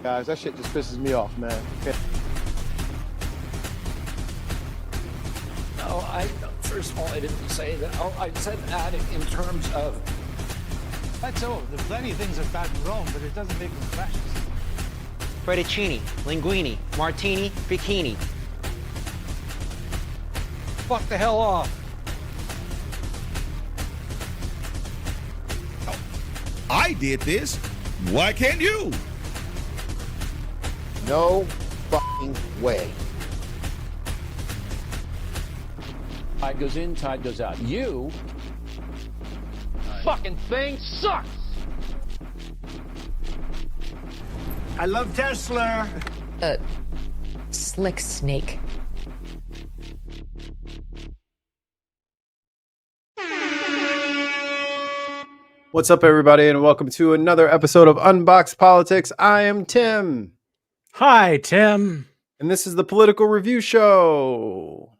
Guys, that shit just pisses me off, man. No, first of all, I didn't say that. Oh, I said that in terms of. That's all. There's plenty of things that are bad in Rome, but it doesn't make them fascist. Fettuccine, linguine, martini, bikini. Fuck the hell off. I did this. Why can't you? No fucking way. Tide goes in, tide goes out. You. Fucking thing sucks. I love Tesla. Slick snake. What's up, everybody, and welcome to another episode of Unboxed Politics. I am Tim, Hi, Tim. and this is the Political Review Show,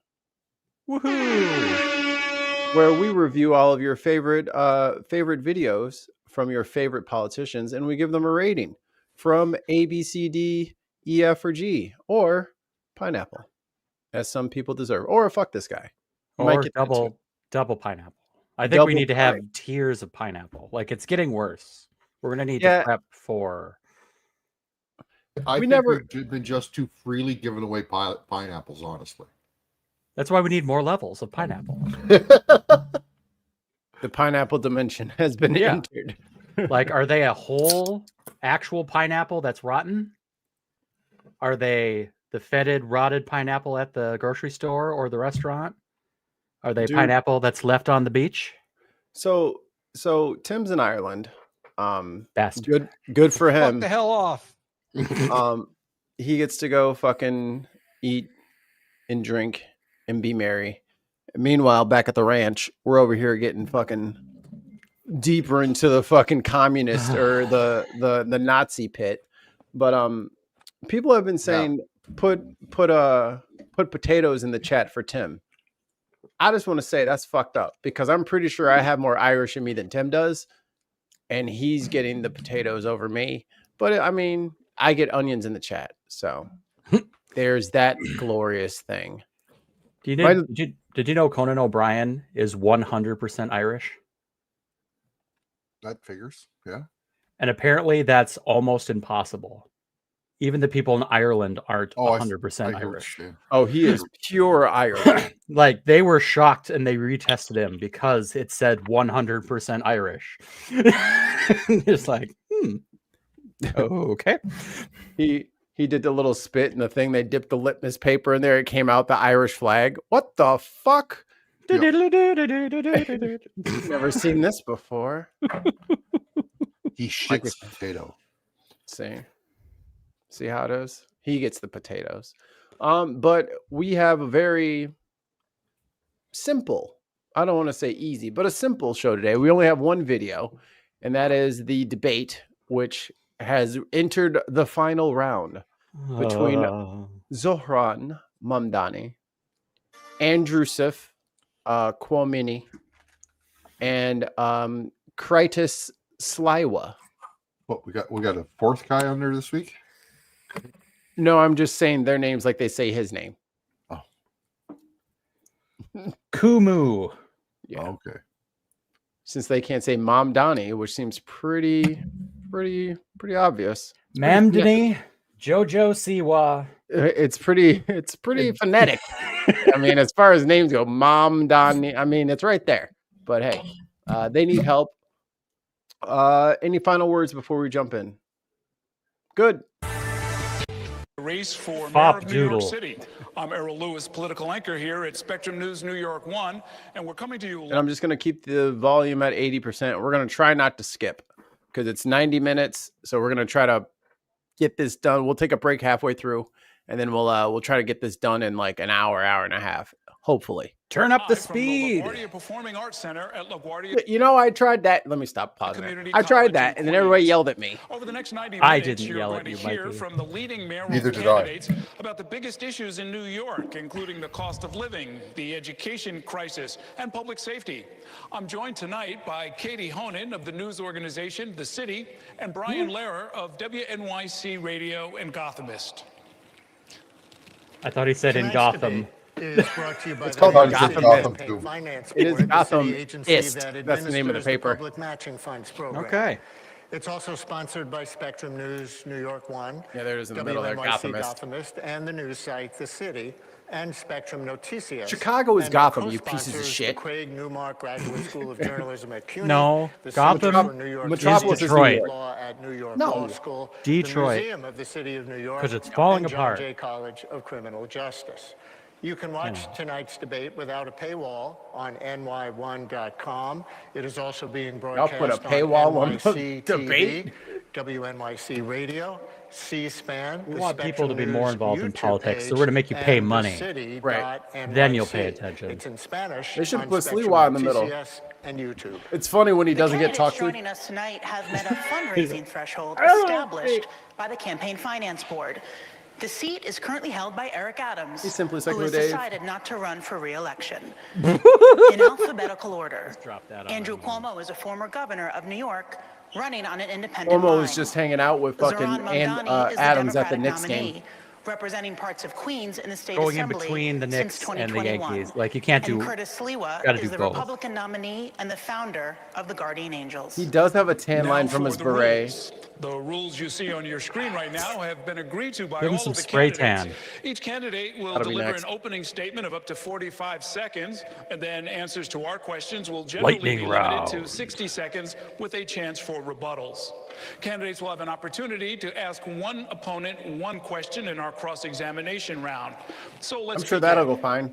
Woohoo! where we review all of your favorite videos from your favorite politicians, and we give them a rating from A, B, C, D, E, F, or G, or pineapple, as some people deserve, or fuck this guy. You might Or get that too. double pineapple. I think we Double need to have pine. tiers of pineapple. Like, it's getting worse. We're gonna need Yeah. to prep for. I We think never- we've been just too freely giving away pineapples, honestly. That's why we need more levels of pineapple. The pineapple dimension has been Yeah. entered. Like, are they a whole actual pineapple that's rotten? Are they the fetid, rotted pineapple at the grocery store or the restaurant? Are they Dude. pineapple that's left on the beach? So Tim's in Ireland. Bastard. Good for Fuck him. the hell off. He gets to go fucking eat and drink and be merry. Meanwhile, back at the ranch, we're over here getting fucking deeper into the fucking communist or the Nazi pit. But people have been saying put potatoes in the chat for Tim. I just want to say that's fucked up because I'm pretty sure I have more Irish in me than Tim does, and he's getting the potatoes over me. But I mean, I get onions in the chat, so there's that glorious thing. Do you know, did you know Conan O'Brien is 100% Irish? That figures, yeah. And apparently that's almost impossible. Even the people in Ireland aren't Oh, 100% I hear what Irish. you're saying. Oh, he is pure Irish. Like, they were shocked and they retested him because it said 100% Irish. It's like, okay. He did the little spit and the thing. They dipped the litmus paper in there. It came out the Irish flag. What the fuck? Never seen this before. He shits potato. See how it is? He gets the potatoes. But we have a very simple, I don't want to say easy, but a simple show today. We only have one video, and that is the debate, which has entered the final round between Zohran Mamdani, Andrew Sif, Cuomo, and Kritis Sliwa. What we got a fourth guy on there this week? No, I'm just saying their names like they say his name. Oh. Kumu. Yeah. Oh, okay. Since they can't say Mamdani, which seems pretty obvious. Mamdani, Jojo Siwa. It's pretty phonetic. I mean, as far as names go, Mamdani. I mean, it's right there. But hey, they need help. Any final words before we jump in? Good. Race for mayor Pop of New York Doodle. City. I'm Errol Lewis, political anchor here at Spectrum News New York 1, and we're coming to you. And I'm just going to keep the volume at 80%. We're going to try not to skip because it's 90 minutes. So we're going to try to get this done. We'll take a break halfway through, and then we'll try to get this done in like an hour and a half. Hopefully. Turn up the Live from speed. LaGuardia Performing Arts Center at LaGuardia You know, I tried that. Let me stop pausing. Community I tried College that, in and then everybody Queens. yelled at me. Over the next 90 I minutes, didn't you're yell going at to you, hear Mikey. from the leading mayoral Neither did I. candidates about the biggest issues in New York, including the cost of living, the education crisis, and public safety. I'm joined tonight by Katie Honan of the news organization The City and Brian Lehrer of WNYC Radio and Gothamist. I thought he said in Tonight's Gotham. debate is brought to you by It's the called New York Gotham City Gotham Campaign too. Finance It is Board, the city Gotham agency Ist. that That's the name of the administers paper. Public Matching Funds program. Okay. It's also sponsored by Spectrum News, New York One, Yeah, there it is in the middle there, WNYC Gothamist. Gothamist, and the news site The City, and Spectrum Noticias. Chicago is And Gotham, you pieces of co-sponsors shit. The Craig Newmark Graduate School of Journalism at CUNY. No, the Gotham Center for New York Metropolis City is Detroit. New York. Law at New York No. Law School, Detroit. the Museum of the City of New York, 'Cause it's falling and John apart. Jay College of Criminal Justice. You can watch tonight's debate without a paywall on ny1.com. It is also being broadcast put a paywall on the NYC debate? TV, WNYC Radio, C-SPAN. We the want people to be Spectrum more News involved in YouTube politics, so page, we're gonna make you pay and money. thecity.nyc. Right. Then you'll pay attention. It's in Spanish. They should on put Spectrum Sliwa in the middle. TCS and YouTube. It's funny when he doesn't get Candidates talked to. joining us tonight have met a fundraising threshold established by the Campaign Finance Board. The seat is currently held by Eric Adams, He's simply who Secular has Dave. decided not to run for re-election. In alphabetical order, drop that on Andrew him. Cuomo is a former governor of New York, running on an independent Cuomo line. was just hanging out with fucking Zohran Mamdani is the Adams at the Democratic Knicks nominee, game. representing parts of Queens in the state Going in assembly between the since Knicks and the 2021. Yankees. Like, you can't And do- Curtis Sliwa gotta is do the both. Republican nominee and the founder of the Guardian Angels. He does have a tan Now line from for his the beret. rules. The rules you see on your screen right now have been agreed to by Give him all some of the spray candidates. tan. Each candidate will That'll be deliver next. an opening statement of up to 45 seconds, and then answers to our questions will generally Lightning be limited round. to 60 seconds with a chance for rebuttals. Candidates will have an opportunity to ask one opponent one question in our cross-examination round. So let's I'm sure begin. that'll go fine.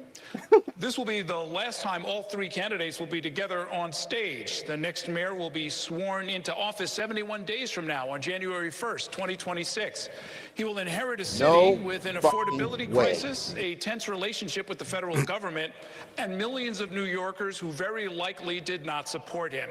This will be the last time all three candidates will be together on stage. The next mayor will be sworn into office 71 days from now on January 1st, 2026. He will inherit a city No with an fucking affordability way. crisis, a tense relationship with the federal government, and millions of New Yorkers who very likely did not support him.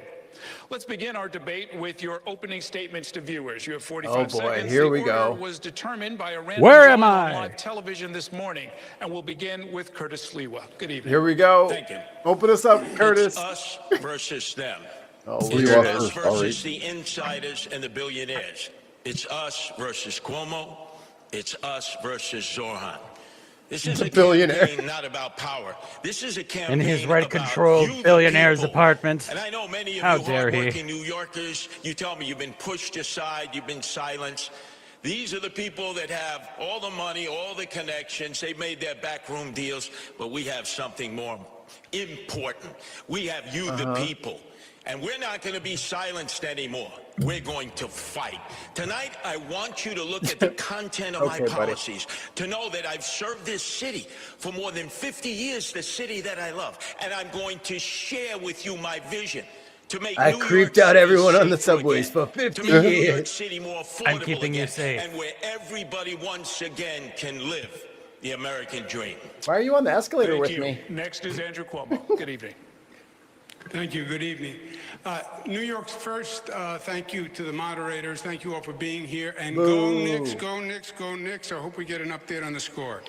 Let's begin our debate with your opening statements to viewers. You have 45 Oh, boy, seconds. here The we go. order was determined by a random Where draw am on I? live television this morning, and we'll begin with Curtis Sliwa. Good evening. Here we go. Thank you. Open us up, Curtis. It's us versus them. Oh, It's we are us first. versus the insiders and the billionaires. It's us versus Cuomo. It's us versus Zohran. This is The a billionaire. campaign not about power. This is a campaign In his about rent-controlled you, the billionaire's people. apartment. And I know many of How you dare he. hardworking New Yorkers, you tell me you've been pushed aside, you've been silenced. These are the people that have all the money, all the connections. They've made their backroom deals, but we have something more important. We have you, the people. And we're not going to be silenced anymore. We're going to fight. Tonight, I want you to look at the content of Okay, my buddy. policies, to know that I've served this city for more than 50 years, the city that I love. And I'm going to share with you my vision to make I New creeped York out City everyone on the safer subways again, for 50 to make New years. York City more affordable I'm keeping you again, safe. and where everybody once again can live the American dream. Why are you on the escalator Thank with you. me? Next is Andrew Cuomo. Good evening. Thank you. Good evening. New York's first, thank you to the moderators. Thank you all for being here. And go Boo. Knicks, go Knicks, go Knicks. I hope we get an update on the score.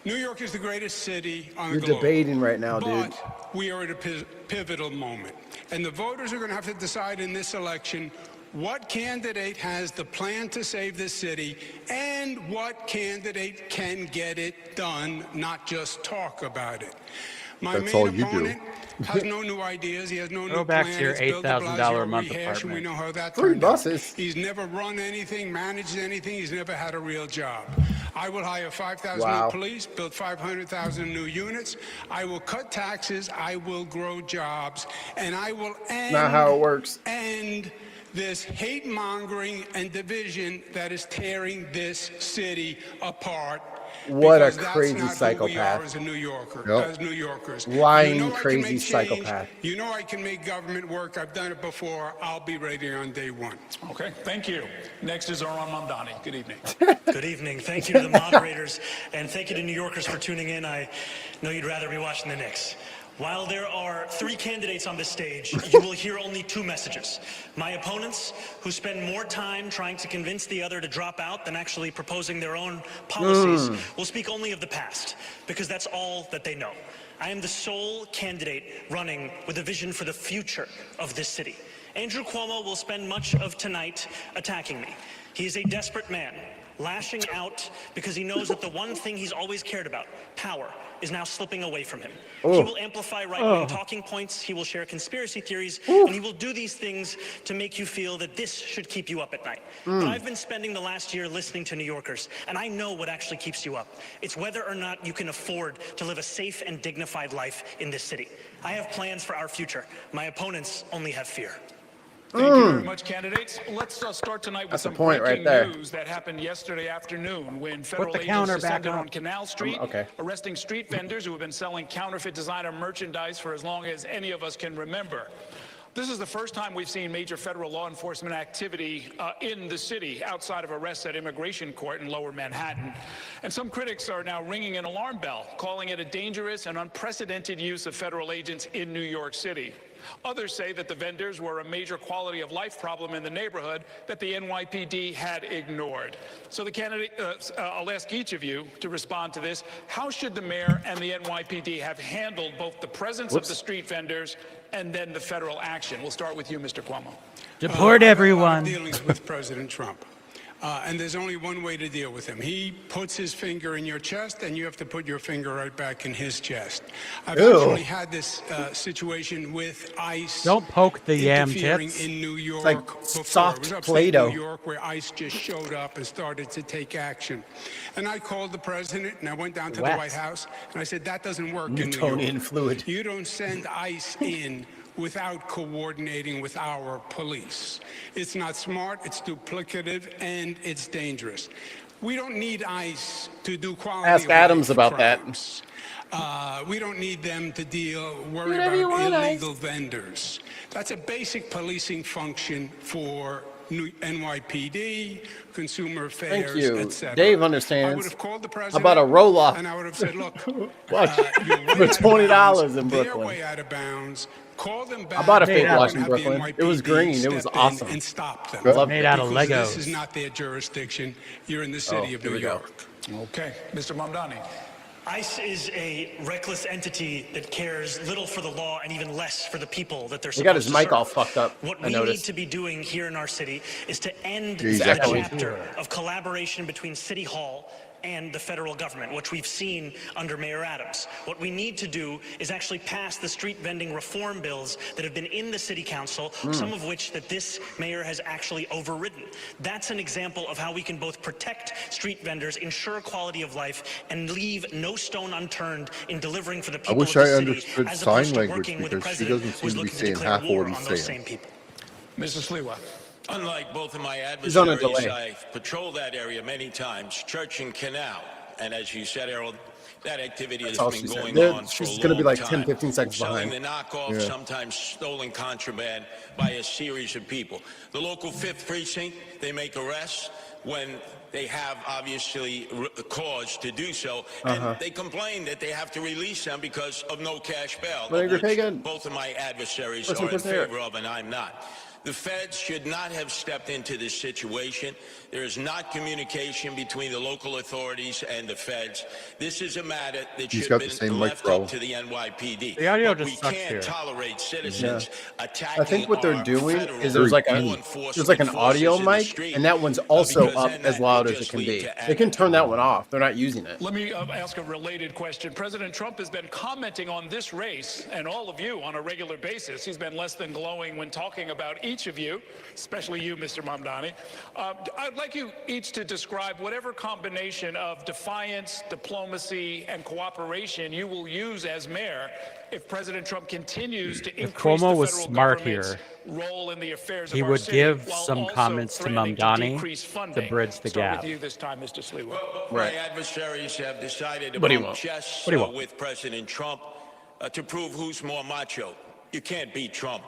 New York is the greatest city on You're the globe. debating right now, dude. But we are at a pivotal moment. And the voters are going to have to decide in this election what candidate has the plan to save this city and what candidate can get it done, not just talk about it. My That's main all you do. opponent has no new ideas. He has no Go new back plan. to your It's Bill de $8,000 Blasio a month rehash, and we apartment. know how that 3 turned out. buses. He's never run anything, managed anything. He's never had a real job. I will hire 5,000 Wow. new police, build 500,000 new units. I will cut taxes. I will grow jobs. And I will end, Not how it works. end this hate mongering and division that is tearing this city apart. What a because that's crazy not who we psychopath. are as a New Yorker, Yep. as New Yorkers. Lying, You know I can crazy make change. psychopath. You know I can make government work. I've done it before. I'll be ready on day one. Okay, thank you. Next is Aron Mamdani. Good evening. Good evening. Thank you to the moderators, and thank you to New Yorkers for tuning in. I know you'd rather be watching the Knicks. While there are 3 candidates on this stage, you will hear only 2 messages. My opponents, who spend more time trying to convince the other to drop out than actually proposing their own policies, will speak only of the past, because that's all that they know. I am the sole candidate running with a vision for the future of this city. Andrew Cuomo will spend much of tonight attacking me. He is a desperate man, lashing out because he knows that the one thing he's always cared about, power, is now slipping away from him. He will amplify right-wing talking points, he will share conspiracy theories, and he will do these things to make you feel that this should keep you up at night. But I've been spending the last year listening to New Yorkers, and I know what actually keeps you up. It's whether or not you can afford to live a safe and dignified life in this city. I have plans for our future. My opponents only have fear. Thank you very much, candidates. Let's start tonight with That's the some point breaking right there. news that happened yesterday afternoon when federal the agents counter back descended up. on Canal Street, Okay. arresting street vendors who have been selling counterfeit designer merchandise for as long as any of us can remember. This is the first time we've seen major federal law enforcement activity in the city outside of arrests at immigration court in lower Manhattan. And some critics are now ringing an alarm bell, calling it a dangerous and unprecedented use of federal agents in New York City. Others say that the vendors were a major quality of life problem in the neighborhood that the NYPD had ignored. So the candidate, I'll ask each of you to respond to this. How should the mayor and the NYPD have handled both the presence of the street vendors and then the federal action? We'll start with you, Mr. Cuomo. Deport everyone. Dealings with President Trump. And there's only one way to deal with him. He puts his finger in your chest, and you have to put your finger right back in his chest. I've actually had this situation with ICE. Don't poke the yam interfering tits. in New York like before. soft It was upstate Play-Doh. New York, where ICE just showed up and started to take action. And I called the president, and I went down to the Wet. White House, and I said, that doesn't work in New Newtonian York. fluid. You don't send ICE in without coordinating with our police. It's not smart, it's duplicative, and it's dangerous. We don't need ICE to do quality Ask of Adams life about crimes. We don't need them to worry about illegal vendors. That's a basic policing function for NYPD, Consumer Affairs, Thank you. etc. Dave I understands. would have called the How president. about a roll-off? And I would have said, look, Watch. you're way For out of $20 bounds. in They're Brooklyn. way out of bounds. Call them back. I bought a fake and watch in have the Brooklyn. It was NYPD green. It was step in awesome. And stop them. Loved Made it. out of Because Legos. This is not their jurisdiction. You're in the city of here New we go. York. Okay, Mr. Mamdani. ICE is a reckless entity that cares little for the law and even less for the people that they're He supposed got his to mic serve. all fucked up. What I we need noticed. to be doing here in our city is to end He's the echoing. chapter of collaboration between City Hall and the federal government, which we've seen under Mayor Adams. What we need to do is actually pass the street vending reform bills that have been in the city council, some of which that this mayor has actually overridden. That's an example of how we can both protect street vendors, ensure quality of life, and leave no stone unturned in delivering for the people wish of the I city, understood as sign opposed to language working with a because she president doesn't who is seem to be looking to saying declare half of war what on he's those saying. same people. Mr. Sliwa. Unlike both of my He's on a adversaries, delay. I've patrolled that area many times, Church and Canal. And as you said, Harold, that activity has all been she said. going There- on for she's a gonna be long like 10, time. 15 seconds Selling behind. the knockoff, Yeah. sometimes stolen contraband by a series of people. The local 5th precinct, they make arrests when they have obviously cause to do so, and they complain that they have to release them because of no cash bail, Well, of you're paying- which both of my adversaries Listen are in to there. favor of, and I'm not. The feds should not have stepped into this situation. There is not communication between the local authorities and the feds. This is a matter that He's should got have the been same mic, left bro. up to the NYPD. The audio But just we sucks can't here. tolerate citizens attacking I think what they're our doing federal is there's like law an enforcement audio forces in the mic, street, and that one's also because up then as that loud would as it just can lead be. to They can turn that one off. They're not using it. Let me ask a related question. President Trump has been commenting on this race and all of you on a regular basis. He's been less than glowing when talking about each of you, especially you, Mr. Mamdani. I'd like you each to describe whatever combination of defiance, diplomacy, and cooperation you will use as mayor if President Trump continues to If increase Cuomo the was federal smart government's here, role in the affairs he of our would city, give while some also comments to threatening Mamdani decrease funding. to bridge the Start gap. with you this time, Mr. Sliwa. My adversaries have decided to What do you bump want? chess What do you want? with President Trump to prove who's more macho. You can't beat Trump.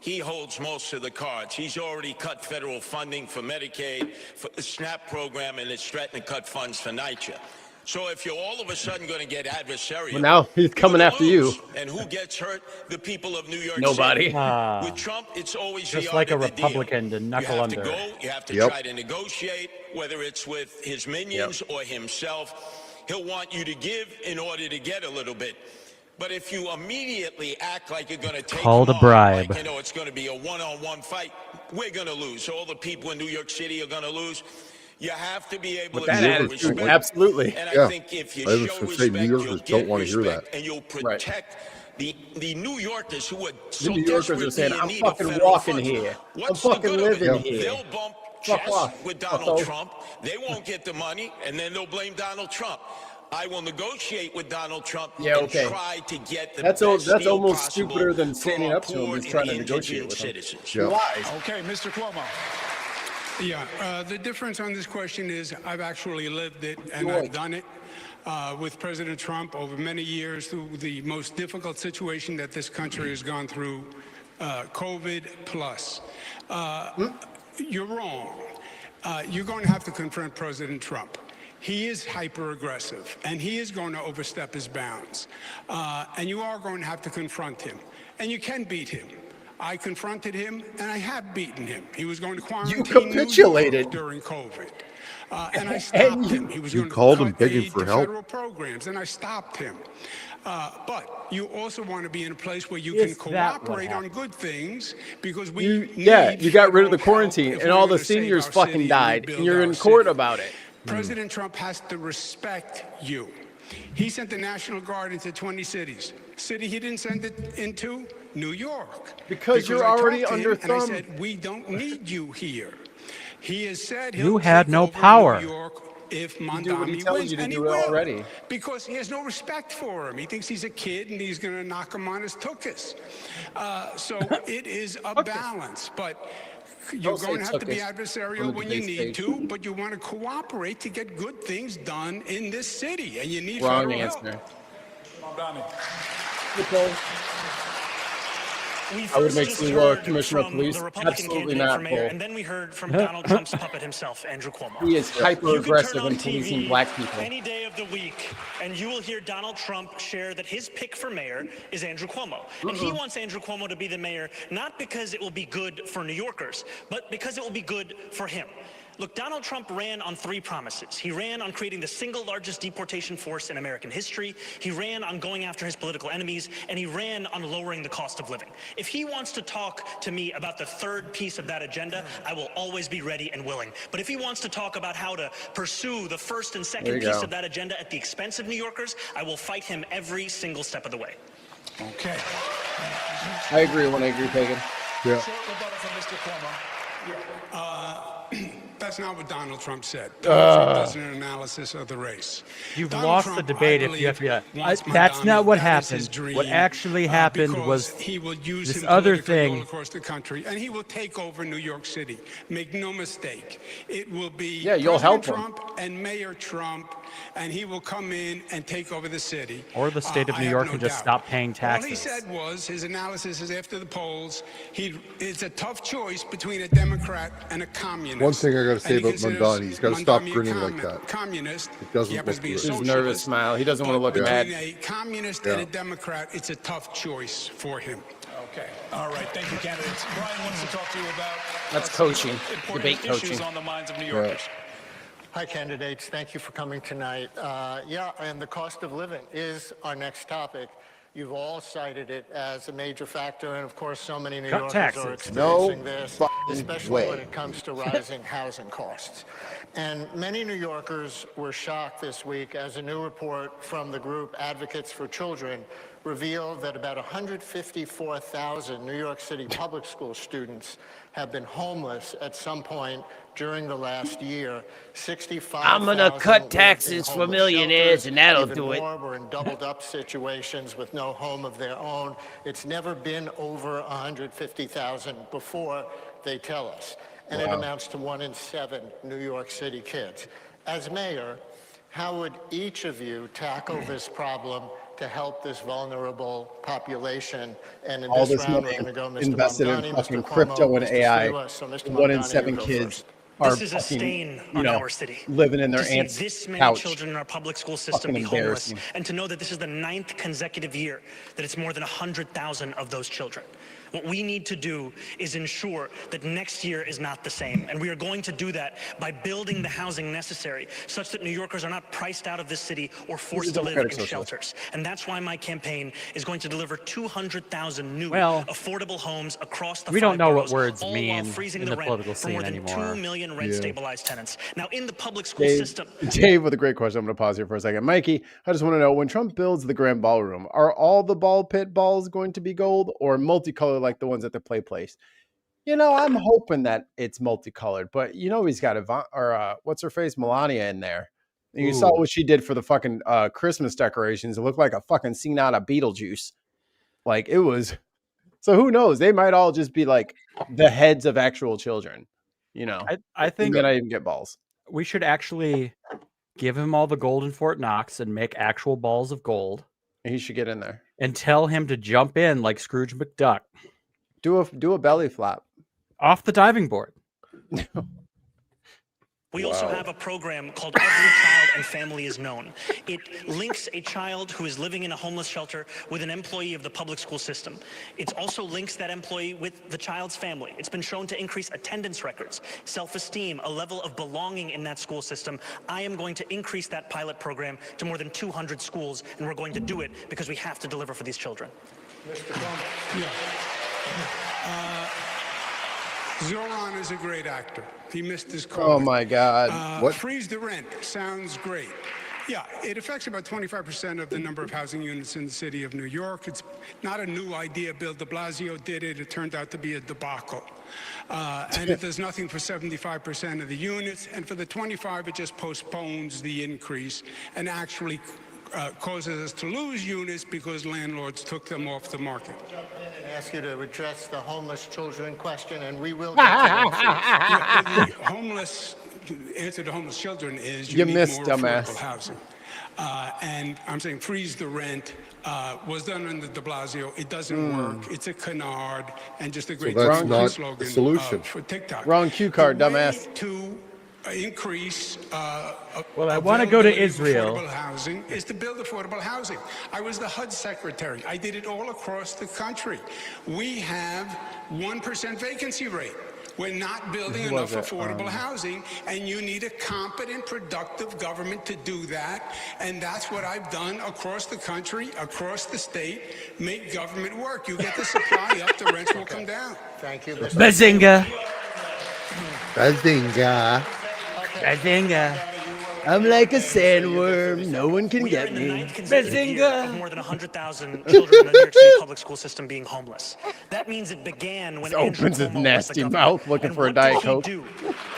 He holds most of the cards. He's already cut federal funding for Medicaid, for the SNAP program, and it's threatened to cut funds for NYCHA. So if you're all of a sudden going to get adversarial, Well, now he's coming after you. And who gets hurt? The people of New York Nobody. City. With Trump, it's always Just the like art a of the deal. Republican to knuckle you have under. to go, you have to try to negotiate, whether it's with his minions or himself. He'll want you to give in order to get a little bit. But if you immediately act like you're going to take called him a bribe. like, it's going to be a one-on-one fight, we're going to lose. All the people in New York City are going to lose. You have to be able With to that show attitude, respect. absolutely. And I think if you I was show gonna say, New respect, Yorkers you'll don't get wanna hear respect, that. and you'll protect the New Yorkers who are The so New Yorkers are saying, desperately in I'm need of fucking federal walking funds. here. What's I'm the fucking good of it? living here. They'll bump Fuck chess off, with Donald fucko. Trump. They won't get the money, and then they'll blame Donald Trump. I will negotiate with Donald Trump and try to get the That's best that's deal almost possible stupider than for standing our up to him poor and trying to and negotiate indigent with him. citizens. He lies. Okay, Mr. Cuomo. Yeah, the difference on this question is I've actually lived it and I've done it with President Trump over many years through the most difficult situation that this country has gone through, COVID plus. You're wrong. You're going to have to confront President Trump. He is hyper aggressive and he is going to overstep his bounds. And you are going to have to confront him. And you can beat him. I confronted him, and I have beaten him. He was going to quarantine capitulated. New York during COVID, and I stopped him. He was You going to called him cut begging aid for to help? federal programs, and I stopped him. But you also want to be in a place where you Is can that what cooperate on happened? good things because we You got rid of the federal help quarantine, if and we're all the gonna save seniors our fucking city and died, rebuild and you're our in court city. about it. President Trump has to respect you. He sent the National Guard into 20 cities. City he didn't send it into? New York. Because you're I talked already to him under and I thumb. said, we don't need you here. He has said he'll You had take no over power. New York if You do what he Mamdani tells wins, you to and he do it will, already. because he has no respect for him. He thinks he's a kid and he's going to knock him on his tuchus. So it is a balance, but you're Don't say going to have to be tuchus on adversarial the when you debate need stage. to, but you want to cooperate to get good things done in this city, and you need Wrong federal answer. help. We I would first make just Sliwa heard Commissioner of from Police. the Republican Absolutely candidate not, for mayor, Paul. and then we heard from Donald Trump's puppet himself, Andrew Cuomo. He is You hyper can turn aggressive on in policing TV black people. any day of the week, and you will hear Donald Trump share that his pick for mayor is Andrew Cuomo. And he wants Andrew Cuomo to be the mayor, not because it will be good for New Yorkers, but because it will be good for him. Look, Donald Trump ran on 3 promises. He ran on creating the single largest deportation force in American history. He ran on going after his political enemies, and he ran on lowering the cost of living. If he wants to talk to me about the 3rd piece of that agenda, I will always be ready and willing. But if he wants to talk about how to pursue the 1st and 2nd piece of that agenda at the expense of New Yorkers, I will fight him every single step of the way. Okay. I agree when I agree, Pagan. Yeah. Short rebuttal from Mr. Cuomo. That's not what Donald Trump said. Donald Trump does an analysis of the race. You've Donald lost Trump, the debate I if you have believe, to. wants That's Mamdani. not what That is his happened. dream, What actually happened because was he will use this him other politically all thing. across the country, and he will take over New York City. Make no mistake. It will be you'll President help him. Trump and Mayor Trump, and he will come in and take over the city. Or the state of I New have York no can just doubt. stop paying All he taxes. said was his analysis is after the polls. It's a tough choice between a Democrat and a communist. One thing I got to say And he about considers Mamdani, he's got to stop Mamdani a grinning like that. Communist. It doesn't He happens look to be a good. His nervous socialist, smile. He doesn't want to look but mad. between a communist and a Democrat, it's a tough choice for him. Okay. All right. Thank you, candidates. Brian wants to talk to you about That's some coaching, important debate issues coaching. on the minds of New Yorkers. Hi, candidates. Thank you for coming tonight. Yeah, and the cost of living is our next topic. You've all cited it as a major factor, and of course, so many New Yorkers are experiencing this, especially when it comes to rising housing costs. And many New Yorkers were shocked this week as a new report from the group Advocates for Children revealed that about 154,000 New York City public school students have been homeless at some point during the last year. 65,000 I'm gonna cut lived in taxes for homeless millionaires, shelters. and that'll Even do it. more were in doubled-up situations with no home of their own. It's never been over 150,000 before, they tell us. And it amounts to 1 in 7 New York City kids. As mayor, how would each of you tackle this problem to help this vulnerable population? And in All this this round, money we're going to go Mr. invested in Mamdani, fucking Mr. crypto Cuomo, and Mr. AI. Sliwa. So Mr. 1 in Mamdani, 7 you go kids first. are This is a fucking, stain you on know, our city. living in their To see aunt's this many couch. children in our public school system Fucking be homeless, embarrassing. and to know that this is the 9th consecutive year that it's more than 100,000 of those children. What we need to do is ensure that next year is not the same. And we are going to do that by building the housing necessary such that New Yorkers are not priced out of this city or forced to live in shelters. And that's why my campaign is going to deliver 200,000 new affordable homes across the We don't know what boroughs, words all mean while freezing in the the rent political for more scene than anymore. 2 million rent-stabilized tenants. Now, in the public school Dave, system... Dave with a great question. I'm going to pause here for a second. Mikey, I just want to know, when Trump builds the grand ballroom, are all the ball pit balls going to be gold or multicolored like the ones at the play place? You know, I'm hoping that it's multicolored, but you know he's got what's her face, Melania, in there. And you saw what she did for the fucking Christmas decorations. It looked like a fucking scene out of Beetlejuice. Like, it was. So who knows? They might all just be like the heads of actual children. You know, I think then I even get balls. We should actually give him all the gold in Fort Knox and make actual balls of gold. He should get in there and tell him to jump in like Scrooge McDuck. Do a belly flop off the diving board. We also have a program called Every Child and Family is Known. It links a child who is living in a homeless shelter with an employee of the public school system. It also links that employee with the child's family. It's been shown to increase attendance records, self-esteem, a level of belonging in that school system. I am going to increase that pilot program to more than 200 schools, and we're going to do it because we have to deliver for these children. Mr. Cuomo. Yeah. Zoran is a great actor. He missed his call. Oh my God. Freeze the rent sounds great. Yeah, it affects about 25% of the number of housing units in the city of New York. It's not a new idea. Bill de Blasio did it. It turned out to be a debacle. And it does nothing for 75% of the units. And for the 25, it just postpones the increase and actually causes us to lose units because landlords took them off the market. I ask you to address the homeless children question, and we will get to that. The homeless answer to homeless children is you need missed, more dumbass. affordable housing. And I'm saying freeze the rent was done under de Blasio. It doesn't work. It's a canard and just a great slogan solution. For TikTok. Wrong cue card, dumbass. To increase well, I want to go to Israel. Affordable housing is to build affordable housing. I was the HUD secretary. I did it all across the country. We have 1% vacancy rate. We're not building enough affordable housing, and you need a competent, productive government to do that. And that's what I've done across the country, across the state. Make government work. You get the supply up, the rents will come down. Thank you, Mr. Bazinga. Bazinga. Bazinga. I'm like a sandworm. No one can get me. Bazinga! Of more than 100,000 children in the New York City public school system being homeless. That means it began when Andrew Opens his Cuomo was nasty the mouth looking for a Diet Coke.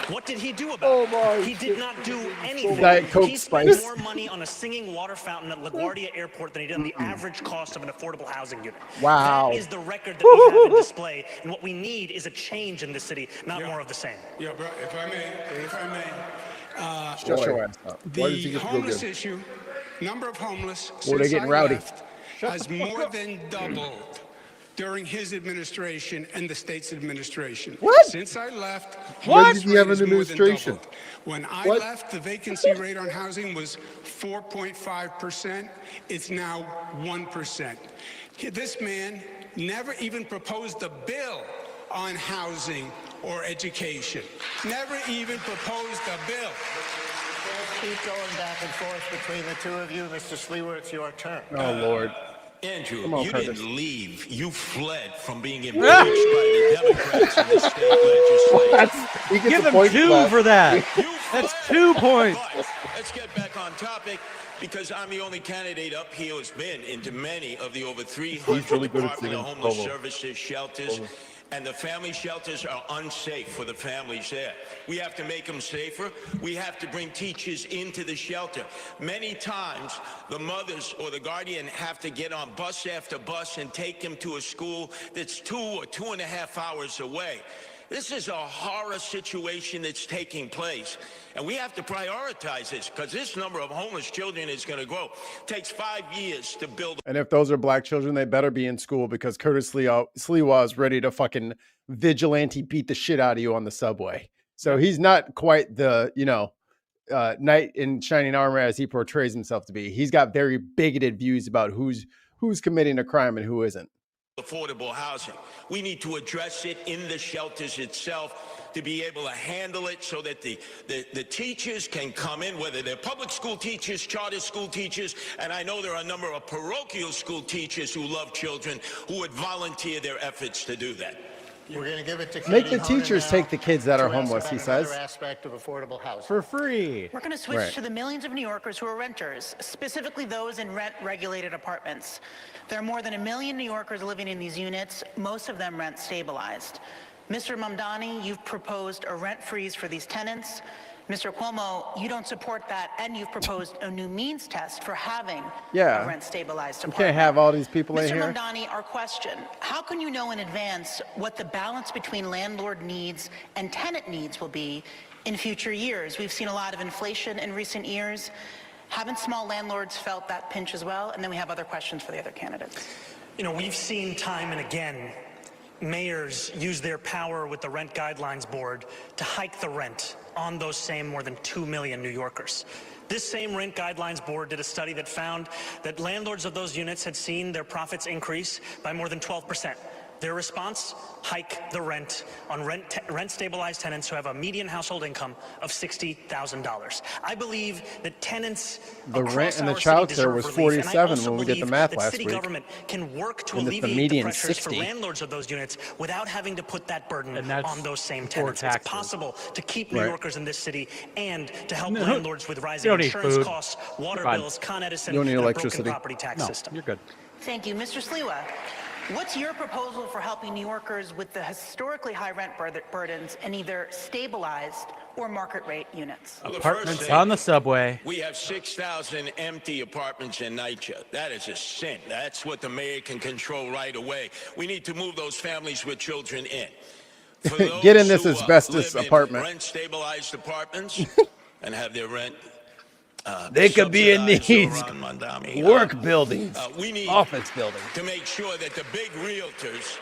What did he do about it? He did not do anything. Diet Coke He spent spice. more money on a singing water fountain at LaGuardia Airport than he did on the average cost of an affordable housing unit. Wow. That is the record that we have in display, and what we need is a change in this city, not more of the same. Yeah, bro, if I may. Shut your ass up. The homeless issue, number of homeless Well, they're since getting I rowdy. left, has more than doubled during his administration and the state's administration. What? Since I left, When did he have homeless an rate has more than administration? doubled. When I What? left, the vacancy rate on housing was 4.5%. It's now 1%. This man never even proposed a bill on housing or education. Never even proposed a bill. Keep going back and forth between the two of you. Mr. Sliwa, it's your turn. Oh, Lord. Andrew, Come on, you Curtis. didn't leave. You fled from being impeached by the Democrats in the state legislature. Give him 2 for that. That's 2 points. But let's get back on topic, because I'm the only candidate up here who's been into many of the over 300 He's really good at Department of singing Homeless solo. Services shelters. and the family shelters are unsafe for the families there. We have to make them safer. We have to bring teachers into the shelter. Many times, the mothers or the guardian have to get on bus after bus and take them to a school that's 2 or 2.5 hours away. This is a horror situation that's taking place. And we have to prioritize this because this number of homeless children is going to grow. It takes 5 years to build. And if those are black children, they better be in school because Curtis Sliwa is ready to fucking vigilante beat the shit out of you on the subway. So he's not quite the, knight in shining armor as he portrays himself to be. He's got very bigoted views about who's committing a crime and who isn't. Affordable housing. We need to address it in the shelters itself to be able to handle it so that the teachers can come in, whether they're public school teachers, charter school teachers, and I know there are a number of parochial school teachers who love children who would volunteer their efforts to do that. We're going to give it to Make the teachers take the kids that are homeless, he says. Aspect of affordable housing. For free. We're going to switch to the millions of New Yorkers who are renters, specifically those in rent-regulated apartments. There are more than 1 million New Yorkers living in these units, most of them rent stabilized. Mr. Mamdani, you've proposed a rent freeze for these tenants. Mr. Cuomo, you don't support that, and you've proposed a new means test for having a rent-stabilized apartment. You can't have all these people in here. Mr. Mamdani, our question, how can you know in advance what the balance between landlord needs and tenant needs will be in future years? We've seen a lot of inflation in recent years. Haven't small landlords felt that pinch as well? And then we have other questions for the other candidates. We've seen time and again mayors use their power with the Rent Guidelines Board to hike the rent on those same more than 2 million New Yorkers. This same Rent Guidelines Board did a study that found that landlords of those units had seen their profits increase by more than 12%. Their response, hike the rent on rent-stabilized tenants who have a median household income of $60,000. I believe that tenants the rent and the child care was 47 when we did the math last week. City government can work to and alleviate the pressures 60. for landlords of those units without having to put that burden on those same tenants. Taxes. It's possible to keep New Yorkers in this city and to help landlords with rising insurance costs, water bills, Con Edison, and a broken property tax system. You're good. Thank you. Mr. Sliwa, what's your proposal for helping New Yorkers with the historically high rent burdens in either stabilized or market rate units? Apartments on the subway. We have 6,000 empty apartments in NYCHA. That is a sin. That's what the mayor can control right away. We need to move those families with children in. Get in this asbestos apartment. Rent-stabilized apartments and have their rent. They could be in these work buildings, we need office buildings. To make sure that the big realtors,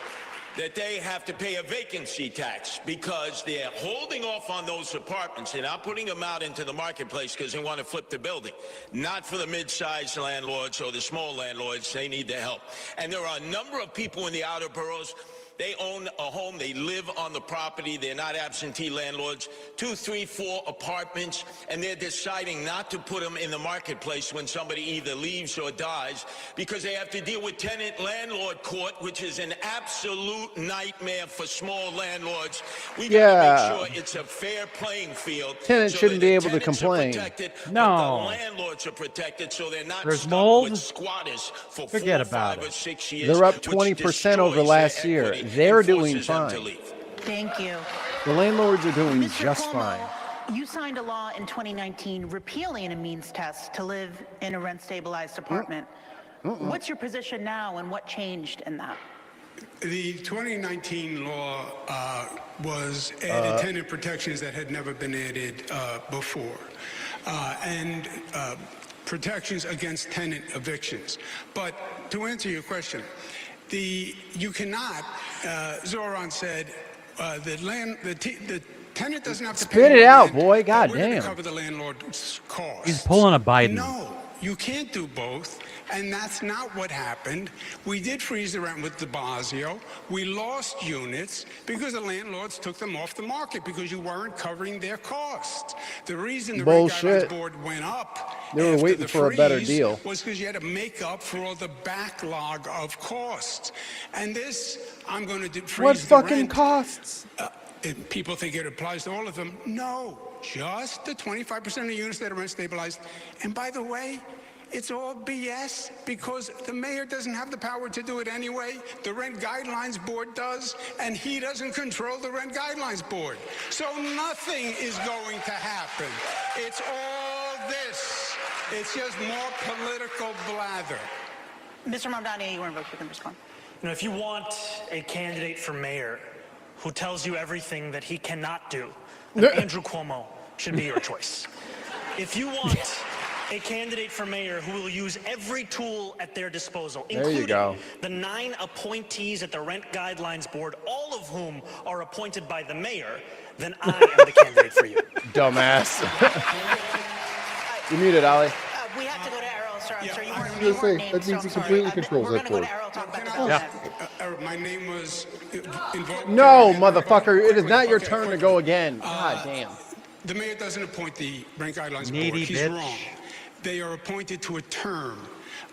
that they have to pay a vacancy tax because they're holding off on those apartments. They're not putting them out into the marketplace because they want to flip the building. Not for the mid-sized landlords or the small landlords. They need the help. And there are a number of people in the outer boroughs. They own a home, they live on the property, they're not absentee landlords, 2, 3, 4 apartments, and they're deciding not to put them in the marketplace when somebody either leaves or dies because they have to deal with tenant-landlord court, which is an absolute nightmare for small landlords. We gotta make sure it's a fair playing field. Tenants so shouldn't be able to are complain. No. The landlords are protected so they're not There's stuck mold. with squatters for Forget 4, about 5, it. or 6 years. They're up which 20% over destroys last their year. equity. They're doing Forces them to fine. leave. Thank you. The landlords are doing Mr. just Cuomo, fine. you signed a law in 2019 repealing a means test to live in a rent-stabilized apartment. What's your position now, and what changed in that? The 2019 law was added tenant protections that had never been added before, and protections against tenant evictions. But to answer your question, you cannot. Zoran said the tenant doesn't have to Spit pay it out, rent, boy. but God we're gonna damn. cover the landlord's costs. He's pulling a Biden. No, you can't do both, and that's not what happened. We did freeze the rent with de Blasio. We lost units because the landlords took them off the market because you weren't covering their costs. The reason the Rent Guidelines Board went up They were waiting for a better deal. was because you had to make up for all the backlog of costs. And this, I'm going to freeze What the fucking rent. costs? And people think it applies to all of them. No, just the 25% of the units that are rent stabilized. And by the way, It's all BS because the mayor doesn't have the power to do it anyway. The Rent Guidelines Board does, and he doesn't control the Rent Guidelines Board. So nothing is going to happen. It's all this. It's just more political blather. Mr. Mamdani, you can respond. You know, if you want a candidate for mayor who tells you everything that he cannot do, then Andrew Cuomo should be your choice. If you want a candidate for mayor who will use every tool at their disposal, including the 9 appointees at the Rent Guidelines Board, all of whom are appointed by the mayor, then I am the candidate for you. Dumbass. You muted, Ali. We have to go to Errol, sir. I'm sorry, you I weren't was gonna say, named, that so means I'm he sorry. completely controls We're that going to go board. to Errol, talk about the Yeah. My name was invoked. No, motherfucker. It is not your turn to go again. God damn. The mayor doesn't appoint the Rent Guidelines Needy Board. He's bitch. wrong. They are appointed to a term,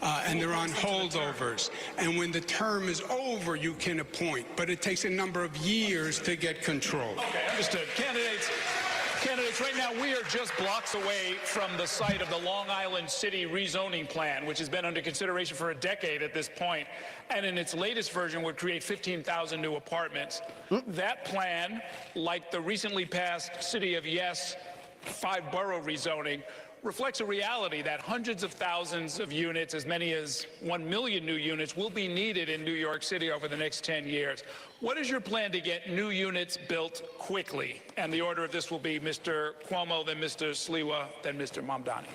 and they're on holdovers. And when the term is over, you can appoint. But it takes a number of years to get control. Okay, understood. Candidates, right now we are just blocks away from the site of the Long Island City rezoning plan, which has been under consideration for a decade at this point, and in its latest version would create 15,000 new apartments. That plan, like the recently passed City of Yes 5-borough rezoning, reflects a reality that hundreds of thousands of units, as many as 1 million new units, will be needed in New York City over the next 10 years. What is your plan to get new units built quickly? And the order of this will be Mr. Cuomo, then Mr. Sliwa, then Mr. Mamdani.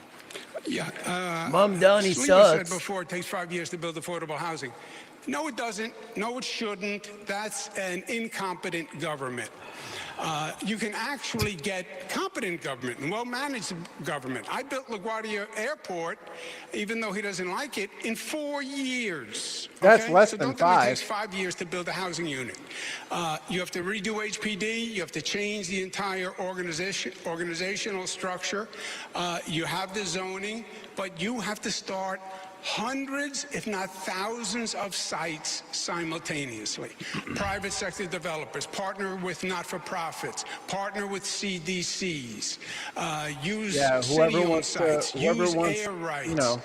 Yeah. Mamdani Sliwa sucks. said before it takes 5 years to build affordable housing. No, it doesn't. No, it shouldn't. That's an incompetent government. You can actually get competent government and well-managed government. I built LaGuardia Airport, even though he doesn't like it, in 4 years. That's less than don't tell me 5. It takes 5 years to build a housing unit. You have to redo HPD. You have to change the entire organizational structure. You have the zoning, but you have to start hundreds, if not thousands, of sites simultaneously. Private sector developers, partner with not-for-profits, partner with CDCs, use city-owned sites, use air rights,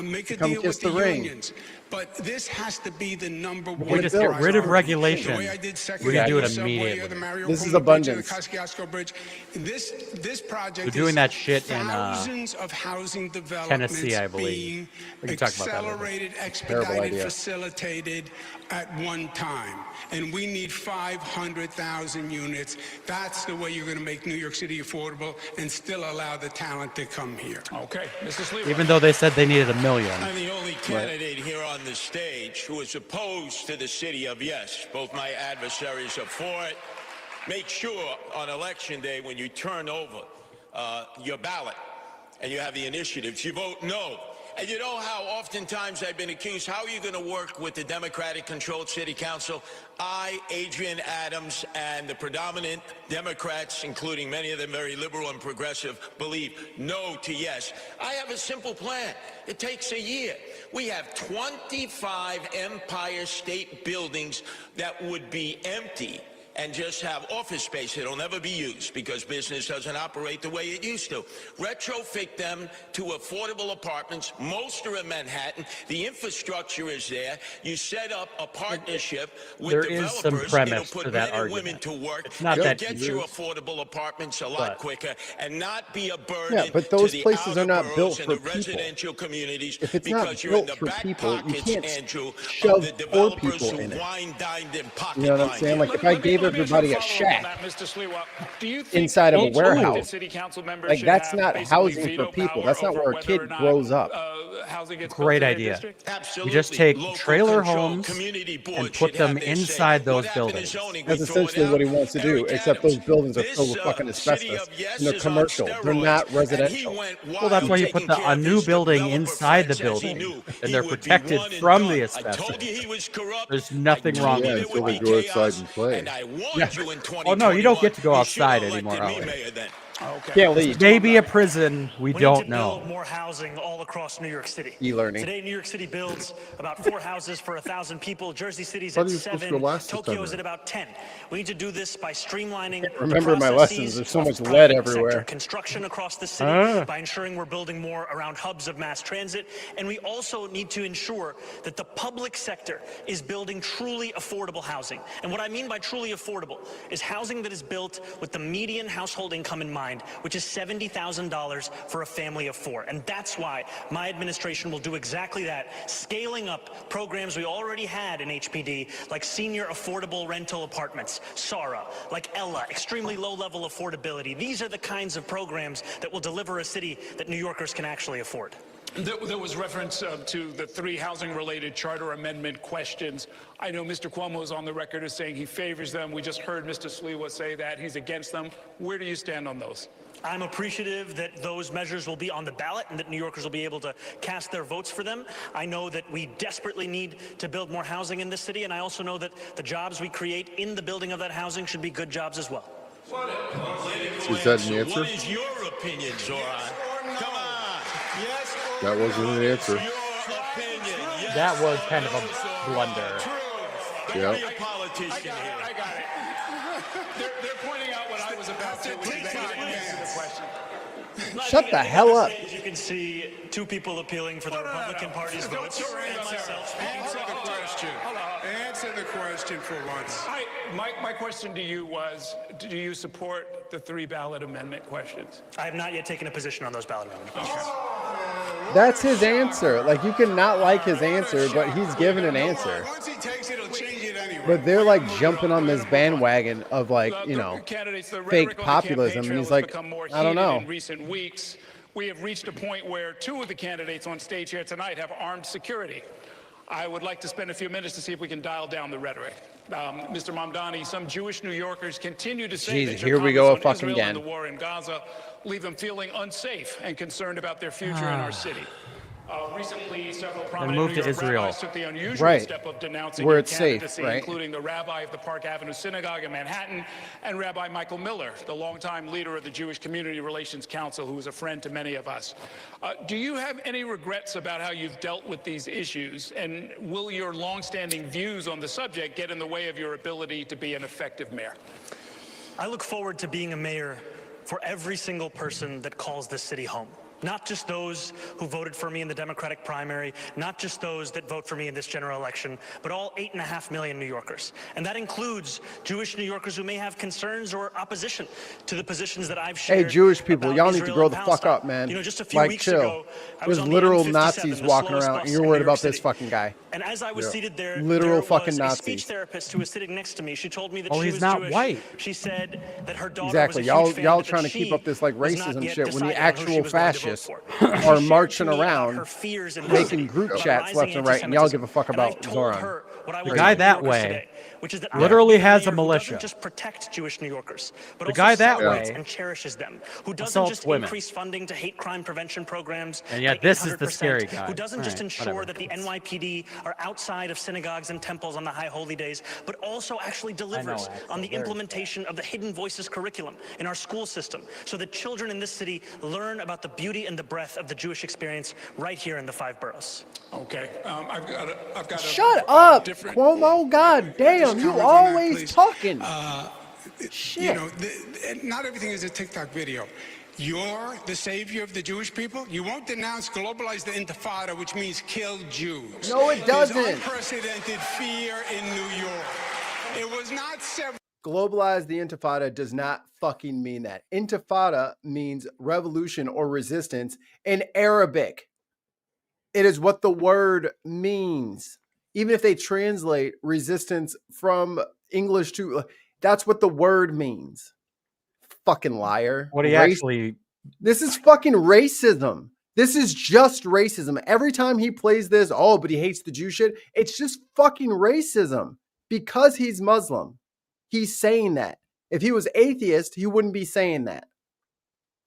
make a deal with the unions. But this has to be the number one. We just get rid of regulation. The way I did We can do it Subway, immediately. the Mario This is Cuomo Bridge, abundance. the Kosciuszko Bridge. This project They're doing is that shit in thousands of housing developments Tennessee, I believe. being We can talk about that later. accelerated, Terrible expedited, idea. facilitated at one time. And we need 500,000 units. That's the way you're going to make New York City affordable and still allow the talent to come here. Okay, Mr. Sliwa. Even though they said they needed 1 million. I'm the only candidate here on the stage who is opposed to the City of Yes. Both my adversaries are for it. Make sure on Election Day when you turn over your ballot and you have the initiatives, you vote no. And you know how oftentimes I've been accused, how are you going to work with the Democratic-controlled city council? I, Adrian Adams, and the predominant Democrats, including many of them very liberal and progressive, believe no to yes. I have a simple plan. It takes a year. We have 25 Empire State buildings that would be empty and just have office space that'll never be used because business doesn't operate the way it used to. Retrofit them to affordable apartments. Most are in Manhattan. The infrastructure is there. You set up a partnership with There developers. is some premise It'll put to that men and women argument. to work. It's not You'll that get huge, your affordable apartments a lot quicker and not be a burden Yeah, but those to the places are outer not boroughs built and for the people. residential communities If it's because not you're in built the for back people, you pockets, can't Andrew, shove of the poor developers people who in it. wine-dined in pocket You know what I'm saying? Like if I gave everybody a shack Mr. Sliwa, do you think inside of a each warehouse, elected city council member like should that's have not basically housing for veto people. power That's not over where a whether kid or not, grows up. housing gets Great built in their idea. district? Absolutely. You just take Local trailer control, homes community board and put should have them their say. inside those What happened in buildings. zoning? That's We throw it essentially what he out. wants to do, Eric except those Adams, buildings are this, filled with fucking City asbestos. of Yes And they're is on commercial. They're steroids. not And he residential. went Well, that's wild why you taking put care a of new his building developer inside the friends as he building, knew and he they're would be protected one and from done. the I asbestos. told you he was corrupt. There's nothing I wrong told with you it. there would Until they be go outside chaos, and play. and I warned Yeah. you in 2021. Oh, no, you don't get to go You should have outside elected anymore, me Ali. mayor then. Okay. Can't leave. Maybe a prison. We We don't need to build know. more housing all across New York City. E-learning. Today, New York City builds about 4 houses for 1,000 people. Jersey City's Thought at he was supposed to 7. go last Tokyo's September. at about 10. We need to do this by streamlining Remember the my lessons. processes There's so of much private lead sector everywhere. construction across the city, Ah. by ensuring we're building more around hubs of mass transit. And we also need to ensure that the public sector is building truly affordable housing. And what I mean by truly affordable is housing that is built with the median household income in mind, which is $70,000 for a family of 4. And that's why my administration will do exactly that, scaling up programs we already had in HPD, like senior affordable rental apartments, SARA, like Ella, extremely low-level affordability. These are the kinds of programs that will deliver a city that New Yorkers can actually afford. There was reference to the 3 housing-related charter amendment questions. I know Mr. Cuomo is on the record as saying he favors them. We just heard Mr. Sliwa say that he's against them. Where do you stand on those? I'm appreciative that those measures will be on the ballot and that New Yorkers will be able to cast their votes for them. I know that we desperately need to build more housing in this city, and I also know that the jobs we create in the building of that housing should be good jobs as well. Is that an answer? What is your opinion, Zoran? Come on. Yes or That wasn't an answer. your opinion? Yes That was kind of a blunder. Don't Yep. be a politician here. I got it. They're pointing out what I was about to, which is that you didn't answer the question. Shut the hell up. As you can see, 2 people appealing for the Republican Party's votes. And myself. Answer the question. Answer the question for once. My question to you was, do you support the 3 ballot amendment questions? I have not yet taken a position on those ballot amendment questions. That's his answer. Like, you can not like his answer, but he's given an answer. Once he takes it, he'll change it anyway. But they're like jumping on this bandwagon of like, you know, fake populism. And he's like, I don't know. In recent weeks, we have reached a point where 2 of the candidates on stage here tonight have armed security. I would like to spend a few minutes to see if we can dial down the rhetoric. Mr. Mamdani, some Jewish New Yorkers continue to say that your here we go comments on fucking Israel and again. the war in Gaza leave them feeling unsafe and concerned about their future in our city. Recently, several prominent move New to York Israel. rabbis took the unusual Right. step of denouncing Where your it's safe, candidacy, right? including the rabbi of the Park Avenue Synagogue in Manhattan and Rabbi Michael Miller, the longtime leader of the Jewish Community Relations Council, who is a friend to many of us. Do you have any regrets about how you've dealt with these issues, and will your longstanding views on the subject get in the way of your ability to be an effective mayor? I look forward to being a mayor for every single person that calls this city home. Not just those who voted for me in the Democratic primary, not just those that vote for me in this general election, but all 8.5 million New Yorkers. And that includes Jewish New Yorkers who may have concerns or opposition to the positions that I've shared. Hey, Jewish people, about y'all need to Israel grow and the fuck Palestine. up, man. You know, just a few Like, weeks chill. ago, I was There's on the literal M57, Nazis the walking slowest around, bus and you're in worried New York about this City. fucking guy. And as I was seated there, Literal there fucking was Nazis. a speech therapist who was sitting next to me. She told me that Oh, she he's was not Jewish. white. She said that her daughter Exactly. was a huge fan, Y'all but that trying to keep she up this like was not racism yet shit when the decided on who she actual was going to vote fascists for. are She shared marching to me about around her fears in this making city group about chats rising left and right, and y'all give a fuck anti-Semitism. about And I told Zoran. her what I The would guy tell that New Yorkers way today, which is that I literally am a has a mayor who militia. doesn't just protect Jewish New Yorkers, but The also guy that celebrates way and cherishes them, who doesn't assaults just women. increase funding to hate crime prevention programs And yet by this is the 800%, scary guy. who doesn't just Alright, ensure whatever. that the NYPD are outside of synagogues and temples on the high holy days, but also actually delivers Axel, on the very implementation of the Hidden Voices curriculum in our school system, so that children in this city learn about the beauty and the breadth of the Jewish experience right here in the 5 boroughs. Okay, I've got Shut up, Cuomo. God damn, you comment on that, always please. talking. You know, not everything is a TikTok video. You're the savior of the Jewish people. You won't denounce globalize the Intifada, which means kill Jews. No, it doesn't. There's unprecedented fear in New York. It was not several. Globalize the Intifada does not fucking mean that. Intifada means revolution or resistance in Arabic. It is what the word means. Even if they translate resistance from English to, that's what the word means. Fucking liar. What he actually... This is fucking racism. This is just racism. Every time he plays this, oh, but he hates the Jew shit. It's just fucking racism because he's Muslim. He's saying that. If he was atheist, he wouldn't be saying that.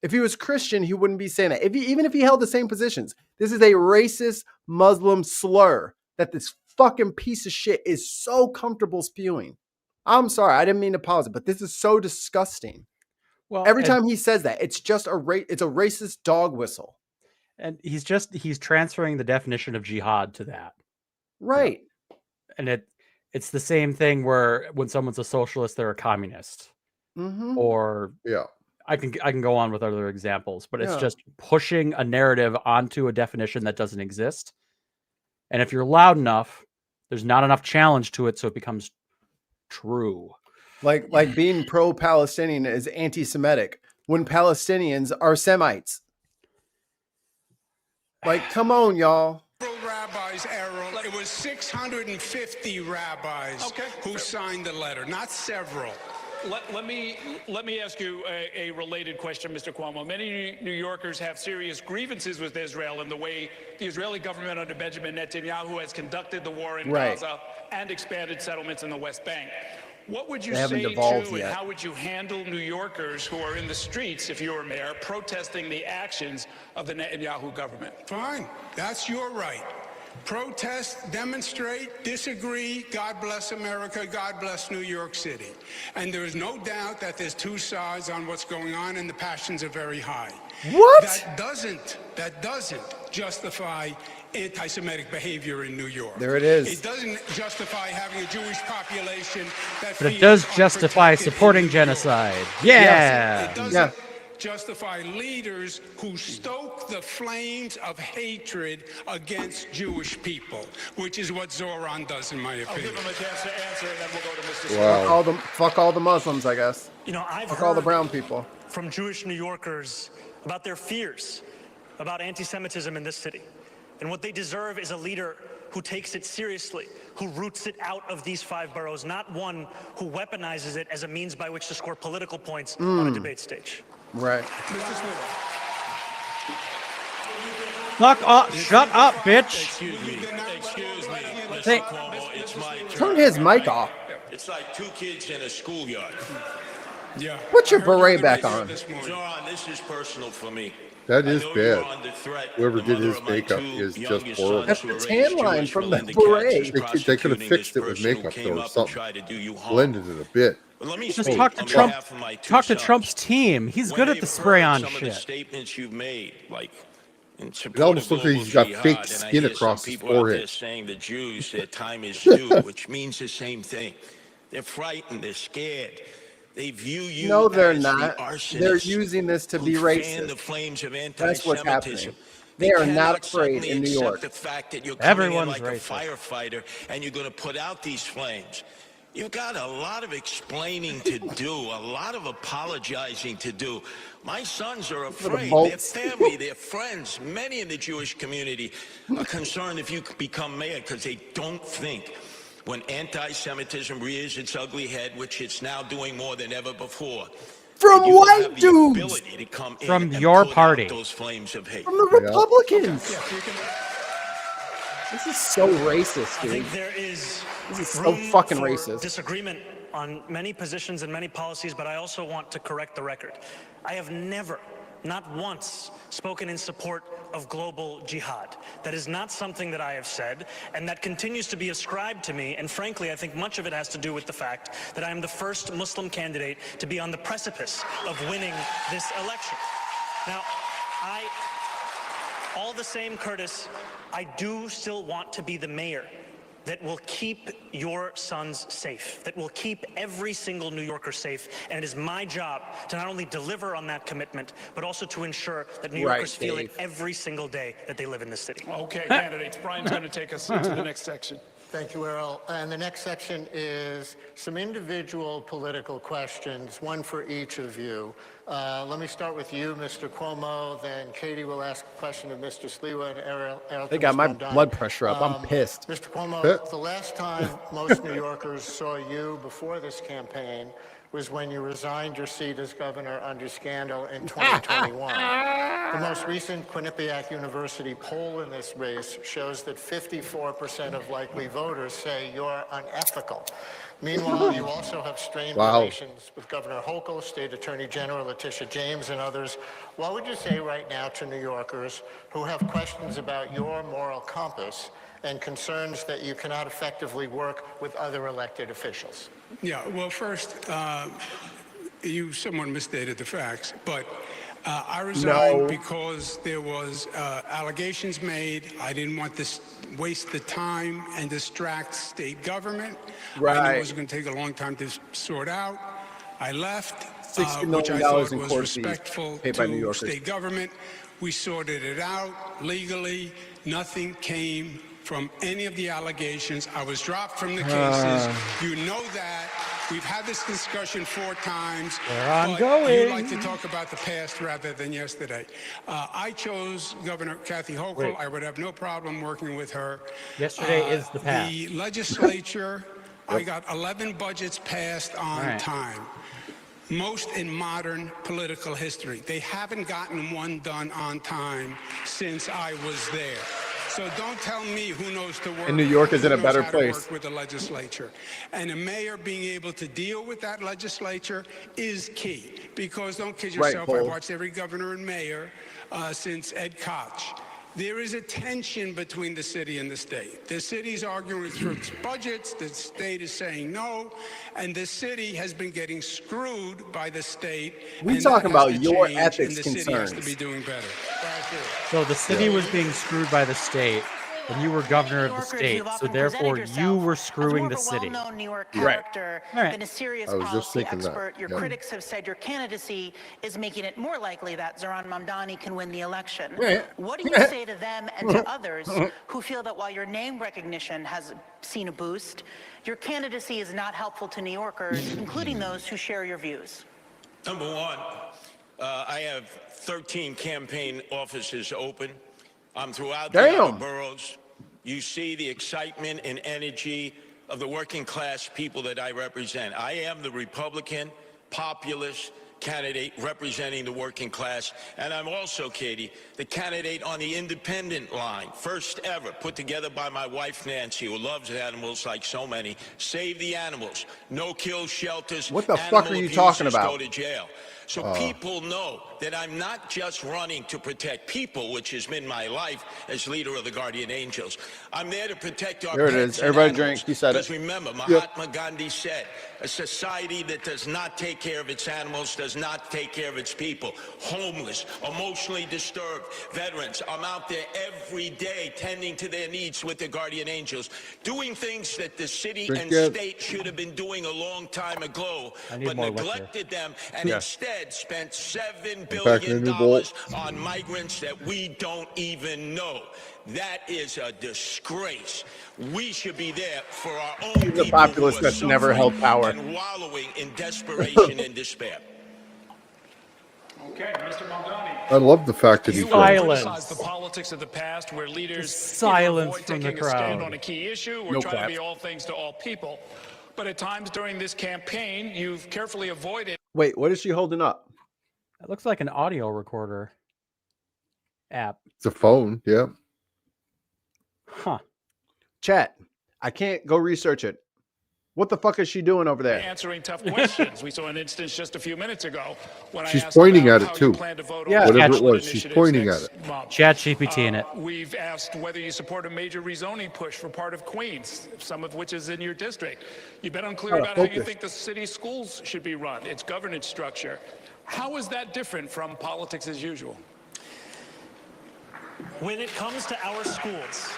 If he was Christian, he wouldn't be saying that. Even if he held the same positions, this is a racist Muslim slur that this fucking piece of shit is so comfortable spewing. I'm sorry, I didn't mean to pause it, but this is so disgusting. Well, Every time he says that, it's just it's a racist dog whistle. And he's transferring the definition of jihad to that. Right. And it's the same thing where when someone's a socialist, they're a communist. Mm-hmm. Or I can go on with other examples, but it's just pushing a narrative onto a definition that doesn't exist. And if you're loud enough, there's not enough challenge to it, so it becomes true. Like being pro-Palestinian is anti-Semitic when Palestinians are Semites. Like, come on, y'all. Rabbis, Errol, it was 650 rabbis who signed the letter, not several. Let me ask you a related question, Mr. Cuomo. Many New Yorkers have serious grievances with Israel and the way the Israeli government under Benjamin Netanyahu has conducted the war in Gaza and expanded settlements in the West Bank. What would you say to and how would you handle New Yorkers who are in the streets, if you were mayor, protesting the actions of the Netanyahu government? Fine. That's your right. Protest, demonstrate, disagree. God bless America. God bless New York City. And there is no doubt that there's two sides on what's going on, and the passions are very high. What? That doesn't justify anti-Semitic behavior in New York. There it is. It doesn't justify having a Jewish population that but it does justify supporting genocide. Yeah. Yes, it doesn't justify leaders who stoke the flames of hatred against Jewish people, which is what Zoran does, in my opinion. I'll give him a chance to answer, and then we'll go to Mr. Sliwa. Fuck all the Muslims, I guess. You know, I've fuck all the brown people. From Jewish New Yorkers about their fears about anti-Semitism in this city. And what they deserve is a leader who takes it seriously, who roots it out of these 5 boroughs, not one who weaponizes it as a means by which to score political points on a debate stage. Right. Fuck up! Shut up, bitch! Excuse me, Mr. Cuomo, it's my turn. Turn his mic off. It's like 2 kids in a schoolyard. Yeah. Put your beret back on. Zoran, this is personal for me. That is bad. Whoever did his makeup is just horrible. That's the tan line from the beret. They could have fixed it with makeup though, or something. Blended it a bit. Just talk to Trump. Talk to Trump's team. He's good at the spray-on shit. Statements you've made, like it almost looks like he's got fake skin across his forehead. Saying the Jews, their time is due, which means the same thing. They're frightened. They're scared. They view you no, they're as not. The they're using this to be racist. The flames of That's what's happening. They are not afraid in New York. The fact that you're Everyone's coming in like racist. A firefighter and you're going to put out these flames. You've got a lot of explaining to do, a lot of apologizing to do. My sons are afraid. Their family, their friends, many in the Jewish community are concerned if you become mayor because they don't think when anti-Semitism rears its ugly head, which it's now doing more than ever before. From white dudes! From your party. Those flames of hate. From the Republicans! This is so racist, dude. I think there is this is so fucking racist. Disagreement on many positions and many policies, but I also want to correct the record. I have never, not once, spoken in support of global jihad. That is not something that I have said, and that continues to be ascribed to me, and frankly, I think much of it has to do with the fact that I am the first Muslim candidate to be on the precipice of winning this election. Now, all the same, Curtis, I do still want to be the mayor that will keep your sons safe, that will keep every single New Yorker safe. And it is my job to not only deliver on that commitment, but also to ensure that New Yorkers feel it every single day that they live in this city. Okay, candidates, Brian's going to take us into the next section. Thank you, Errol. And the next section is some individual political questions, one for each of you. Let me start with you, Mr. Cuomo, then Katie will ask a question of Mr. Sliwa and Errol. They got my blood pressure up. I'm pissed. Mr. Cuomo, the last time most New Yorkers saw you before this campaign was when you resigned your seat as governor under scandal in 2021. The most recent Quinnipiac University poll in this race shows that 54% of likely voters say you're unethical. Meanwhile, you also have strained relations with Governor Hochul, State Attorney General Letitia James, and others. What would you say right now to New Yorkers who have questions about your moral compass and concerns that you cannot effectively work with other elected officials? Yeah, well, first, you somewhat misstated the facts, but I resigned because there was allegations made. I didn't want to waste the time and distract state government. Right. I knew it was going to take a long time to sort out. I left, $60 million which I thought in was court fees respectful paid by New to Yorkers. state government. We sorted it out legally. Nothing came from any of the allegations. I was dropped from the cases. You know that. We've had this discussion 4 times. Where I'm but going. You like to talk about the past rather than yesterday. I chose Governor Kathy Hochul. Wait. I would have no problem working with her. Yesterday is the past. The legislature, I got 11 budgets passed on time. Most in modern political history. They haven't gotten one done on time since I was there. So don't tell me who knows to work. And New York is in a who knows better how to place. work with the legislature. And a mayor being able to deal with that legislature is key. Because don't kid yourself, I've watched every governor and mayor since Ed Koch. There is a tension between the city and the state. The city's arguing for its budgets, the state is saying no, and the city has been getting screwed by the state. We and talking that has about to your change, ethics and the city has to concerns. be doing better. So the city was being screwed by the state, and you were governor of the state, so therefore you were screwing the city. As more of a well-known New York character than a serious I was just policy thinking that, expert, your yeah. critics have said your candidacy is making it more likely that Zohran Mamdani can win the election. Right. What do you say to them and to others who feel that while your name recognition has seen a boost, your candidacy is not helpful to New Yorkers, including those who share your views? Number one, I have 13 campaign offices open. I'm throughout the outer boroughs. You see the excitement and energy of the working class people that I represent. I am the Republican populist candidate representing the working class. And I'm also, Katie, the candidate on the independent line, first ever, put together by my wife, Nancy, who loves animals like so many. Save the animals. No kill shelters. What the fuck are you talking Animal abusers about? Go to jail. So people know that I'm not just running to protect people, which has been my life as leader of the Guardian Angels. I'm there to protect our There it pets is. and Everybody animals. drink. He said it. Because remember, Mahatma Gandhi said, a society that does not take care of its animals does not take care of its people. Homeless, emotionally disturbed, veterans. I'm out there every day tending to their needs with the Guardian Angels, doing things that the city and state should have been doing a long time ago, but neglected them and instead spent $7 billion on migrants that we don't even know. That is a disgrace. We should be there for our own people The populace who are that's never held suffering power. and wallowing in desperation and despair. Okay, Mr. Mamdani. I love the fact that he criticize the politics of the past where leaders silence avoid from the taking a stand crowd. on a key issue or No try to clap. be all things to all people. But at times during this campaign, you've carefully avoided. Wait, what is she holding up? It looks like an audio recorder app. It's a phone, yeah. Huh. Chat. I can't go research it. What the fuck is she doing over there? Answering tough questions. We saw an instance just a few minutes ago when She's I asked pointing about at it, how too. you plan to vote Yeah. on Whatever it ballot was, she's initiatives pointing next at it. month. Chat GPT in it. We've asked whether you support a major rezoning push for part of Queens, some of which is in your district. You've been unclear about how you think the city schools should be run, its governance structure. How is that different from politics as usual? When it comes to our schools,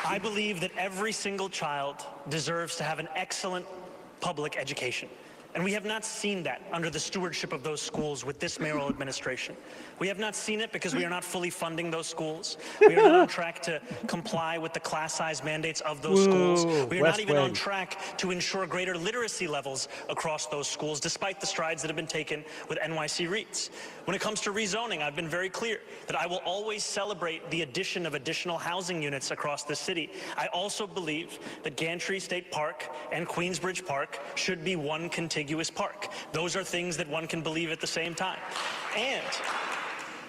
I believe that every single child deserves to have an excellent public education. And we have not seen that under the stewardship of those schools with this mayoral administration. We have not seen it because we are not fully funding those schools. We are not on track to comply with the class size mandates of those schools. We are not even on track to ensure greater literacy levels across those schools, despite the strides that have been taken with NYC REITs. When it comes to rezoning, I've been very clear that I will always celebrate the addition of additional housing units across the city. I also believe that Gantry State Park and Queensbridge Park should be one contiguous park. Those are things that one can believe at the same time. And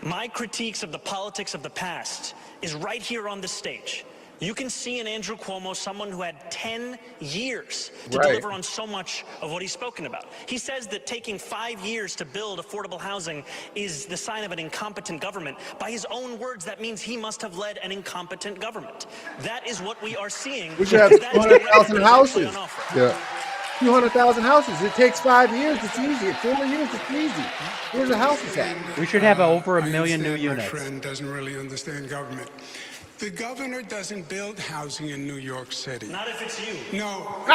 my critiques of the politics of the past is right here on this stage. You can see in Andrew Cuomo someone who had 10 years to deliver on so much of what he's spoken about. He says that taking 5 years to build affordable housing is the sign of an incompetent government. By his own words, that means he must have led an incompetent government. That is what we are seeing. We should have 200,000 houses. Yeah. 200,000 houses. It takes 5 years. It's easy. 4 years. It's easy. Here's a house attack. We should have over 1 million new My units. friend doesn't really understand government. The governor doesn't build housing in New York City. Not if it's you. No. There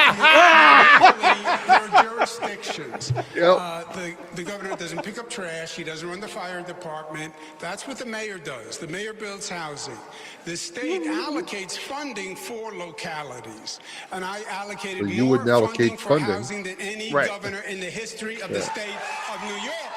are jurisdictions. The governor doesn't pick up trash. He doesn't run the fire department. That's what the mayor does. The mayor builds housing. The state allocates funding for localities. And I allocated So you more wouldn't allocate funding for funding. housing than any Right. governor in the history of the state of New York.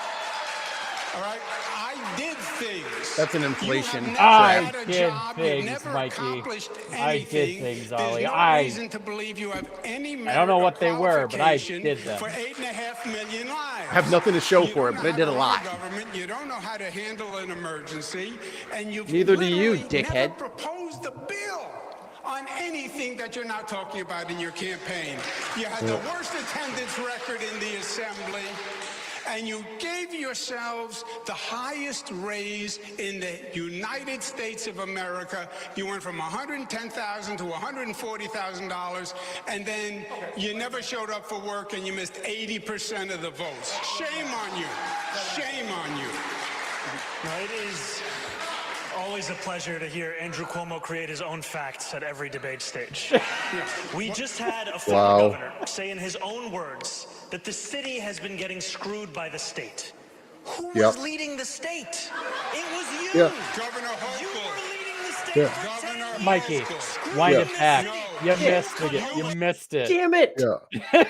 All right? I did things. That's an inflation You have I never had a did job. You've things, never Mikey. accomplished I did anything. things, There's Ollie. no I- reason to believe you have any I don't know merit what they or were, but I qualification did them. For 8.5 million lives. I have nothing to show You for it, don't but I know did a how to lot. run Government. You don't know how to handle an emergency, and you've Neither do you, literally dickhead. never proposed a bill on anything that you're not talking about in your campaign. You had the worst attendance record in the assembly. And you gave yourselves the highest raise in the United States of America. You went from $110,000 to $140,000, and then you never showed up for work, and you missed 80% of the votes. Shame on you. Shame on you. Now, it is always a pleasure to hear Andrew Cuomo create his own facts at every debate stage. We just had a former governor say in his own words that the city has been getting screwed by the state. Who was leading the state? It was you. Governor Hochul. You were leading the state. for 10 years. Mikey, Screw wind the it back. city. You missed it. You missed it. Damn it.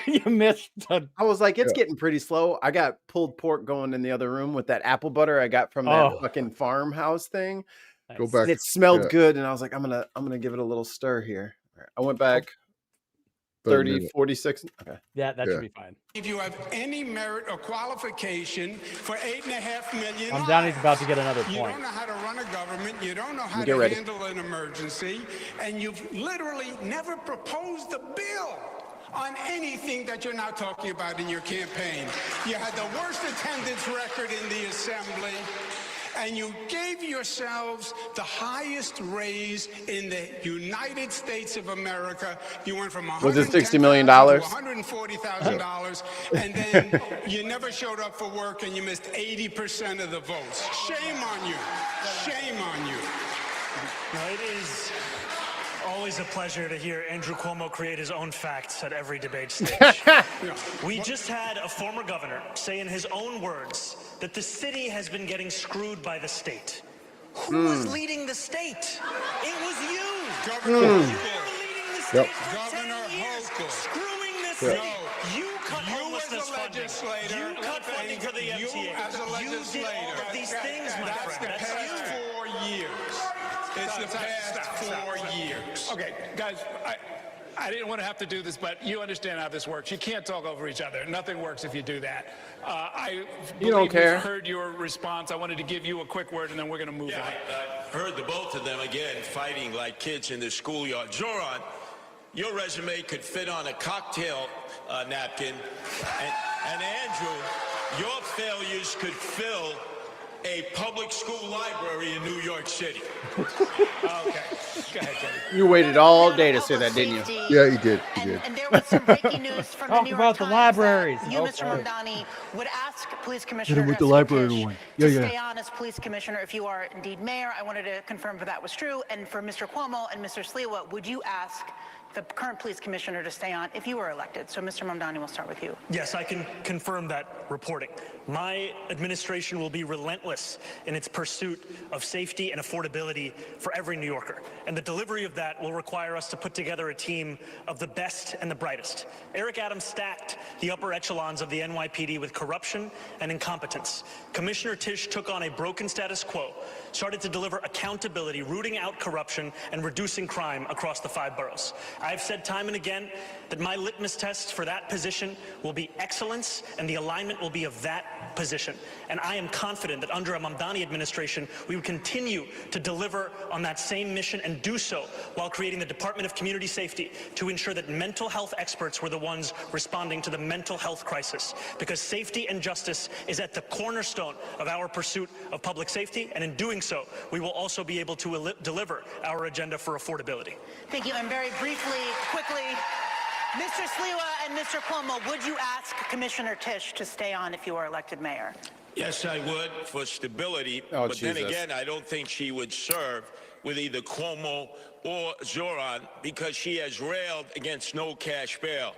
You missed it. I was like, it's getting pretty slow. I got pulled pork going in the other room with that apple butter I got from that fucking farmhouse thing. Go back. And it smelled good, and I was like, I'm gonna give it a little stir here. All right, I went back 30, 46. Okay. Yeah, that should be fine. If you have any merit or qualification for 8.5 million Mamdani's about to get another You point. don't know how to run a government. You don't know how Get to ready. handle an emergency. And you've literally never proposed a bill on anything that you're now talking about in your campaign. You had the worst attendance record in the assembly. And you gave yourselves the highest raise in the United States of America. You went from Was it $60 million? to $140,000, and then you never showed up for work, and you missed 80% of the votes. Shame on you. Shame on you. Now, it is always a pleasure to hear Andrew Cuomo create his own facts at every debate stage. We just had a former governor say in his own words that the city has been getting screwed by the state. Who was leading the state? It was you. Governor You Hochul. were leading the state for Governor 10 years, Hochul. screwing the city. No. You cut You homelessness as a funding. legislator, You cut funding for the you MTA. as a You did all legislator. of these things, my That's friend. the That's past you. 4 years. It's the past 4 years. Okay, guys, I didn't want to have to do this, but you understand how this works. You can't talk over each other. Nothing works if you do that. I You don't believe care. we've heard your response. I wanted to give you a quick word, and then we're going to move on. I heard the both of them again fighting like kids in the schoolyard. Zoran, your resume could fit on a cocktail napkin, and Andrew, your failures could fill a public school library in New York City. Okay, go ahead, Teddy. You waited all day to say that, didn't you? Yeah, he did. He did. And there was some breaking news from the Talk New York about the Times libraries. that you, Okay. Mr. Mamdani, would ask Police Commissioner with the Jessica library Tisch one. to Yeah. stay on as Police Commissioner if you are indeed mayor. I wanted to confirm if that was true. And for Mr. Cuomo and Mr. Sliwa, would you ask the current Police Commissioner to stay on if you were elected? So, Mr. Mamdani, we'll start with you. Yes, I can confirm that reporting. My administration will be relentless in its pursuit of safety and affordability for every New Yorker. And the delivery of that will require us to put together a team of the best and the brightest. Eric Adams stacked the upper echelons of the NYPD with corruption and incompetence. Commissioner Tisch took on a broken status quo, started to deliver accountability, rooting out corruption and reducing crime across the 5 boroughs. I've said time and again that my litmus test for that position will be excellence, and the alignment will be of that position. And I am confident that under a Mamdani administration, we would continue to deliver on that same mission and do so while creating the Department of Community Safety to ensure that mental health experts were the ones responding to the mental health crisis. Because safety and justice is at the cornerstone of our pursuit of public safety, and in doing so, we will also be able to deliver our agenda for affordability. Thank you. And very briefly, quickly, Mr. Sliwa and Mr. Cuomo, would you ask Commissioner Tisch to stay on if you were elected mayor? Yes, I would, for stability. Oh, but Jesus. then again, I don't think she would serve with either Cuomo or Zoran because she has railed against no cash bail.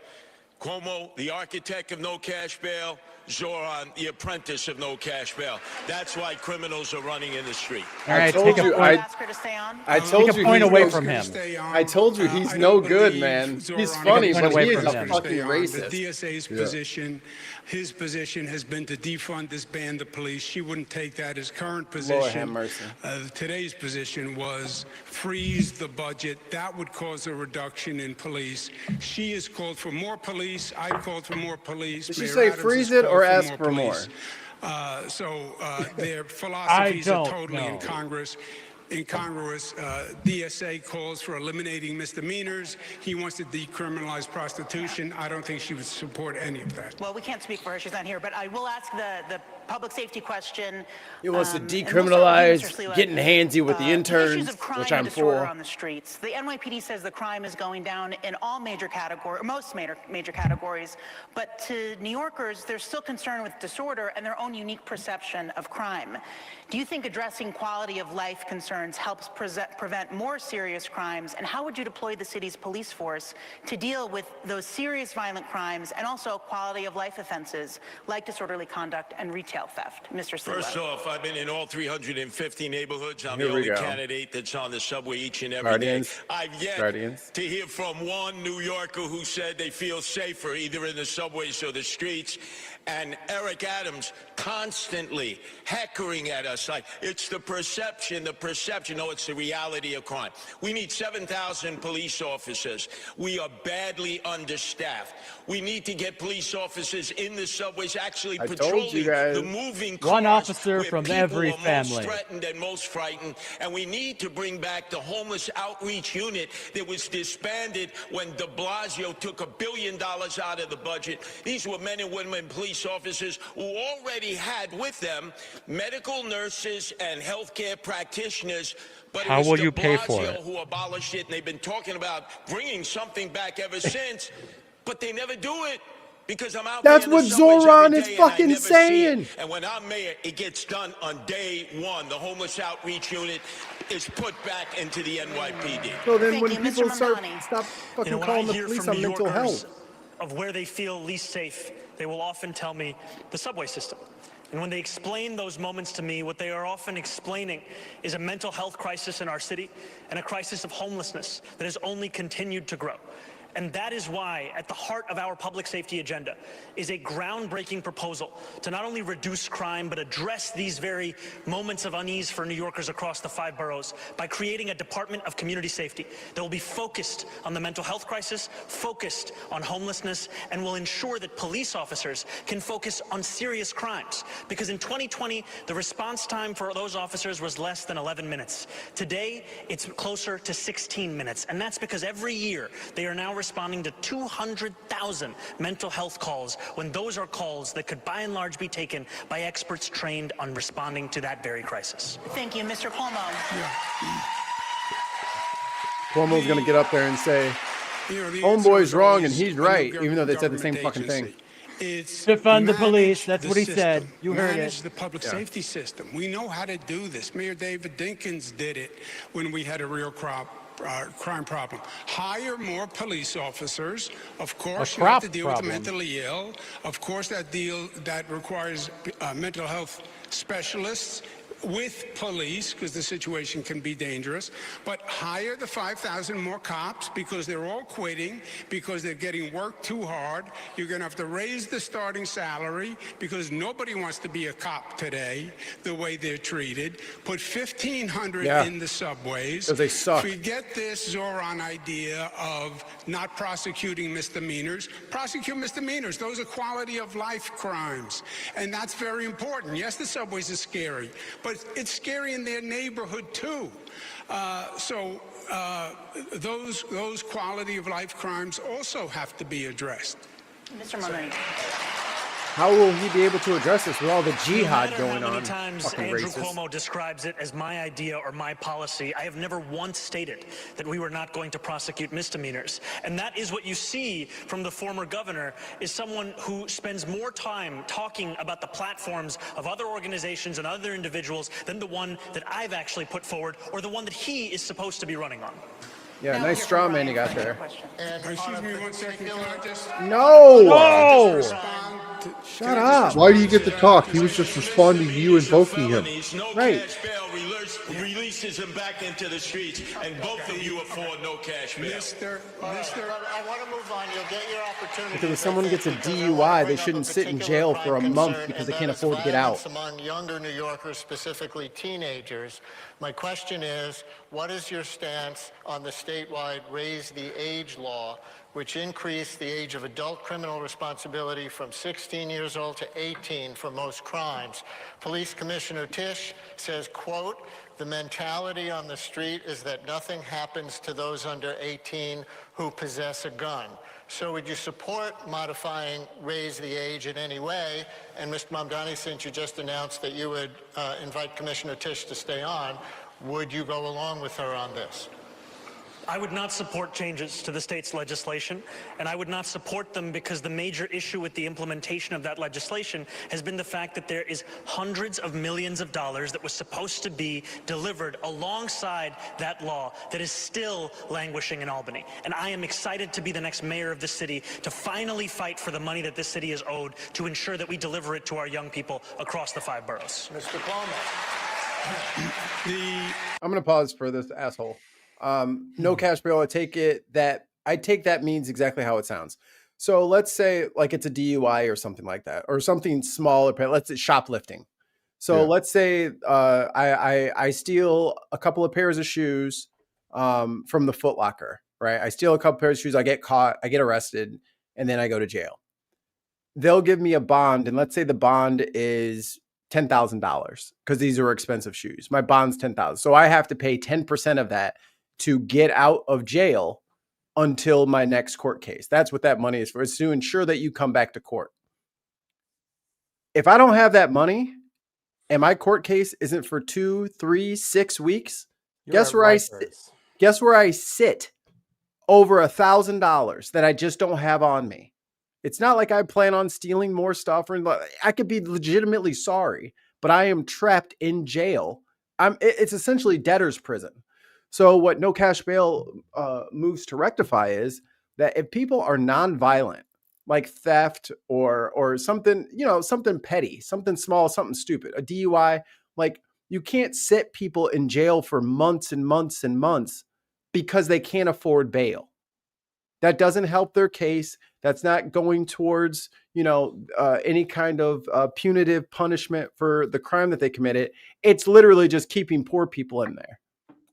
Cuomo, the architect of no cash bail. Zoran, the apprentice of no cash bail. That's why criminals are running in the street. All right, told you, Ask her to stay on? I told Take a you point he's away no- from him. I told you he's no good, man. He's funny, but he is a fucking The racist. DSA's position, his position has been to defund, disband the police. She wouldn't take that. His current Lord have position, mercy. today's position was freeze the budget. That would cause a reduction in police. She has called for more police. I called for more police. Did she Mayor say Adams freeze has it called or ask for more? police. Their philosophies are don't totally know. incongruous. DSA calls for eliminating misdemeanors. He wants to decriminalize prostitution. I don't think she would support any of that. Well, we can't speak for her. She's not here. But I will ask the public safety question. He wants to and we'll start with decriminalize you, Mr. Sliwa. getting handsy with the Issues interns, of crime which and I'm disorder for. on the streets. The NYPD says the crime is going down in all major categories, most major categories. But to New Yorkers, they're still concerned with disorder and their own unique perception of crime. Do you think addressing quality of life concerns helps prevent more serious crimes? And how would you deploy the city's police force to deal with those serious violent crimes and also quality of life offenses like disorderly conduct and retail theft? Mr. Sliwa. First off, I've been in all 350 neighborhoods. I'm Here the we only go. candidate that's on the subway each and every Guardians. day. I've yet Guardians. to hear from one New Yorker who said they feel safer either in the subways or the streets. And Eric Adams constantly heckling at us like it's the perception. No, it's the reality of crime. We need 7,000 police officers. We are badly understaffed. We need to get police officers in the subways actually I told patrolling you guys. the moving cars. One officer where from people every are family. most threatened and most frightened. And we need to bring back the homeless outreach unit that was disbanded when de Blasio took $1 billion out of the budget. These were men and women police officers who already had with them medical nurses and healthcare practitioners. But How it was will de you pay for Blasio it? who abolished it, and they've been talking about bringing something back ever since, but they never do it. Because I'm out That's there in what the subways Zoran every is day and I fucking never see saying. it. And when I'm mayor, it gets done on day one. The homeless outreach unit is put back into the NYPD. So then Thank when you, people Mr. start Mamdani. stop fucking When I calling the hear police from on New mental Yorkers health. of where they feel least safe, they will often tell me the subway system. And when they explain those moments to me, what they are often explaining is a mental health crisis in our city and a crisis of homelessness that has only continued to grow. And that is why, at the heart of our public safety agenda, is a groundbreaking proposal to not only reduce crime, but address these very moments of unease for New Yorkers across the 5 boroughs by creating a Department of Community Safety that will be focused on the mental health crisis, focused on homelessness, and will ensure that police officers can focus on serious crimes. Because in 2020, the response time for those officers was less than 11 minutes. Today, it's closer to 16 minutes. And that's because every year, they are now responding to 200,000 mental health calls when those are calls that could by and large be taken by experts trained on responding to that very crisis. Thank you, Mr. Cuomo. Cuomo's gonna get up there and say, The "Homeboy's answer wrong is and he's a new right," even though they said the same government fucking thing. agency. It's Defund the police. manage That's the what he said. system. You heard Manage it. the public Yeah. safety system. We know how to do this. Mayor David Dinkins did it when we had a real crime problem. Hire more police officers. Of course, you have to deal with the mentally ill. Of course, that requires mental health specialists with police, because the situation can be dangerous. But hire the 5,000 more cops, because they're all quitting, because they're getting worked too hard. You're going to have to raise the starting salary, because nobody wants to be a cop today, the way they're treated. Put 1,500 in the subways. Because they suck. Forget this Zoran idea of not prosecuting misdemeanors. Prosecute misdemeanors. Those are quality of life crimes. And that's very important. Yes, the subways are scary, but it's scary in their neighborhood too. Those quality of life crimes also have to be addressed. Mr. Mamdani. How will he be able to address this with all the jihad No matter going how many on? times Fucking Andrew racist. Cuomo describes it as my idea or my policy, I have never once stated that we were not going to prosecute misdemeanors. And that is what you see from the former governor, is someone who spends more time talking about the platforms of other organizations and other individuals than the one that I've actually put forward or the one that he is supposed to be running on. Yeah, nice straw man you got there. Excuse me 1 second. Can I just? No! Shut up. Why do you get to talk? He was just responding to you invoking him. No Right. cash bail releases him back into the streets, and both of you afford no cash bail. I want to move on. You'll get your opportunity. Because if someone gets a DUI, they shouldn't sit in jail for a month because they can't afford to get out. Among younger New Yorkers, specifically teenagers, my question is, what is your stance on the statewide raise the age law, which increased the age of adult criminal responsibility from 16 years old to 18 for most crimes? Police Commissioner Tisch says, quote, the mentality on the street is that nothing happens to those under 18 who possess a gun. So would you support modifying raise the age in any way? And Mr. Mamdani, since you just announced that you would invite Commissioner Tisch to stay on, would you go along with her on this? I would not support changes to the state's legislation, and I would not support them because the major issue with the implementation of that legislation has been the fact that there is hundreds of millions of dollars that was supposed to be delivered alongside that law that is still languishing in Albany. And I am excited to be the next mayor of the city, to finally fight for the money that this city is owed, to ensure that we deliver it to our young people across the 5 boroughs. Mr. Cuomo. I'm gonna pause for this asshole. No cash bail. I take that means exactly how it sounds. So let's say like it's a DUI or something like that, or something small. Let's say shoplifting. So let's say I steal a couple of pairs of shoes from the Foot Locker, right? I steal a couple pairs of shoes. I get caught. I get arrested, and then I go to jail. They'll give me a bond, and let's say the bond is $10,000 because these are expensive shoes. My bond's $10,000, so I have to pay 10% of that to get out of jail until my next court case. That's what that money is for. It's to ensure that you come back to court. If I don't have that money and my court case isn't for 2, 3, 6 weeks, guess where I sit over $1,000 that I just don't have on me. It's not like I plan on stealing more stuff or I could be legitimately sorry, but I am trapped in jail. It's essentially debtor's prison. So what no cash bail moves to rectify is that if people are nonviolent, like theft or something, something petty, something small, something stupid, a DUI, like you can't sit people in jail for months and months and months because they can't afford bail. That doesn't help their case. That's not going towards, any kind of punitive punishment for the crime that they committed. It's literally just keeping poor people in there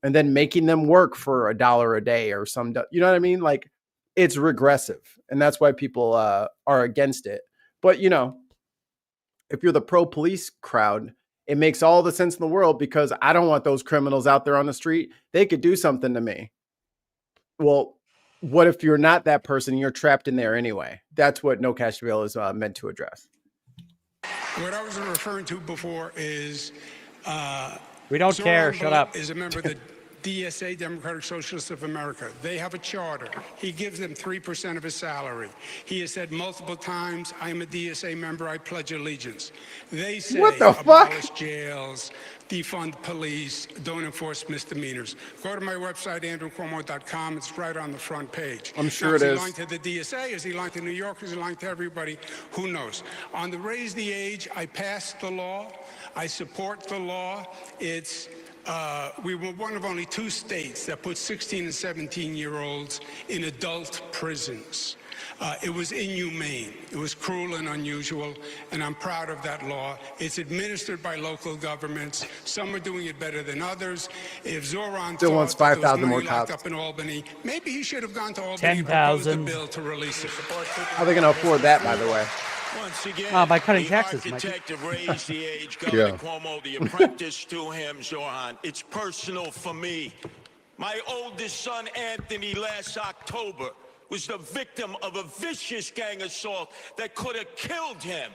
and then making them work for $1 a day or you know what I mean? Like it's regressive, and that's why people are against it. But, if you're the pro-police crowd, it makes all the sense in the world because I don't want those criminals out there on the street. They could do something to me. Well, what if you're not that person and you're trapped in there anyway? That's what no cash bail is meant to address. What I was referring to before is we don't care. Shut up. Is a member of the DSA, Democratic Socialists of America. They have a charter. He gives them 3% of his salary. He has said multiple times, I am a DSA member, I pledge allegiance. They say what the fuck? Abolish jails, defund police, don't enforce misdemeanors. Go to my website, andrewcuomo.com. It's right on the front page. I'm sure it is. Is he lying to the DSA? Is he lying to New York? Is he lying to everybody? Who knows? On the raise the age, I passed the law. I support the law. We were one of only 2 states that put 16 and 17-year-olds in adult prisons. It was inhumane. It was cruel and unusual, and I'm proud of that law. It's administered by local governments. Some are doing it better than others. If Zoran still wants 5,000 more cops up in Albany, maybe he should have gone to Albany 10,000. and proposed a bill to release it. How are they going to afford that, by the way? Once again, by cutting the taxes, architect of raise the age, Governor Cuomo, the apprentice to him, Zoran. It's personal for me. My oldest son, Anthony, last October was the victim of a vicious gang assault that could have killed him.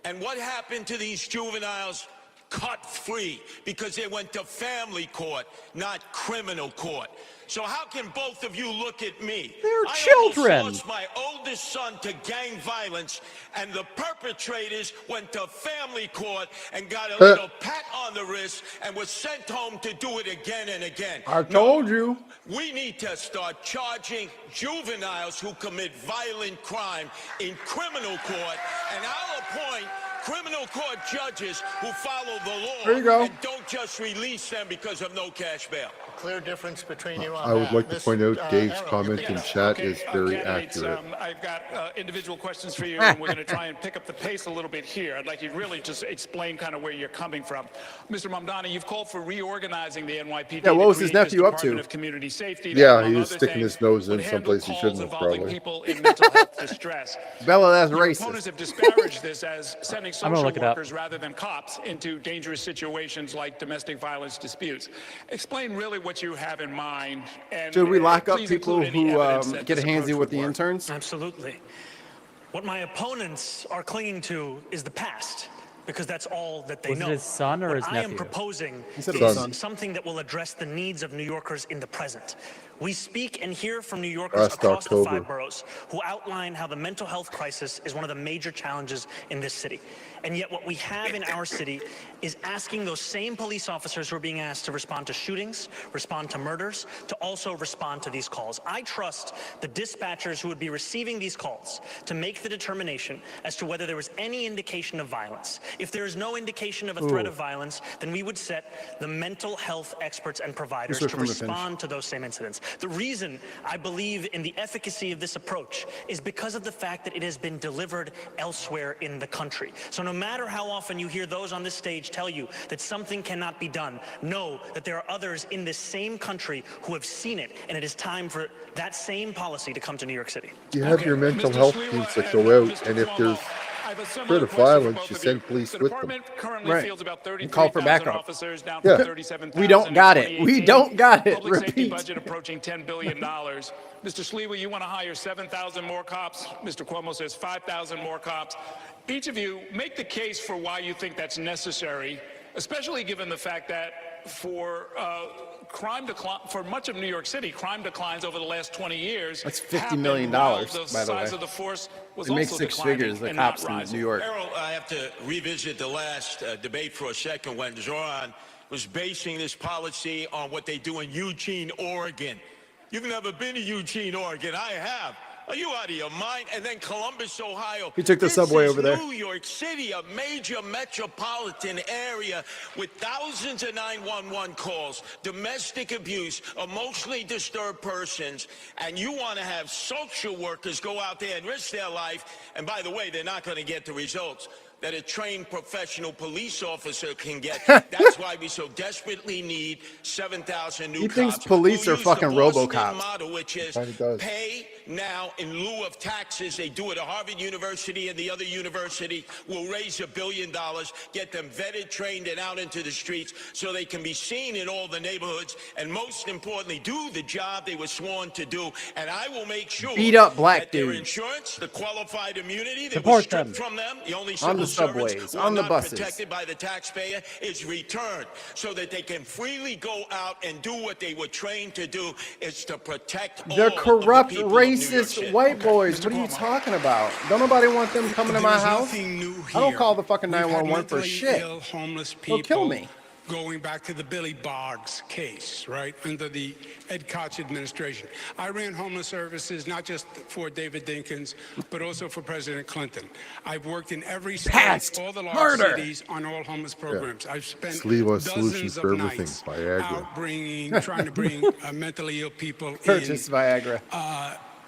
And what happened to these juveniles? Cut free, because they went to family court, not criminal court. So how can both of you look at me? They're I children. almost lost my oldest son to gang violence, and the perpetrators went to family court and got a little pat on the wrist and was sent home to do it again and again. I told you. We need to start charging juveniles who commit violent crime in criminal court, and I'll appoint criminal court judges who follow the law There you go. and don't just release them because of no cash bail. Clear difference between you on I would that. like to point out Dave's Arrow, comment in chat is very candidates, accurate. I've got individual questions for you, and we're going to try and pick up the pace a little bit here. I'd like you to really just explain kind of where you're coming from. Mr. Mamdani, you've called for reorganizing the NYPD. Yeah, what was his nephew up to? Department of Community Safety. Yeah, he was sticking his nose in someplace he shouldn't have, involving probably. people in mental health distress. Bella, that's Your racist. opponents have disparaged this as sending I'm gonna social look it up. workers rather than cops into dangerous situations like domestic violence disputes. Explain really what you have in mind. And Should we lock up please people include any who evidence that get this handsy approach with the would work. interns? Absolutely. What my opponents are clinging to is the past, because that's all that they Was it know. his son or what his I am nephew? proposing said it was is son. something that will address the needs of New Yorkers in the present. We speak and hear from New Yorkers Last across the October. 5 boroughs who outline how the mental health crisis is one of the major challenges in this city. And yet what we have in our city is asking those same police officers who are being asked to respond to shootings, respond to murders, to also respond to these calls. I trust the dispatchers who would be receiving these calls to make the determination as to whether there was any indication of violence. If there is no indication of a threat of violence, then we would set the mental health experts and providers Switch to from the finish. respond to those same incidents. The reason I believe in the efficacy of this approach is because of the fact that it has been delivered elsewhere in the country. So no matter how often you hear those on this stage tell you that something cannot be done, know that there are others in this same country who have seen it, and it is time for that same policy to come to New York City. You have your mental Mr. health Sliwa teams that and go out, Mr. and if Cuomo, there's I have a similar threat of question for violence, both you of send police the with them. department currently Right. fields about And call for 33,000 backup. officers, down Yeah. from 37,000 We don't in got it. We 2018. don't got it. Public safety Repeat. budget approaching $10 billion. Mr. Sliwa, you want to hire 7,000 more cops. Mr. Cuomo says 5,000 more cops. Each of you, make the case for why you think that's necessary, especially given the fact that for for much of New York City, crime declines over the last 20 years. That's $50 million, while the by the size way. of the force was It makes also 6 declining figures, the and not cops in rising. New York. Errol, I have to revisit the last debate for a second when Zoran was basing this policy on what they do in Eugene, Oregon. You've never been to Eugene, Oregon. I have. Are you out of your mind? And then Columbus, Ohio. He took the This subway is over there. New York City, a major metropolitan area with thousands of 911 calls, domestic abuse, emotionally disturbed persons, and you want to have social workers go out there and risk their life, and by the way, they're not going to get the results that a trained professional police officer can get. That's why we so desperately need 7,000 new He cops. thinks police who are use fucking the Boston RoboCops. model, which is Kinda does. pay now in lieu of taxes. They do it at Harvard University, and the other university will raise $1 billion, get them vetted, trained, and out into the streets so they can be seen in all the neighborhoods, and most importantly, do the job they were sworn to do. And I will make sure Beat up black that their dudes. insurance, the qualified immunity that Support was stripped them. from them, the only On the civil servants subways, who are on the not buses. protected by the taxpayer, is returned so that they can freely go out and do what they were trained to do, is to protect all They're of the corrupt, people of New York racist City. white boys. What are you talking about? Don't nobody want them coming to my There's house. nothing new I don't here. call the fucking We've had 911 for mentally shit. ill, homeless They'll people kill me. going back to the Billy Boggs case, right, under the Ed Koch administration. I ran homeless services not just for David Dinkins, but also for President Clinton. I've worked in every state, Past all the large murder. cities, on all homeless programs. I've spent Sliwa dozens solutions of for everything. nights Viagra. out trying to bring mentally ill people Purchase in. Viagra.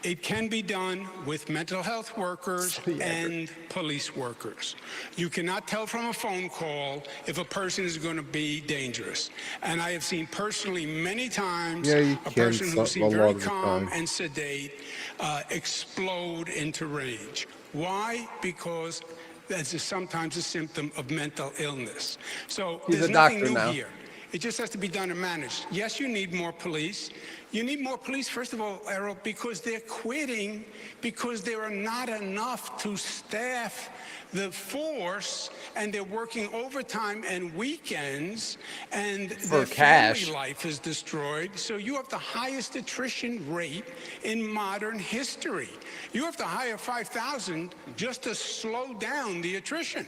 It can be done with mental health workers and police workers. You cannot tell from a phone call if a person is going to be dangerous. And I have seen personally many times Yeah, you a can person who a seemed lot very of the calm time. and sedate explode into rage. Why? Because that is sometimes a symptom of mental illness. So He's there's a nothing doctor new now. here. It just has to be done and managed. Yes, you need more police. You need more police, first of all, Errol, because they're quitting because there are not enough to staff the force, and they're working overtime and weekends, and their family life is destroyed. So you have the highest attrition rate in modern history. You have to hire 5,000 just to slow down the attrition.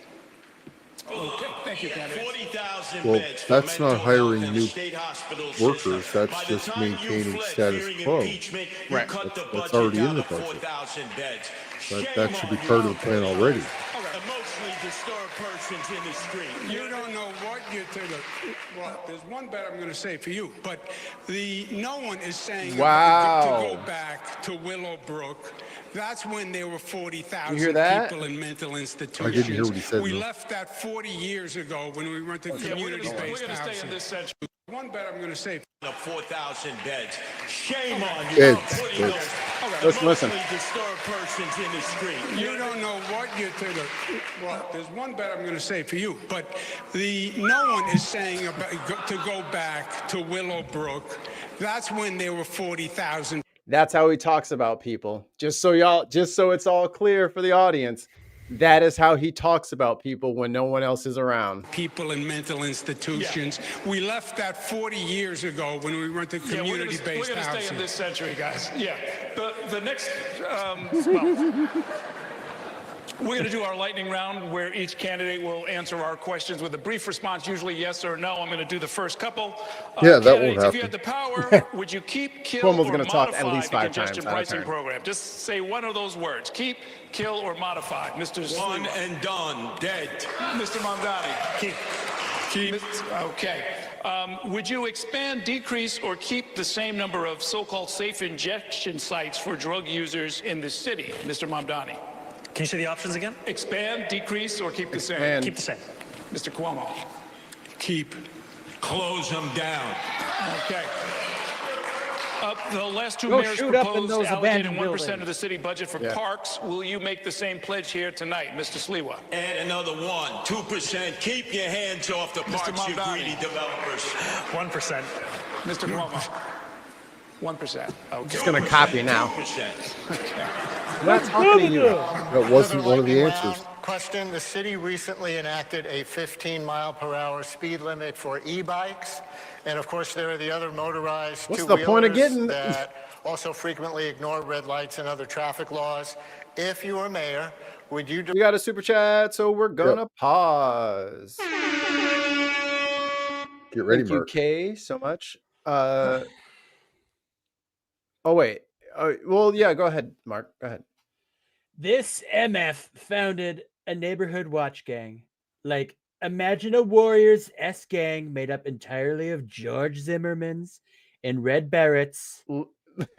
Okay, thank you, candidate. 40,000 Well, beds for that's not mental hiring health in new the state hospital workers. system. That's By the just time you maintaining fled status fearing quo. impeachment, you cut the That's budget already in down the to budget. 4,000 beds. That should be part of the plan already. Emotionally disturbed persons in the street. You don't know what you're telling. Well, there's one bet I'm going to say for you, but no one is saying to go back to Willowbrook. That's when there were 40,000 people in mental institutions. I didn't hear what he said. We left that 40 years ago when we went to community-based housing. We're going to stay in this century. One bet I'm going to say. 4,000 beds. Shame on you. Beds. Listen. Disturbed persons in the street. You don't know what you're telling. Well, there's one bet I'm going to say for you, but no one is saying to go back to Willowbrook. That's when there were 40,000. That's how he talks about people. Just so it's all clear for the audience. That is how he talks about people when no one else is around. People in mental institutions. Yeah. We left that 40 years ago when we went to community-based housing. We're going to stay in this century, guys. Yeah. The next, we're going to do our lightning round where each candidate will answer our questions with a brief response, usually yes or no. I'm going to do the first couple. Yeah, that won't happen. If you had the power, would you keep, kill, Cuomo's or going to talk modify at least the 5 congestion times pricing program? Just say one of those words. Keep, kill, or modify. Mr. One Sliwa. and done. Dead. Mr. Mamdani. Keep. Okay. Would you expand, decrease, or keep the same number of so-called safe injection sites for drug users in the city? Mr. Mamdani. Can you say the options again? Expand, decrease, or keep the same? Expand. Keep the same. Mr. Cuomo. Keep. Close them down. Okay. The last two Go mayors shoot up in proposed those allocating abandoned 1% buildings. of the city budget for parks. Will you make the same pledge here tonight, Mr. Sliwa? Add another 2%. Keep your hands off the parks, you greedy developers. 1%. Mr. Cuomo. 1%. Okay. Just going to copy now. 2%. I'm not talking to you. That wasn't one of the answers. Question, the city recently enacted a 15-mile-per-hour speed limit for e-bikes. And of course, there are the other motorized What's the point of getting that also frequently ignore red lights and other traffic laws. If you were mayor, would you... We got a super chat, so we're going to pause. Get ready, Thank you, Mark. Kay, so much. Oh, wait. Well, yeah, go ahead, Mark. Go ahead. This MF founded a neighborhood watch gang. Like, imagine a Warriors S gang made up entirely of George Zimmermans and Red Berets.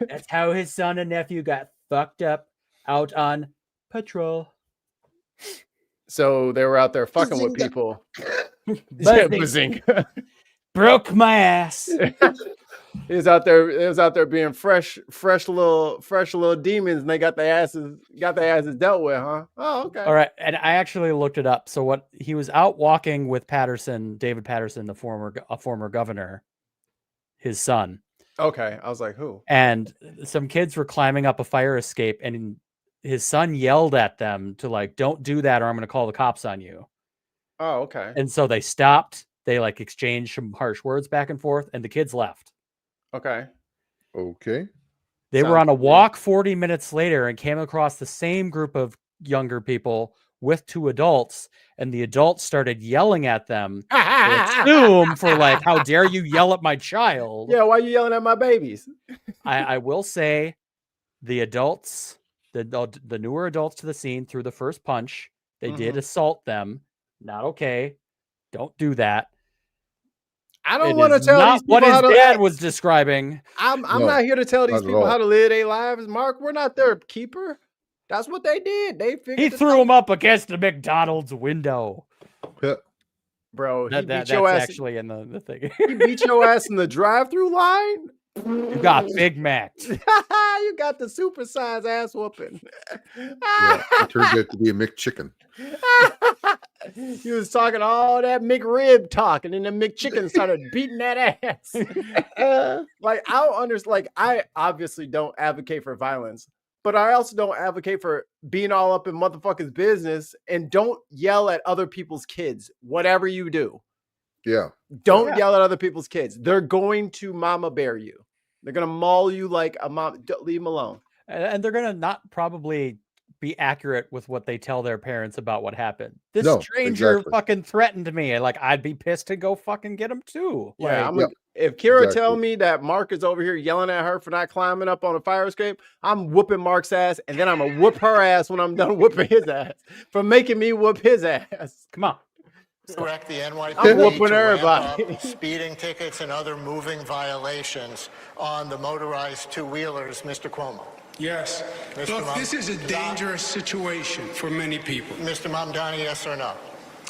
That's how his son and nephew got fucked up out on patrol. So they were out there fucking with people. Buzzing. Broke my ass. He was out there being fresh little demons, and they got their asses dealt with, huh? Oh, okay. All right, and I actually looked it up. So what he was out walking with David Patterson, the former governor, his son. Okay, I was like, who? And some kids were climbing up a fire escape, and his son yelled at them to like, "Don't do that, or I'm going to call the cops on you." Oh, okay. And so they stopped. They like exchanged some harsh words back and forth, and the kids left. Okay. They were on a walk 40 minutes later and came across the same group of younger people with 2 adults, and the adults started yelling at them. Assume for like, how dare you yell at my child? Yeah, why are you yelling at my babies? I will say the adults, the newer adults to the scene threw the first punch. They did assault them. Not okay. Don't do that. I don't want to tell these people what his dad was describing. I'm not here to tell these people how to live their lives, Mark. We're not their keeper. That's what they did. They figured he threw him up against the McDonald's window. Bro, he beat that's your ass. Actually in the thing. He beat your ass in the drive-through line. You got Big Mac. You got the supersized ass whooping. Yeah, it turned out to be a McChicken. He was talking all that McRib talk, and then the McChicken started beating that ass. Like, I don't understand. Like, I obviously don't advocate for violence, but I also don't advocate for being all up in motherfuckers' business, and don't yell at other people's kids, whatever you do. Yeah. Don't yell at other people's kids. They're going to mama bear you. They're going to maul you like a mom. Leave them alone. And they're going to not probably be accurate with what they tell their parents about what happened. This No, stranger exactly. fucking threatened me. Like, I'd be pissed to go fucking get him too. Yeah, Like, if Kira exactly. tell me that Mark is over here yelling at her for not climbing up on a fire escape, I'm whooping Mark's ass, and then I'm gonna whoop her ass when I'm done whooping his ass for making me whoop his ass. Come on. Correct the NYPD I'm whooping to ramp everybody. up speeding tickets and other moving violations on the motorized two-wheelers, Mr. Cuomo. Yes. Look, this is a dangerous situation for many people. Mr. Mamdani, yes or no?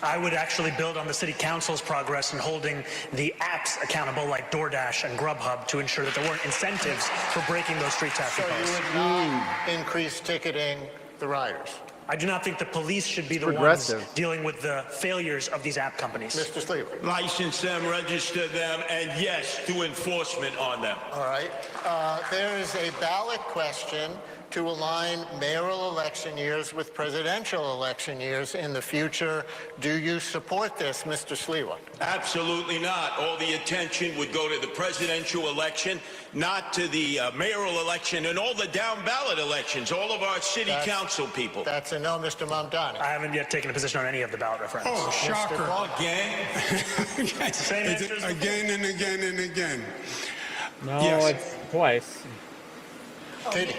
I would actually build on the city council's progress in holding the apps accountable like DoorDash and Grubhub to ensure that there weren't incentives for breaking those street taxi So you posts. would not increase ticketing the riders? I do not think the police should be the ones progressive. dealing with the failures of these app companies. Mr. Sliwa. License them, register them, and yes, do enforcement on them. All right. There is a ballot question to align mayoral election years with presidential election years in the future. Do you support this, Mr. Sliwa? Absolutely not. All the attention would go to the presidential election, not to the mayoral election and all the down ballot elections, all of our city council people. That's a no, Mr. Mamdani. I haven't yet taken a position on any of the ballot referendums. Oh, shocker. Again? Same answers Again and again and again. No, Yes. it's twice. Katie.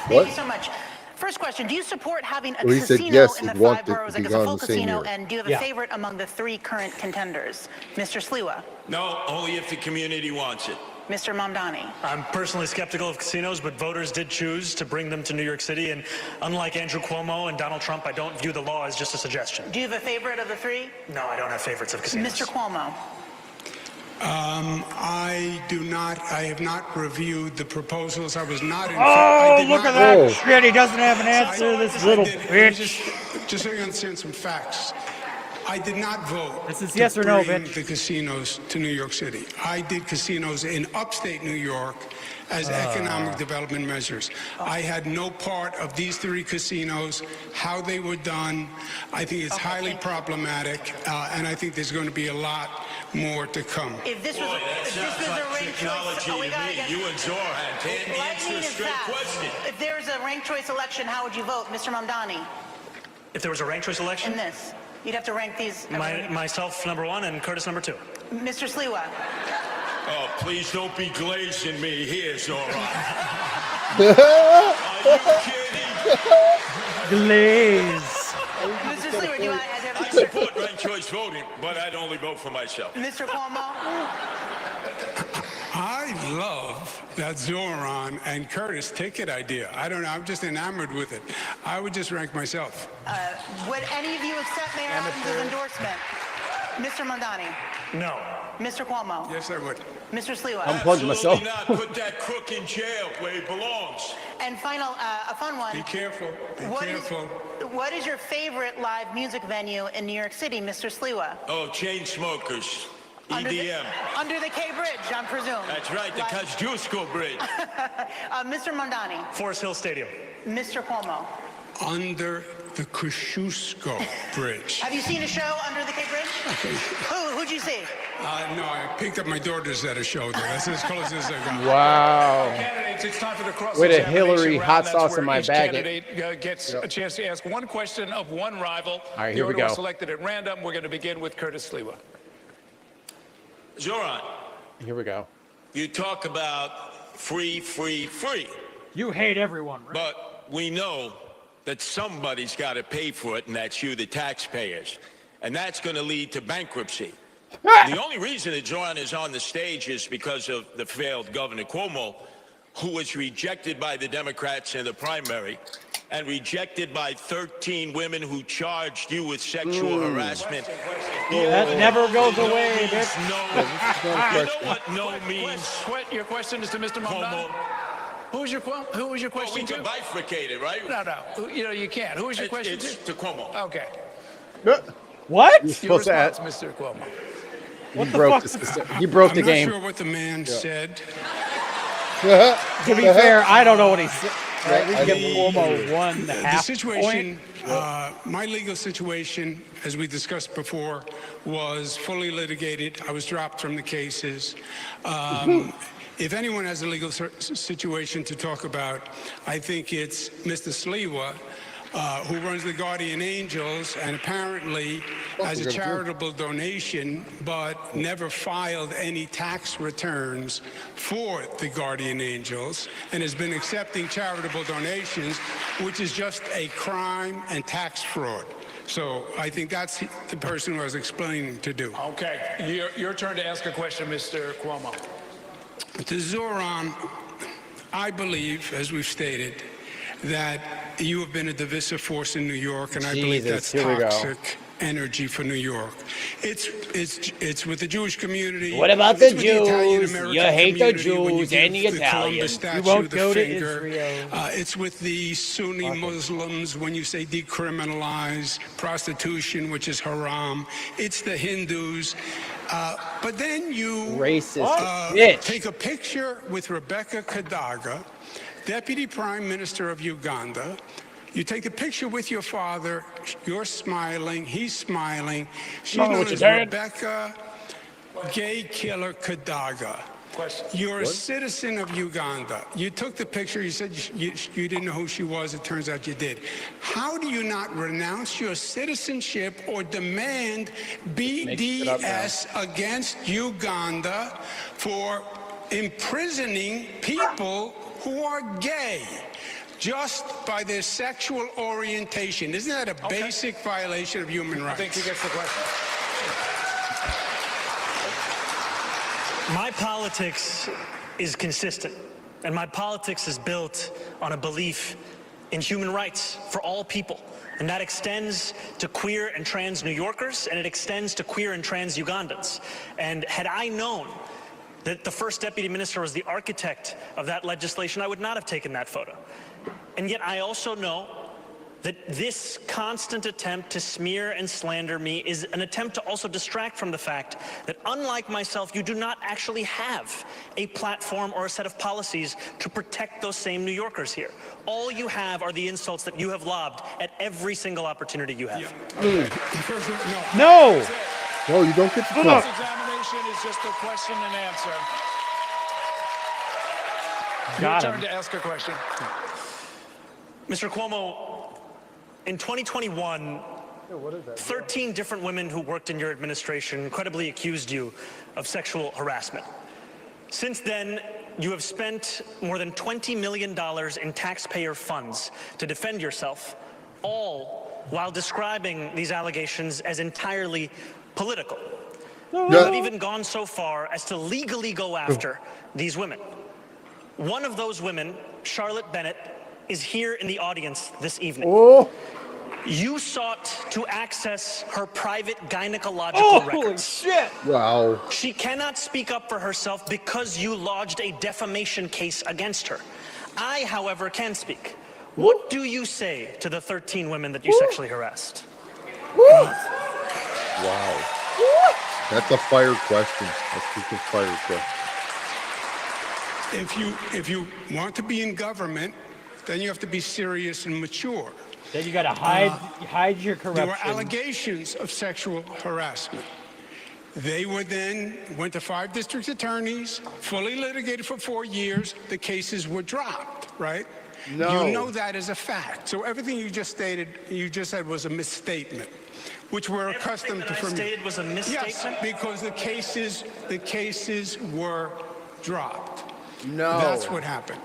Thank you so much. First question, do you support having a Well, he said casino yes, in the he'd want five it to boroughs, be like as a gone full the same casino, year. and do you have a favorite among the three current contenders? Mr. Sliwa, No, only if the community wants it. Mr. Mamdani. I'm personally skeptical of casinos, but voters did choose to bring them to New York City. And unlike Andrew Cuomo and Donald Trump, I don't view the law as just a suggestion. Do you have a favorite of the three? No, I don't have favorites of casinos. Mr. Cuomo. I have not reviewed the proposals. I was not in. Oh, look at that shit. He doesn't have an answer, this little bitch. Just so you understand some facts. I did not vote This is to yes or no, bring bitch. the casinos to New York City. I did casinos in upstate New York as economic development measures. I had no part of these three casinos, how they were done. I think it's highly problematic, and I think there's going to be a lot more to come. If this was, Boy, if that this sounds was like a ranked technology choice, to we gotta me. get. You and Zoran can't answer Lightning a is straight fast. question. If there was a ranked choice election, how would you vote, Mr. Mamdani? If there was a ranked choice election, In this, you'd have to rank these. myself number one and Curtis number two. Mr. Sliwa. Oh, please don't be glazing me here, Zoran. Glaze. Mr. Sliwa, do I I support ranked choice voting, but I'd only vote for myself. Mr. Cuomo? I love that Zoran and Curtis ticket idea. I don't know. I'm just enamored with it. I would just rank myself. Would any of you accept Mayor Adams' endorsement? Mr. Mamdani? No. Mr. Cuomo? Yes, I would. Mr. Sliwa? Unplugged myself. Absolutely not. Put that crook in jail where he belongs. And final, a fun one. Be careful. Be What is- careful. What is your favorite live music venue in New York City, Mr. Sliwa? Oh, chain smokers. EDM. Under the K Bridge, I presume. That's right, the Kosciuszko Bridge. Mr. Mamdani? Forest Hill Stadium. Mr. Cuomo? Under the Kosciuszko Bridge. Have you seen a show under the K Bridge? Who'd you see? No, I picked up my daughters at a show there. That's as close as I got. Wow. Candidates, it's time for the cross With a examination Hillary round. hot That's sauce where in my each baguette. candidate gets a chance to ask one question of one rival. All right, The here we order was go. selected at random. We're going to begin with Curtis Sliwa. Zoran, Here we go. you talk about free. You hate everyone, right? But we know that somebody's got to pay for it, and that's you, the taxpayers. And that's going to lead to bankruptcy. The only reason that Zoran is on the stage is because of the failed Governor Cuomo, who was rejected by the Democrats in the primary and rejected by 13 women who charged you with sexual harassment. That never goes away, bitch. You know what no means? Your question is to Mr. Mamdani. Who was your Well, question we to? can bifurcate it, right? No. You can't. Who was your question It's to? to Cuomo. Okay. What? You're Your supposed to response, ask. Mr. Cuomo. He broke the system. He broke the I'm game. not sure what the man said. To be fair, I don't know what he said. All right, we can give The- Cuomo one The half situation, point. my legal situation, as we discussed before, was fully litigated. I was dropped from the cases. If anyone has a legal situation to talk about, I think it's Mr. Sliwa, who runs the Guardian Angels and apparently has a charitable donation, but never filed any tax returns for the Guardian Angels and has been accepting charitable donations, which is just a crime and tax fraud. So I think that's the person who I was explaining to do. Okay, your turn to ask a question, Mr. Cuomo. To Zoran, I believe, as we've stated, that you have been a divisive force in New York, and I believe that's toxic energy for New York. It's with the Jewish community. What about it's the with Jews? Italian-American You hate the community when you Jews and give the Columbus Italians. statue You won't the go to finger. Israel. It's with the Sunni Muslims when you say decriminalize prostitution, which is haram. It's the Hindus. But then you Racist take a picture with Rebecca Kadaga, Deputy Prime Minister of Uganda. You take a picture with your father. You're smiling. He's smiling. She's known as Rebecca Gay Killer Kadaga. You're a citizen of Uganda. You took the picture. You said you didn't know who she was. It turns out you did. How do you not renounce your citizenship or demand BDS against Uganda for imprisoning people who are gay just by their sexual orientation? Isn't that a basic violation of human rights? I think he gets the question. My politics is consistent, and my politics is built on a belief in human rights for all people. And that extends to queer and trans New Yorkers, and it extends to queer and trans Ugandans. And had I known that the first deputy minister was the architect of that legislation, I would not have taken that photo. And yet I also know that this constant attempt to smear and slander me is an attempt to also distract from the fact that, unlike myself, you do not actually have a platform or a set of policies to protect those same New Yorkers here. All you have are the insults that you have lobbed at every single opportunity you have. No! No, you don't get to This talk. examination is just a question and answer. Got Your him. turn to ask a question. Mr. Cuomo, in 2021, 13 different women who worked in your administration credibly accused you of sexual harassment. Since then, you have spent more than $20 million in taxpayer funds to defend yourself, all while describing these allegations as entirely political. You have even gone so far as to legally go after these women. One of those women, Charlotte Bennett, is here in the audience this evening. You sought to access her private gynecological records. Shit! Wow. She cannot speak up for herself because you lodged a defamation case against her. I, however, can speak. What do you say to the 13 women that you sexually harassed? Wow. That's a fire question. That's just a fire question. If you want to be in government, then you have to be serious and mature. Then you gotta hide your corruption. There were allegations of sexual harassment. They were then went to 5 district attorneys, fully litigated for 4 years. The cases were dropped, right? No. You know that as a fact. So everything you just stated, you just said was a misstatement, which we're accustomed to from you. Stated was a misstatement? Yes, because the cases were dropped. No. That's what happened.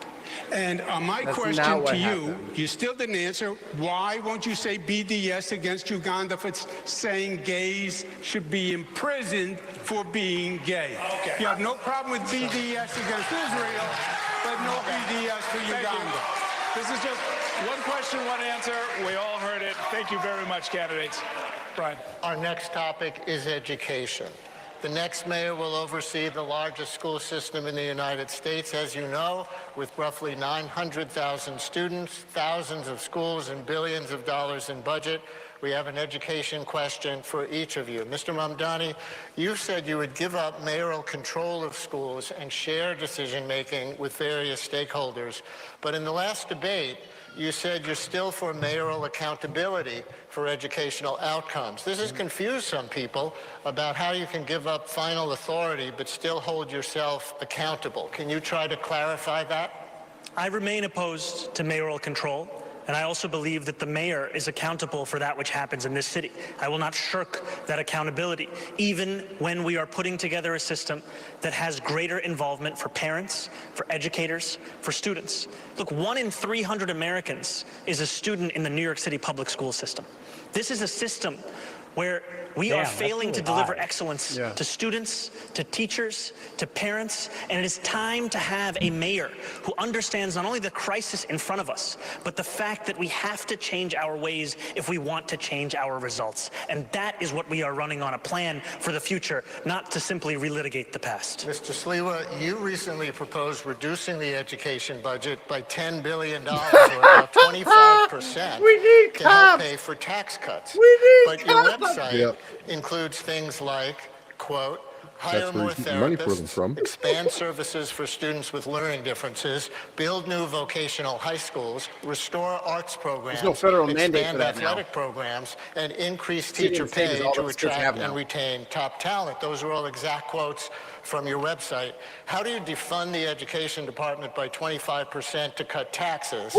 And my That's question not what to you, happened. you still didn't answer. Why won't you say BDS against Uganda for saying gays should be imprisoned for being gay? Okay. You have no problem with BDS against Israel, but no BDS for Uganda. This is just one question, one answer. We all heard it. Thank you very much, candidates. Brian. Our next topic is education. The next mayor will oversee the largest school system in the United States, as you know, with roughly 900,000 students, thousands of schools, and billions of dollars in budget. we have an education question for each of you. Mr. Mamdani, you said you would give up mayoral control of schools and share decision-making with various stakeholders. But in the last debate, you said you're still for mayoral accountability for educational outcomes. This has confused some people about how you can give up final authority but still hold yourself accountable. Can you try to clarify that? I remain opposed to mayoral control. And I also believe that the mayor is accountable for that which happens in this city. I will not shirk that accountability, even when we are putting together a system that has greater involvement for parents, for educators, for students. Look, 1 in 300 Americans is a student in the New York City public school system. This is a system where we are failing to deliver excellence to students, to teachers, to parents, and it is time to have a mayor who understands not only the crisis in front of us, but the fact that we have to change our ways if we want to change our results. And that is what we are running on, a plan for the future, not to simply relitigate the past. Mr. Sliwa, you recently proposed reducing the education budget by $10 billion, or about 25%, We need to help cops. pay for tax cuts. We need But your cops. website includes things like, quote, hire That's where more he's getting money for them therapists, from. expand services for students with learning differences, build new vocational high schools, restore arts programs, no federal mandate expand for that now. athletic programs, and increase He didn't teacher say this, pay all to those kids have attract now. and retain top talent. Those are all exact quotes from your website. How do you defund the education department by 25% to cut taxes,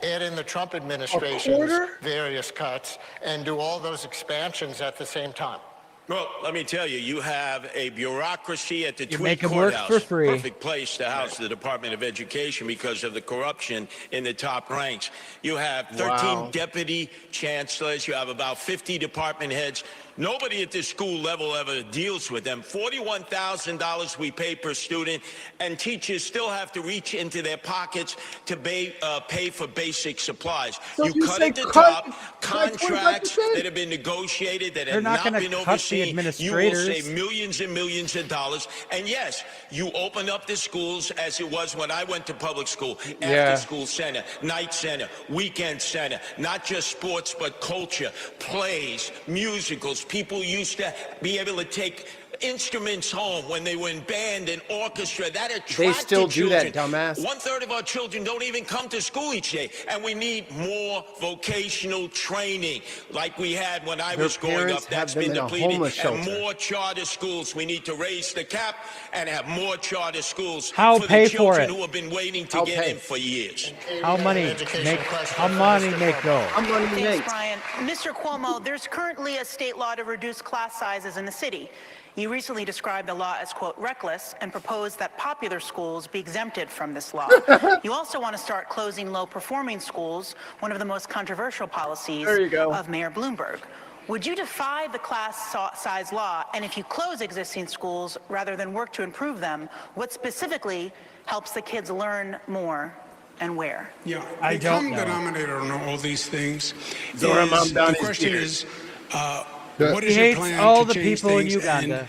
add in the Trump administration's various cuts, and do all those expansions at the same time? Well, let me tell you, you have a bureaucracy at the You Tweed make 'em work Courthouse. for free. Perfect place to house the Department of Education because of the corruption in the top ranks. You have 13 deputy chancellors. You have about 50 department heads. Nobody at the school level ever deals with them. $41,000 we pay per student, and teachers still have to reach into their pockets to pay for basic supplies. So you you cut say at the cut top contracts 25%? that have been negotiated, that They're have not not gonna been cut the overseen. You will administrators. save millions and millions of dollars. And yes, you open up the schools as it was when I went to public school. After school center, night center, weekend center, not just sports, but culture, plays, musicals. People used to be able to take instruments home when they were in band and orchestra. That attracted They still do that, children. dumbass. 1/3 of our children don't even come to school each day. And we need more vocational training like we had when I Their was growing parents up. That's have them been in a depleted. homeless And shelter. more charter schools. We need to raise the cap and have more charter schools How for pay the for children it? who have been waiting to How get pay? in for years. How money make go? How money Thanks, makes? Brian. Mr. Cuomo, there's currently a state law to reduce class sizes in the city. You recently described the law as, quote, reckless, and proposed that popular schools be exempted from this law. You also want to start closing low-performing schools, one of the most controversial policies There you go. of Mayor Bloomberg. Would you defy the class size law, and if you close existing schools rather than work to improve them, what specifically helps the kids learn more and where? Yeah, I the don't common know. denominator on all these things Zora is, Mamdani's the question beard. is, what He is your hates plan all to the change people in things, Uganda.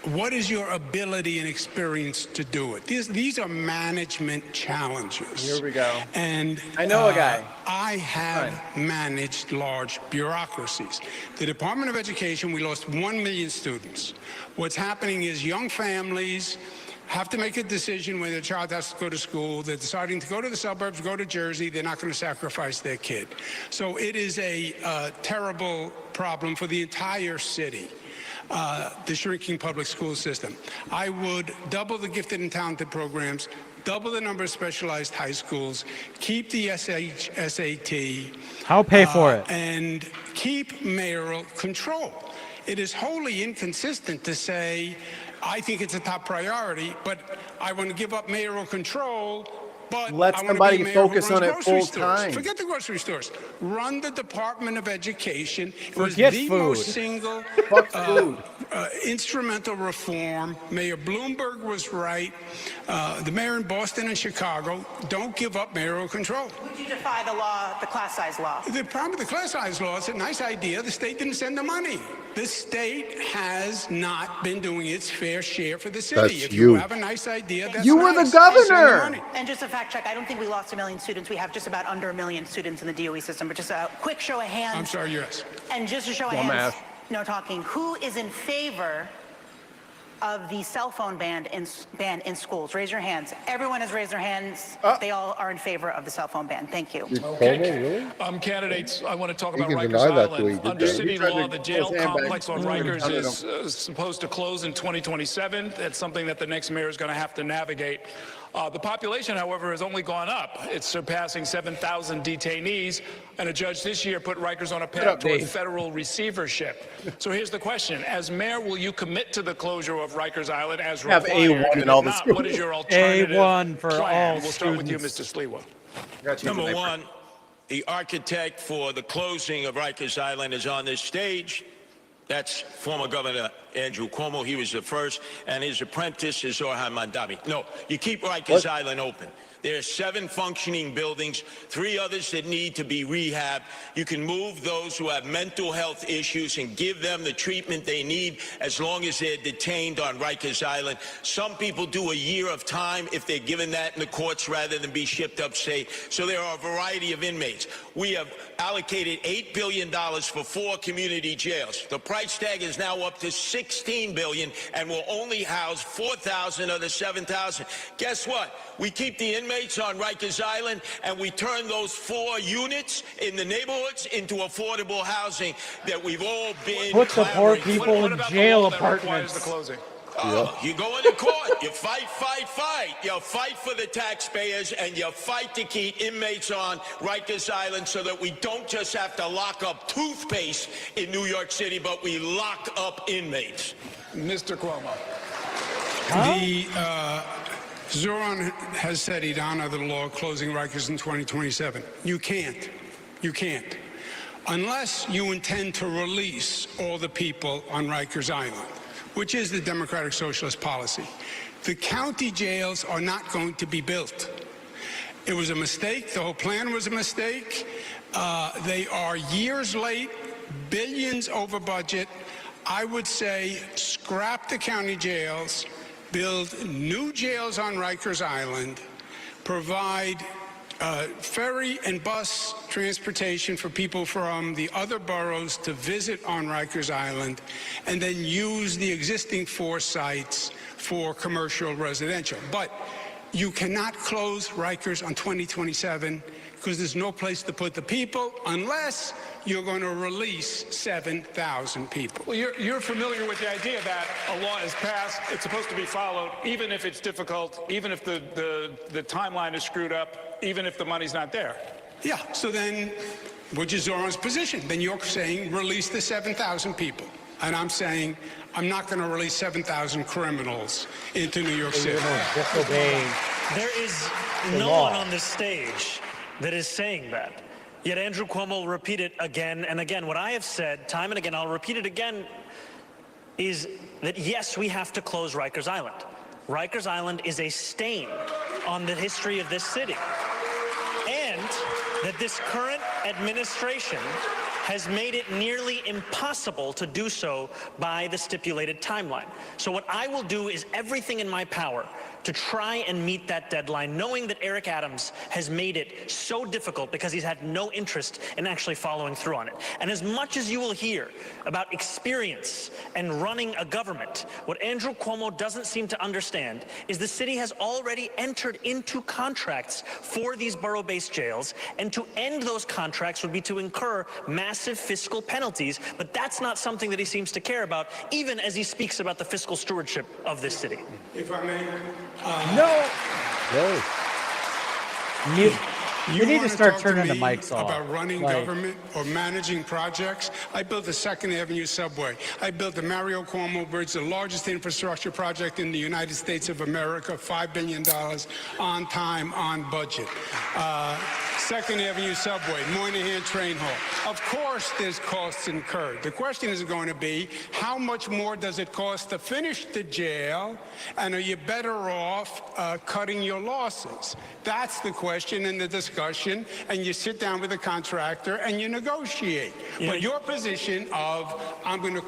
and what is your ability and experience to do it? These are management challenges. Here we go. And I know a guy. I have managed large bureaucracies. The Department of Education, we lost 1 million students. What's happening is young families have to make a decision when their child has to go to school. They're deciding to go to the suburbs, go to Jersey. They're not going to sacrifice their kid. So it is a terrible problem for the entire city. The shrinking public school system. I would double the gifted and talented programs, double the number of specialized high schools, keep the SAT. How pay for it? And keep mayoral control. It is wholly inconsistent to say, I think it's a top priority, but I want to give up mayoral control, but Let I want somebody to be a mayor who focus runs on it grocery full stores. time. Forget the grocery stores. Run the Department of Education. It was Forget the food. most single Fuck food. instrumental reform. Mayor Bloomberg was right. The mayor in Boston and Chicago don't give up mayoral control. Would you defy the law, the class size law? The problem with the class size law is a nice idea. The state didn't send the money. The state has not been doing its fair share for the city. That's if you. have a nice idea, that's You were the nice. I'll send governor. money. And just a fact fact check. I don't think we lost 1 million students. We have just about under 1 million students in the DOE system. But just a quick show of hands. I'm sorry, yes. And just a show of hands, no talking. Who is in favor of the cell phone ban in schools? Raise your hands. Everyone has raised their hands. They all are in favor of the cell phone ban. Thank you. Okay. Candidates, I want to talk about Rikers Island. Under city law, the jail complex on Rikers is supposed to close in 2027. That's something that the next mayor is going to have to navigate. The population, however, has only gone up. It's surpassing 7,000 detainees, and a judge this year put Rikers on a path toward federal receivership. So here's the question. As mayor, will you commit to the closure of Rikers Island as required? Have A1 in all the schools. What is your alternative A1 for plan? all We'll start with you, Mr. Sliwa. Number one, the architect for the closing of Rikers Island is on this stage. That's former Governor Andrew Cuomo. He was the first, and his apprentice is Mamdani. No, you keep Rikers Island open. There are 7 functioning buildings, 3 others that need to be rehabbed. You can move those who have mental health issues and give them the treatment they need as long as they're detained on Rikers Island. Some people do a year of time if they're given that in the courts rather than be shipped upstate. So there are a variety of inmates. We have allocated $8 billion for 4 community jails. The price tag is now up to $16 billion and will only house 4,000 of the 7,000. Guess what? We keep the inmates on Rikers Island, and we turn those 4 units in the neighborhoods into affordable housing that we've all been Put the poor clamoring people for. in jail apartments. You go into court, you fight. You fight for the taxpayers, and you fight to keep inmates on Rikers Island so that we don't just have to lock up toothpaste in New York City, but we lock up inmates. Mr. Cuomo. Zoran has said he'd honor the law closing Rikers in 2027. You can't. You can't. Unless you intend to release all the people on Rikers Island, which is the Democratic Socialist policy. The county jails are not going to be built. It was a mistake. The whole plan was a mistake. They are years late, billions over budget. I would say scrap the county jails, build new jails on Rikers Island, provide ferry and bus transportation for people from the other boroughs to visit on Rikers Island, and then use the existing 4 sites for commercial residential. But you cannot close Rikers on 2027 because there's no place to put the people unless you're going to release 7,000 people. Well, you're familiar with the idea that a law is passed, it's supposed to be followed, even if it's difficult, even if the timeline is screwed up, even if the money's not there. Yeah, so then, which is Zoran's position, then you're saying release the 7,000 people. And I'm saying I'm not going to release 7,000 criminals into New York City. There is no one on this stage that is saying that. Yet Andrew Cuomo will repeat it again and again. What I have said time and again, I'll repeat it again, is that yes, we have to close Rikers Island. Rikers Island is a stain on the history of this city. And that this current administration has made it nearly impossible to do so by the stipulated timeline. So what I will do is everything in my power to try and meet that deadline, knowing that Eric Adams has made it so difficult because he's had no interest in actually following through on it. And as much as you will hear about experience and running a government, what Andrew Cuomo doesn't seem to understand is the city has already entered into contracts for these borough-based jails, and to end those contracts would be to incur massive fiscal penalties, but that's not something that he seems to care about, even as he speaks about the fiscal stewardship of this city. If I may. You need to start turning the mics off. About running government or managing projects. I built the 2nd Avenue subway. I built the Mario Cuomo Bridge, the largest infrastructure project in the United States of America, $5 billion on time, on budget. Second Avenue subway, Moynihan train hall. Of course there's costs incurred. The question is going to be, how much more does it cost to finish the jail, and are you better off cutting your losses? That's the question in the discussion, and you sit down with the contractor and you negotiate. But your position of, I'm going to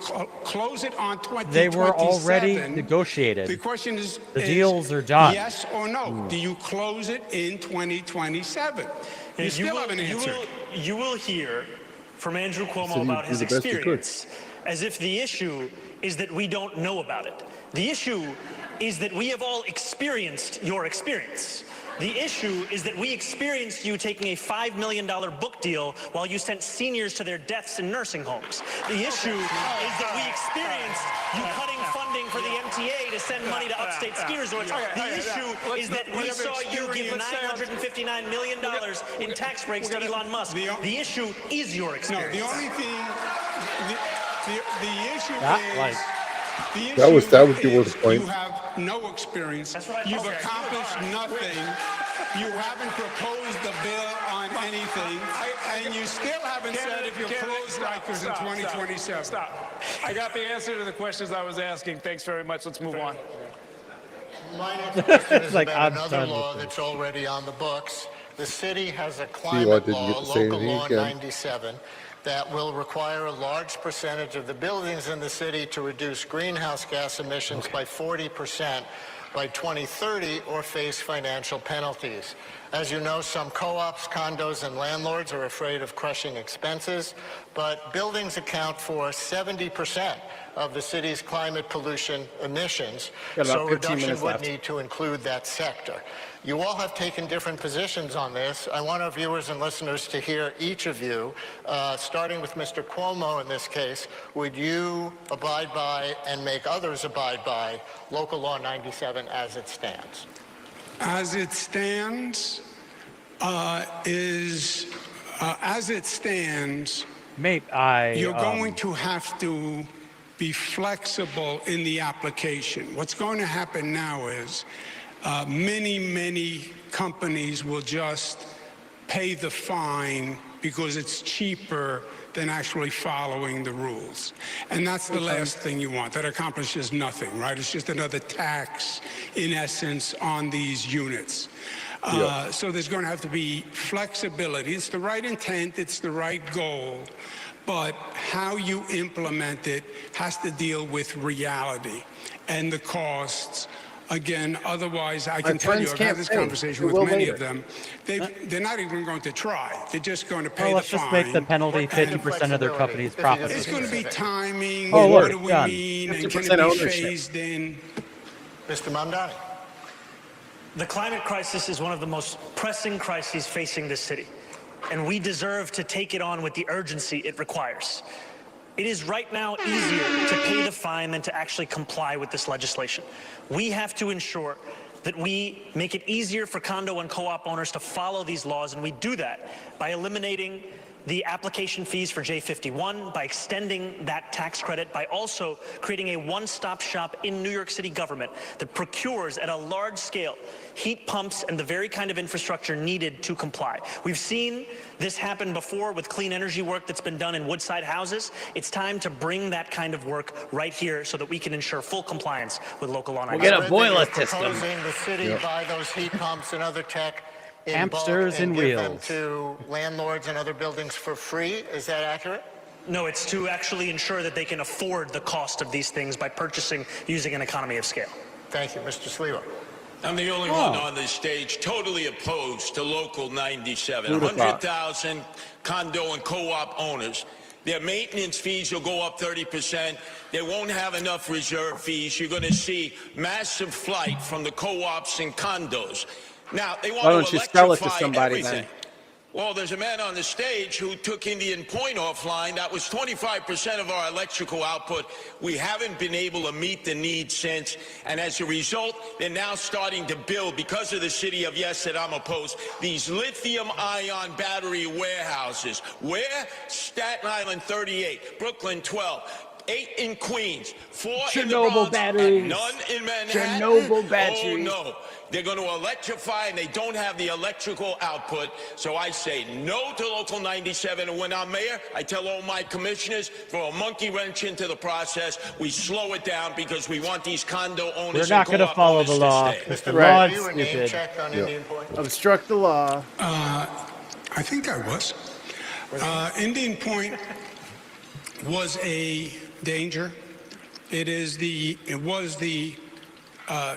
close it on 2027. They were already negotiated. The question is, the deals are done. Yes or no? Do you close it in 2027? You still haven't answered. You will hear from Andrew Cuomo about his experience as if the issue is that we don't know about it. The issue is that we have all experienced your experience. The issue is that we experienced you taking a $5 million book deal while you sent seniors to their deaths in nursing homes. The issue is that we experienced you cutting funding for the MTA to send money to upstate ski resorts. The issue is that we saw you give $959 million in tax breaks to Elon Musk. The issue is your experience. No, the only thing, the issue is... That was Gilbert's point. You have no experience. You've accomplished nothing. You haven't proposed a bill on anything, and you still haven't said if you close Rikers in 2027. Stop. I got the answer to the questions I was asking. Thanks very much. Let's move on. My next question is about another law that's already on the books. The city has a climate law, local law 97, that will require a large percentage of the buildings in the city to reduce greenhouse gas emissions by 40% by 2030 or face financial penalties. As you know, some co-ops, condos, and landlords are afraid of crushing expenses, but buildings account for 70% of the city's climate pollution emissions, so reduction would need to include that sector. You all have taken different positions on this. I want our viewers and listeners to hear each of you, starting with Mr. Cuomo in this case. Would you abide by and make others abide by Local Law 97 as it stands? As it stands, you're going to have to be flexible in the application. What's going to happen now is many companies will just pay the fine because it's cheaper than actually following the rules. And that's the last thing you want. That accomplishes nothing, right? It's just another tax, in essence, on these units. So there's going to have to be flexibility. It's the right intent, it's the right goal, but how you implement it has to deal with reality and the costs. Again, otherwise, I can tell you, I've had this conversation with many of them. They're not even going to try. They're just going to pay the fine. Let's just make the penalty 50% of their company's profits. It's going to be timing. What do we mean? And can it be phased in? Mr. Mamdani. The climate crisis is one of the most pressing crises facing this city, and we deserve to take it on with the urgency it requires. It is right now easier to pay the fine than to actually comply with this legislation. We have to ensure that we make it easier for condo and co-op owners to follow these laws, and we do that by eliminating the application fees for J51, by extending that tax credit, by also creating a one-stop shop in New York City government that procures at a large scale heat pumps and the very kind of infrastructure needed to comply. We've seen this happen before with clean energy work that's been done in Woodside houses. It's time to bring that kind of work right here so that we can ensure full compliance with local law. We'll get a boiler system. Proposing the city buy those heat pumps and other tech in hamsters bulk and and give wheels them to landlords and other buildings for free. Is that accurate? No, it's to actually ensure that they can afford the cost of these things by purchasing using an economy of scale. Thank you. Mr. Sliwa. I'm the only one on this stage totally opposed to Local 97. 100,000 condo and co-op owners. Their maintenance fees will go up 30%. They won't have enough reserve fees. You're going to see massive flight from the co-ops and condos. Now, they want Why don't to you sell it to electrify somebody everything. then? Well, there's a man on the stage who took Indian Point offline. That was 25% of our electrical output. We haven't been able to meet the need since. And as a result, they're now starting to build, because of the city of yes that I'm opposed, these lithium-ion battery warehouses. Where? Staten Island 38, Brooklyn 12. 8 in Queens, 4 in the Chernobyl Bronx, batteries. and none in Manhattan. Chernobyl batteries. Oh, no. They're going to electrify, and they don't have the electrical output. So I say no to Local 97. And when I'm mayor, I tell all my commissioners, throw a monkey wrench into the process. We slow it down because we want these condo owners We're not and going to co-op follow owners the to law. stay. The law is You were name stupid. checked on Indian Point? Obstruct the law. I think I was. Indian Point was a danger. It was the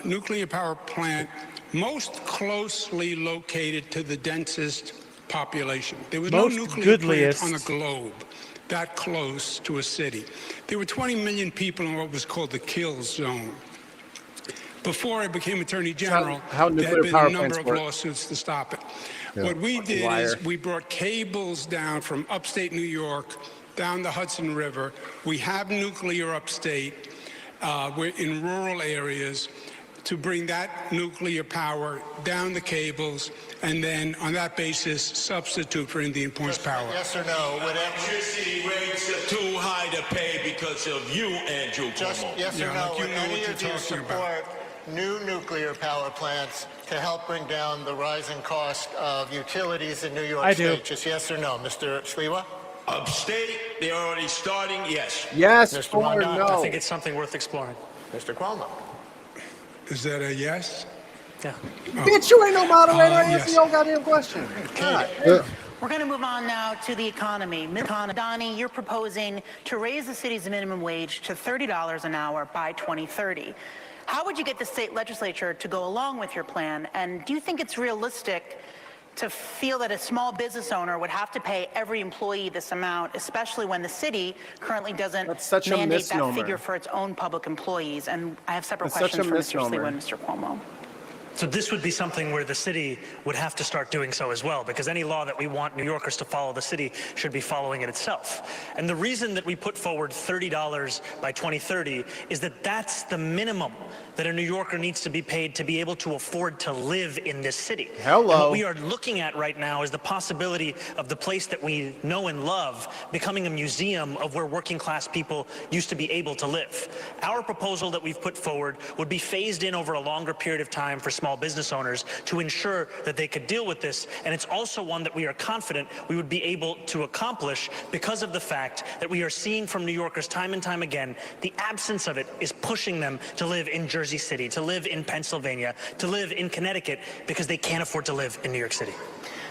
nuclear power plant most closely located to the densest population. There was no Most nuclear plant goodliest. on the globe that close to a city. There were 20 million people in what was called the kill zone. Before I became Attorney General, how there had nuclear been power a number plants of work. lawsuits to stop it. Yeah. What we did Liar. is we brought cables down from upstate New York down the Hudson River. We have nuclear upstate. We're in rural areas to bring that nuclear power down the cables and then on that basis substitute for Indian Point's power. Yes or no? Electricity rates are too high to pay because of you, Andrew Just Cuomo. yes or Yeah, no? like you Would know any what you're of you talking about. support new nuclear power plants to help bring down the rising cost of utilities in New York I do. State? Just yes or no, Mr. Sliwa? Upstate, they're already starting, yes. Yes Mr. or Mamdani, no? I think it's something worth exploring. Mr. Cuomo? Is that a yes? Yeah. Bitch, you ain't no moderator. Answer yes. your goddamn question. God. We're going to move on now to the economy. Ms. Mamdani, you're proposing to raise the city's minimum wage to $30 an hour by 2030. How would you get the state legislature to go along with your plan? And do you think it's realistic to feel that a small business owner would have to pay every employee this amount, especially when the city currently doesn't That's such a mandate misnomer. that figure for its own public employees? And I have separate That's such a questions for Mr. misnomer. Sliwa and Mr. Cuomo. So this would be something where the city would have to start doing so as well, because any law that we want New Yorkers to follow, the city should be following it itself. And the reason that we put forward $30 by 2030 is that that's the minimum that a New Yorker needs to be paid to be able to afford to live in this city. Hello. And what we are looking at right now is the possibility of the place that we know and love becoming a museum of where working class people used to be able to live. Our proposal that we've put forward would be phased in over a longer period of time for small business owners to ensure that they could deal with this. And it's also one that we are confident we would be able to accomplish because of the fact that we are seeing from New Yorkers time and time again, the absence of it is pushing them to live in Jersey City, to live in Pennsylvania, to live in Connecticut, because they can't afford to live in New York City.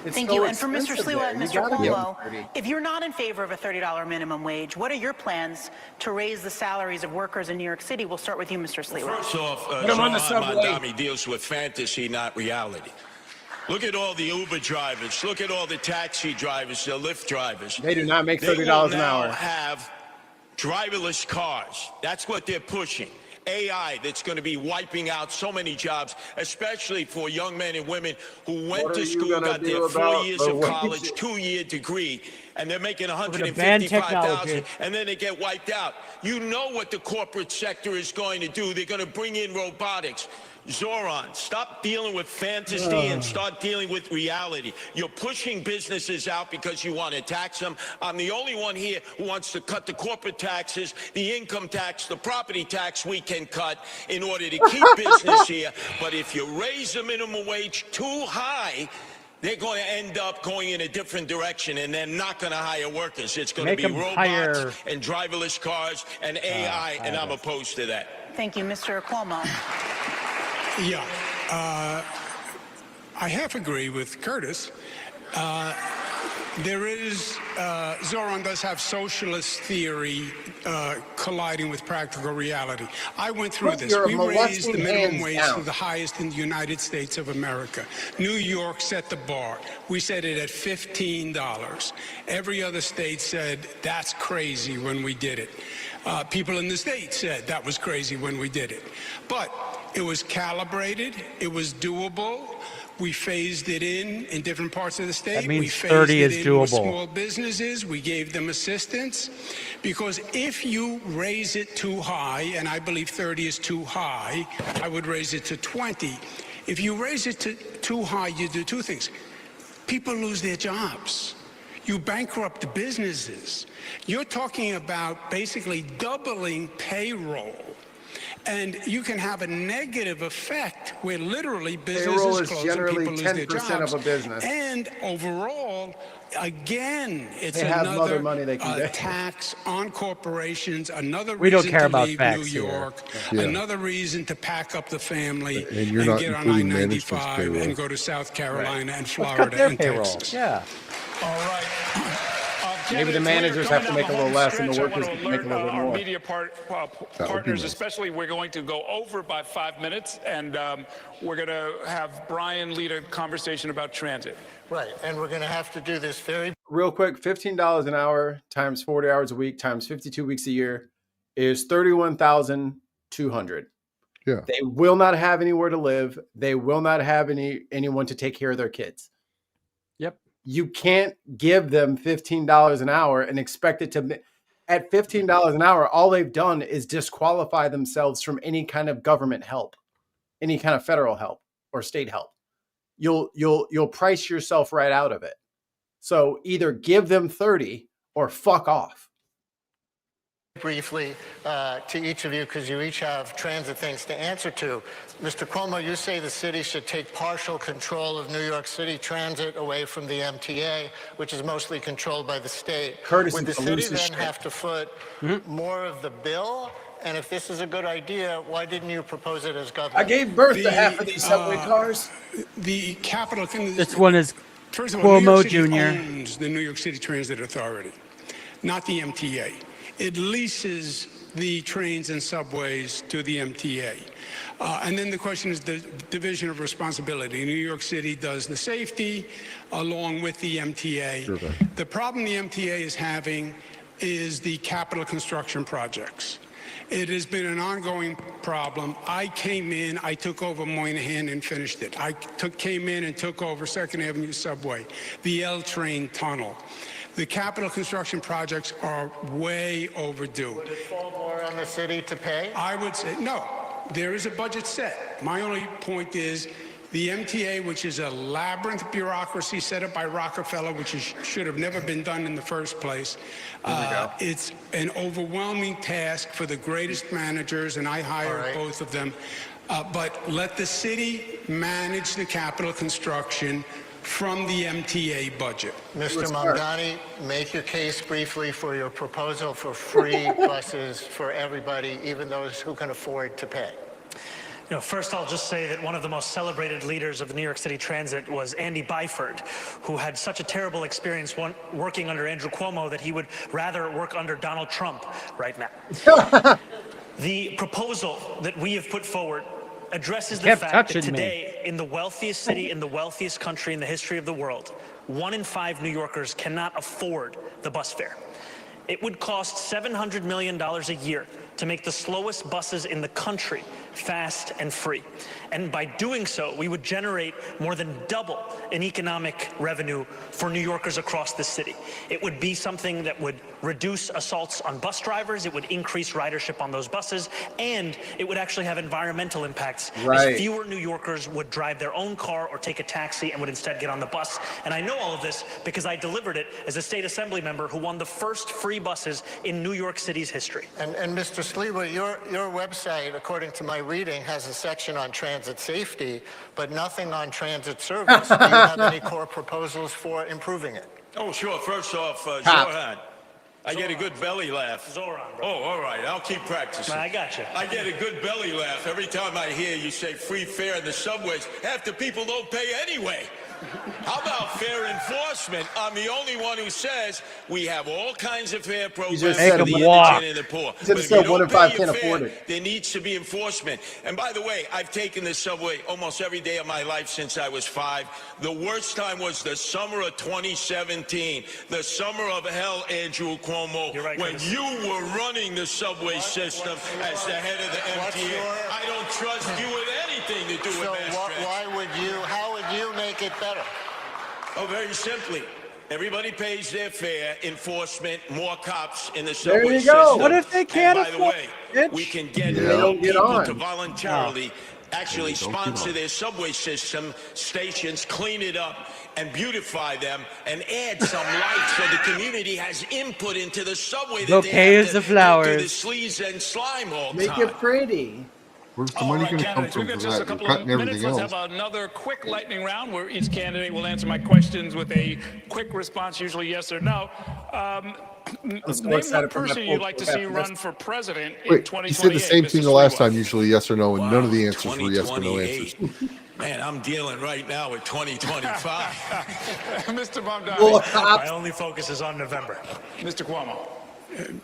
Thank so you. And for Mr. expensive Sliwa there. and You Mr. gotta give Cuomo, them 30. if you're not in favor of a $30 minimum wage, what are your plans to raise the salaries of workers in New York City? We'll start with you, Mr. Sliwa. First off, Put 'em on the subway. Mamdani deals with fantasy, not reality. Look at all the Uber drivers. Look at all the taxi drivers, the Lyft drivers. They do not make They $30 will an now hour. have driverless cars. That's what they're pushing. AI that's going to be wiping out so many jobs, especially for young men and women who went What to are you school, gonna got do their 4 about years the of college, wages? 2-year degree, and they're making ban 155,000, technology. and then they get wiped out. You know what the corporate sector is going to do. They're going to bring in robotics. Zoran, stop dealing with fantasy and start dealing with reality. You're pushing businesses out because you want to tax them. I'm the only one here who wants to cut the corporate taxes, the income tax, the property tax we can cut in order to keep business here. But if you raise the minimum wage too high, they're going to end up going in a different direction, and they're not going to hire workers. It's going Make to be 'em robots hire- and driverless cars and AI, and I'm opposed to that. Thank you, Mr. Cuomo. Yeah, I half agree with Curtis. There is, Zoran does have socialist theory colliding with practical reality. I went through Put this. your We raised the molesting minimum hands wage down. to the highest in the United States of America. New York set the bar. We set it at $15. Every other state said, that's crazy when we did it. People in the state said that was crazy when we did it. But it was calibrated. It was doable. We phased it in different parts of the state. That means we phased 30 it is in with doable. small businesses. We gave them assistance. Because if you raise it too high, and I believe 30 is too high, I would raise it to 20. If you raise it to too high, you do two things. People lose their jobs. you bankrupt businesses. You're talking about basically doubling payroll. And you can have a negative effect where literally Payroll businesses is close and generally people lose their 10% jobs. of a business. And overall, again, it's They have other another money they can get. tax on corporations, another We don't reason care to about leave facts New here. York, Yeah. another reason to pack up the family And you're not get on including management's I-95 payroll. and go to South Carolina and Let's Florida cut their and payroll. Texas. Yeah. All right. Maybe the managers have to make a little less and the workers I want to make a alert little bit our more. media partners, especially, we're going to go over by 5 minutes, and we're going to have Brian lead a conversation about transit. Right, and we're going to have to do this very Real quick, $15 an hour times 40 hours a week times 52 weeks a year is 31,200. Yeah. They will not have anywhere to live. They will not have anyone to take care of their kids. Yep. You can't give them $15 an hour and expect it to. At $15 an hour, all they've done is disqualify themselves from any kind of government help, any kind of federal help or state help. You'll price yourself right out of it. So either give them 30 or fuck off. briefly to each of you, because you each have transit things to answer to. Mr. Cuomo, you say the city should take partial control of New York City transit away from the MTA, which is mostly controlled by the state. Courtesy Would the for city Lucy's then shit. have to foot more of the bill? And if this is a good idea, why didn't you propose it as governor? I gave birth to half of these subway cars. The capital. This one is First of all, New Cuomo York City Jr. owns the New York City Transit Authority, not the MTA. It leases the trains and subways to the MTA. And then the question is the division of responsibility. New York City does the safety along with the MTA. Sure. The problem the MTA is having is the capital construction projects. It has been an ongoing problem. I came in, I took over Moynihan and finished it. I came in and took over Second Avenue Subway, the L train tunnel. The capital construction projects are way overdue. Would it fall more on the city to pay? I would say no. There is a budget set. My only point is the MTA, which is a labyrinth bureaucracy set up by Rockefeller, which should have never been done in the first place. It's an overwhelming task for the greatest managers, and I hired both of them. But let the city manage the capital construction from the MTA budget. Mr. Mamdani, make your case briefly for your proposal for free buses for everybody, even those who can afford to pay. You know, first I'll just say that one of the most celebrated leaders of New York City Transit was Andy Byford, who had such a terrible experience working under Andrew Cuomo that he would rather work under Donald Trump right now. The proposal that we have put forward addresses the fact that today, in the wealthiest city, in the wealthiest country in the history of the world, 1 in 5 New Yorkers cannot afford the bus fare. It would cost $700 million a year to make the slowest buses in the country fast and free. And by doing so, we would generate more than double in economic revenue for New Yorkers across the city. It would be something that would reduce assaults on bus drivers, it would increase ridership on those buses, and it would actually have environmental impacts, as fewer New Yorkers would drive their own car or take a taxi and would instead get on the bus. And I know all of this because I delivered it as a state assembly member who won the first free buses in New York City's history. And Mr. Sliwa, your website, according to my reading, has a section on transit safety, but nothing on transit service. Do you have any core proposals for improving it? Oh, sure. First off, Zoran. I get a good belly laugh. Zoran, bro. Oh, all right. I'll keep practicing. I got you. I get a good belly laugh every time I hear you say free fare in the subways. Half the people don't pay anyway. How about fair enforcement? I'm the only one who says we have all kinds of fair programs for the indigent and the poor. But if you don't pay your fare, there needs to be enforcement. And by the way, I've taken the subway almost every day of my life since I was 5. The worst time was the summer of 2017, the summer of hell, Andrew Cuomo, when you were running the subway system as the head of the MTA. I don't trust you with anything to do with that. How would you make it better? Oh, very simply. Everybody pays their fare, enforcement, more cops in the subway system. There you go. What if they can't afford? By the way, we can get more people to voluntarily actually sponsor their subway system stations, clean it up, and beautify them and add some life so the community has input into the subway that Bouquets they of have to go through the flowers. sleaze and slime all the Make time. it pretty. Where's the All money right, going to come candidates, from we've for got just a that? You're couple of cutting minutes. everything Let's else. have another quick lightning round where each candidate will answer my questions with a quick response, usually yes or no. Name one person you'd like to see run for president in Wait, 2028. he said the same thing Mr. the last Sliwa. time, usually yes or no, and none of the Wow, answers were yes or no answers. 2028. Man, I'm dealing right now with 2025. Mr. Mamdani. My only focus is on November. Mr. Cuomo.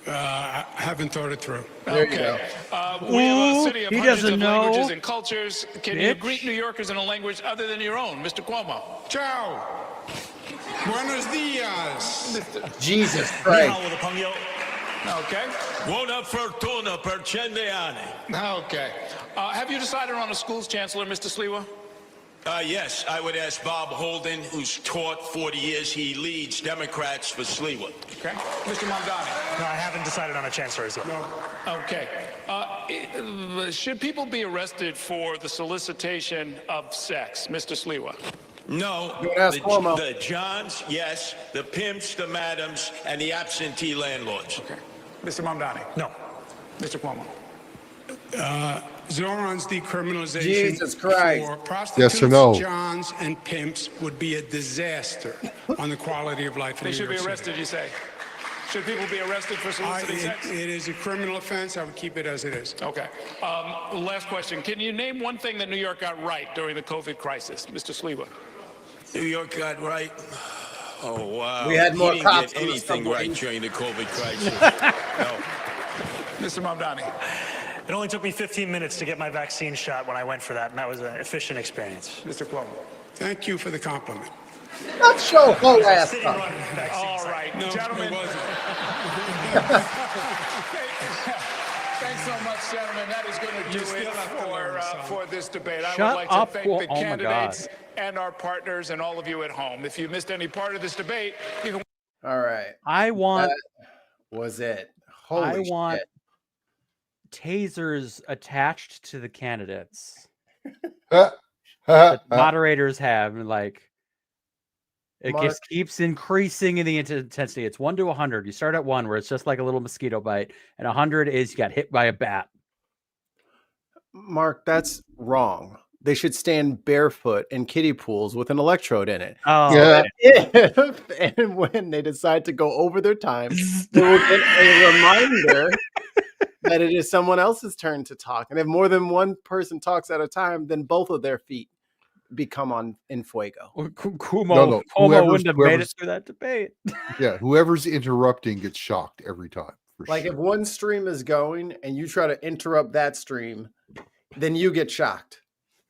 I haven't thought it through. There you go. We have a city of he hundreds doesn't of know. languages and cultures. Can you Bitch. greet New Yorkers in a language other than your own? Mr. Cuomo. Ciao. Buenos dias. Jesus Ni Christ. hao with a pungyo. Okay. Buona fortuna per 100 anni. Okay. Have you decided on a school's chancellor, Mr. Sliwa? Yes, I would ask Bob Holden, who's taught 40 years. He leads Democrats for Sliwa. Okay. Mr. Mamdani. No, I haven't decided on a chancellor as well. Okay. Should people be arrested for the solicitation of sex, Mr. Sliwa? No, Don't ask Cuomo. the Johns, yes, the pimps, the madams, and the absentee landlords. Okay. Mr. Mamdani. No. Mr. Cuomo. Zoran's decriminalization Jesus Christ. for prostitutes, Yes or no? johns, and pimps would be a disaster on the quality of life in They New should be York arrested, City. you say? Should people be arrested for soliciting sex? It is a criminal offense. I would keep it as it is. Okay. Last question. Can you name one thing that New York got right during the COVID crisis, Mr. Sliwa? New York got right. Oh, wow. We had more he didn't cops get on the anything subway. right during the COVID crisis. No. Mr. Mamdani. It only took me 15 minutes to get my vaccine shot when I went for that, and that was an efficient experience. Mr. Cuomo. Thank you for the compliment. Not show whole ass City up. run vaccine All site. right, No, gentlemen. it wasn't. Thanks so much, gentlemen. That is going to do still it have to learn, son. for this debate. I Shut would like to up, thank Cuomo. the Oh, my candidates God. and our partners and all of you at home. If you missed any part of this debate, you can All right. I want That was it. Holy I want shit. tasers attached to the candidates Ha, that ha. moderators have, and like it Mark- just keeps increasing in the intensity. It's 1 to 100. You start at 1, where it's just like a little mosquito bite, and 100 is you got hit by a bat. Mark, that's wrong. They should stand barefoot in kiddie pools with an electrode in it. Oh, Yeah. If and when they decide to go over their time, they will get a reminder that it is someone else's turn to talk. And if more than one person talks at a time, then both of their feet become in fuego. Cuomo, No, Cuomo whoever's- wouldn't have made it whoever's- through that debate. Yeah, whoever's interrupting gets shocked every time. For Like sure. if one stream is going and you try to interrupt that stream, then you get shocked.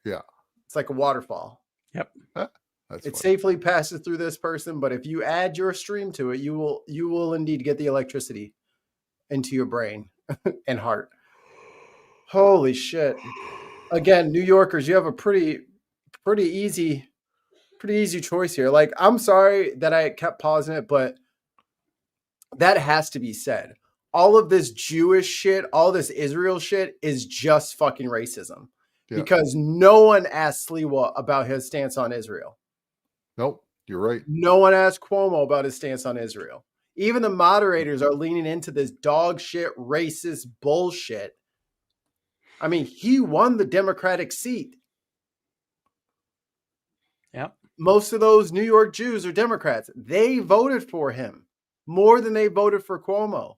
Yeah. It's like a waterfall. Yep. That's It funny. safely passes through this person, but if you add your stream to it, you will indeed get the electricity into your brain and heart. Holy shit. Again, New Yorkers, you have a pretty easy choice here. Like, I'm sorry that I kept pausing it, but that has to be said. All of this Jewish shit, all this Israel shit is just fucking racism. Yeah. Because no one asked Sliwa about his stance on Israel. Nope, you're right. No one asked Cuomo about his stance on Israel. Even the moderators are leaning into this dog shit, racist bullshit. I mean, he won the Democratic seat. Yep. Most of those New York Jews are Democrats. They voted for him more than they voted for Cuomo.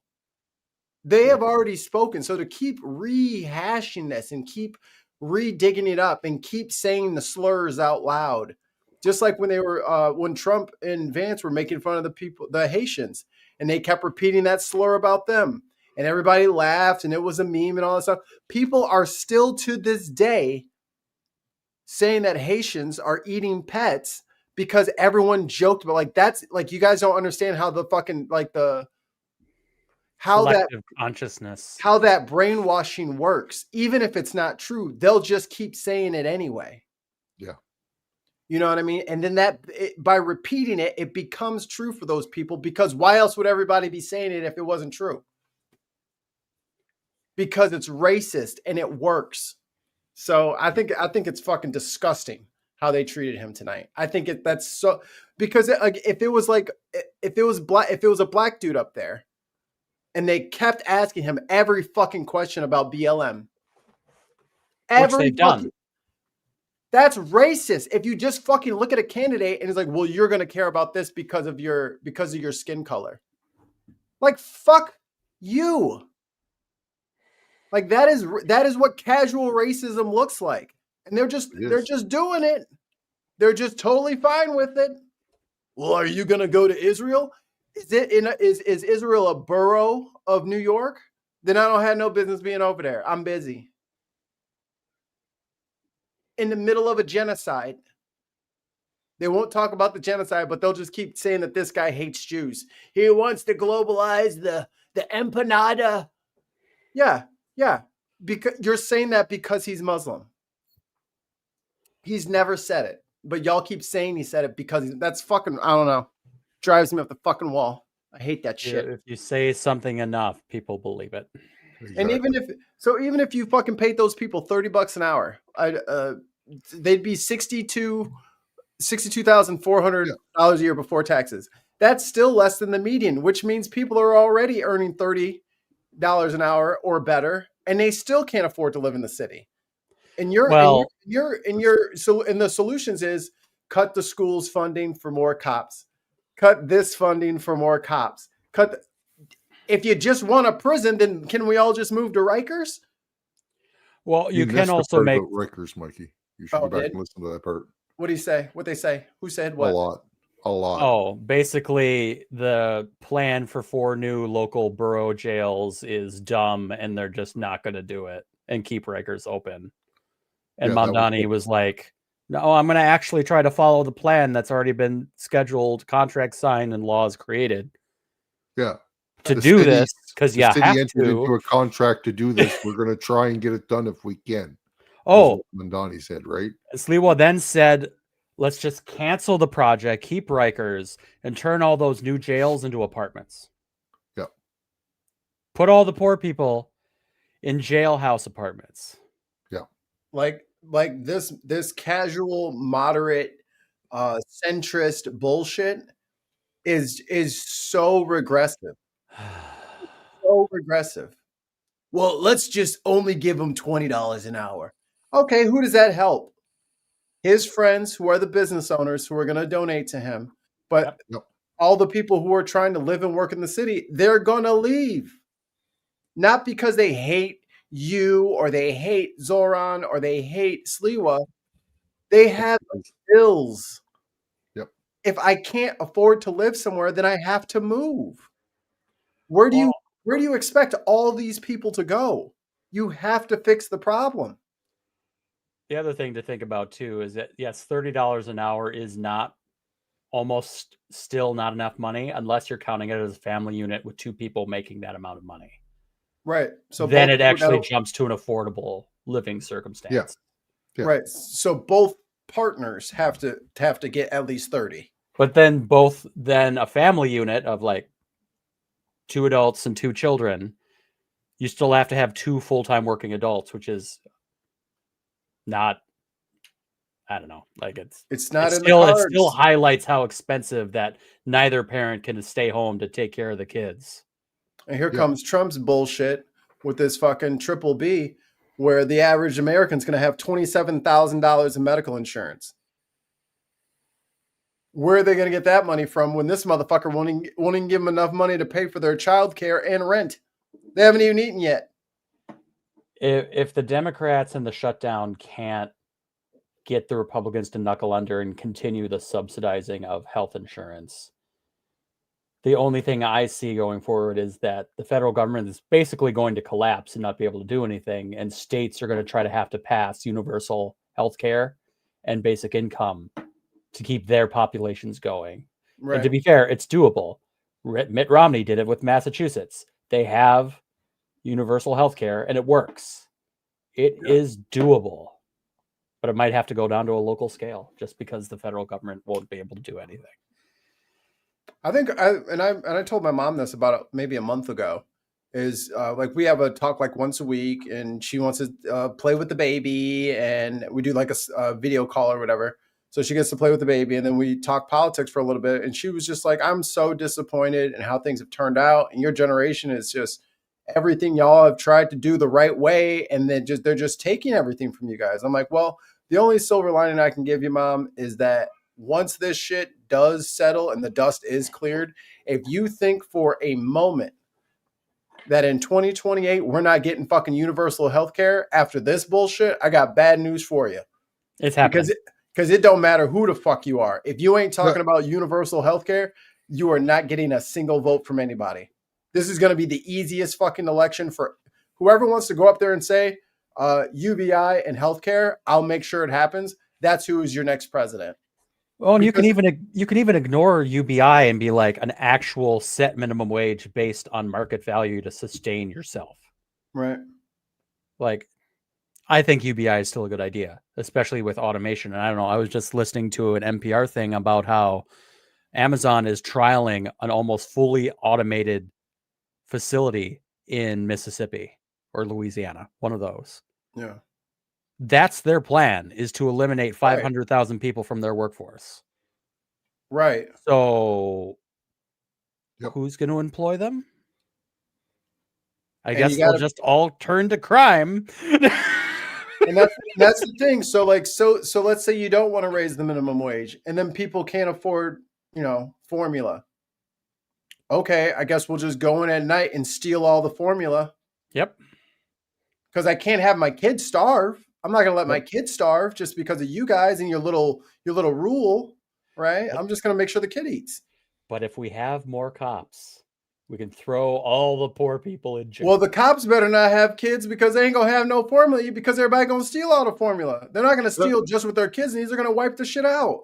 They have already spoken. So to keep rehashing this and keep re-digging it up and keep saying the slurs out loud, just like when they were when Trump and Vance were making fun of the Haitians, and they kept repeating that slur about them, and everybody laughed, and it was a meme and all that stuff. People are still to this day saying that Haitians are eating pets because everyone joked about, like, that's like, you guys don't understand how the fucking Collective consciousness. how that brainwashing works. Even if it's not true, they'll just keep saying it anyway. Yeah. You know what I mean? And then by repeating it, it becomes true for those people, because why else would everybody be saying it if it wasn't true? Because it's racist and it works. So I think it's fucking disgusting how they treated him tonight. I think that's so, because if it was a black dude up there and they kept asking him every fucking question about BLM, which they've done. That's racist. If you just fucking look at a candidate and it's like, well, you're going to care about this because of your skin color. Like, fuck you. Like, that is what casual racism looks like. And they're just doing it. They're just totally fine with it. Well, are you going to go to Israel? Is Israel a borough of New York? Then I don't have no business being over there. I'm busy. In the middle of a genocide. They won't talk about the genocide, but they'll just keep saying that this guy hates Jews. He wants to globalize the empanada. Yeah. Because you're saying that because he's Muslim. He's never said it, but y'all keep saying he said it because that's fucking, I don't know, drives me up the fucking wall. I hate that shit. If you say something enough, people believe it. Exactly. And even if you fucking paid those people $30 an hour, they'd be $62,400 a year before taxes. That's still less than the median, which means people are already earning $30 an hour or better, and they still can't afford to live in the city. And the solutions is cut the schools funding for more cops, cut this funding for more cops, if you just want a prison, then can we all just move to Rikers? Well, you can also make Rikers, Mikey. You should go back and listen to that part. What do you say? What they say? Who said what? A lot. Oh, basically the plan for 4 new local borough jails is dumb, and they're just not going to do it and keep Rikers open. And Mamdani was like, no, I'm going to actually try to follow the plan that's already been scheduled, contract signed, and laws created. Yeah. To do this, because you have entered to. into a contract to do this. We're going to try and get it done if we can. Oh, Mamdani said, right? Sliwa then said, let's just cancel the project, keep Rikers, and turn all those new jails into apartments. Yep. Put all the poor people in jailhouse apartments. Yeah. Like this casual, moderate, centrist bullshit is so regressive. So regressive. Well, let's just only give him $20 an hour. Okay, who does that help? His friends, who are the business owners who are going to donate to him. But all the people who are trying to live and work in the city, they're going to leave. Not because they hate you or they hate Zoran or they hate Sliwa. They have bills. Yep. If I can't afford to live somewhere, then I have to move. Where do you expect all these people to go? You have to fix the problem. The other thing to think about too is that yes, $30 an hour is not almost still not enough money unless you're counting it as a family unit with 2 people making that amount of money. Right. So then it actually jumps to an affordable living circumstance. Yeah. Right. So both partners have to get at least 30. But then a family unit of like 2 adults and 2 children, you still have to have 2 full-time working adults, which is not, I don't know, like it still highlights how expensive that neither parent can stay home to take care of the kids. And here comes Trump's bullshit with this fucking triple B, where the average American's going to have $27,000 in medical insurance. Where are they going to get that money from when this motherfucker won't even give them enough money to pay for their child care and rent? They haven't even eaten yet. If the Democrats and the shutdown can't get the Republicans to knuckle under and continue the subsidizing of health insurance, the only thing I see going forward is that the federal government is basically going to collapse and not be able to do anything, and states are going to try to have to pass universal health care and basic income to keep their populations going. Right. And to be fair, it's doable. Mitt Romney did it with Massachusetts. They have universal health care and it works. It is doable, but it might have to go down to a local scale just because the federal government won't be able to do anything. I think I told my mom this about maybe a month ago, is like we have a talk like once a week and she wants to play with the baby and we do like a video call or whatever. So she gets to play with the baby, and then we talk politics for a little bit. And she was just like, I'm so disappointed in how things have turned out. And your generation is just everything y'all have tried to do the right way. And then they're just taking everything from you guys. I'm like, well, the only silver lining I can give you, Mom, is that once this shit does settle and the dust is cleared, if you think for a moment that in 2028 we're not getting fucking universal health care after this bullshit, I got bad news for you. It's happening. Because it don't matter who the fuck you are. If you ain't talking about universal health care, you are not getting a single vote from anybody. This is going to be the easiest fucking election for whoever wants to go up there and say UBI and healthcare. I'll make sure it happens. That's who is your next president. Well, and you can even ignore UBI and be like an actual set minimum wage based on market value to sustain yourself. Right. Like, I think UBI is still a good idea, especially with automation. And I don't know, I was just listening to an NPR thing about how Amazon is trialing an almost fully automated facility in Mississippi or Louisiana, one of those. Yeah. That's their plan, is to eliminate 500,000 people from their workforce. Right. So who's going to employ them? I And guess they'll just all turn to crime. And that's the thing. So like, so let's say you don't want to raise the minimum wage, and then people can't afford, formula. Okay, I guess we'll just go in at night and steal all the formula. Yep. Because I can't have my kids starve. I'm not gonna let my kids starve just because of you guys and your little rule, right? I'm just gonna make sure the kid eats. But if we have more cops, we can throw all the poor people in jail. Well, the cops better not have kids because they ain't gonna have no formula because everybody gonna steal all the formula. They're not gonna steal just with their kids, and these are gonna wipe the shit out.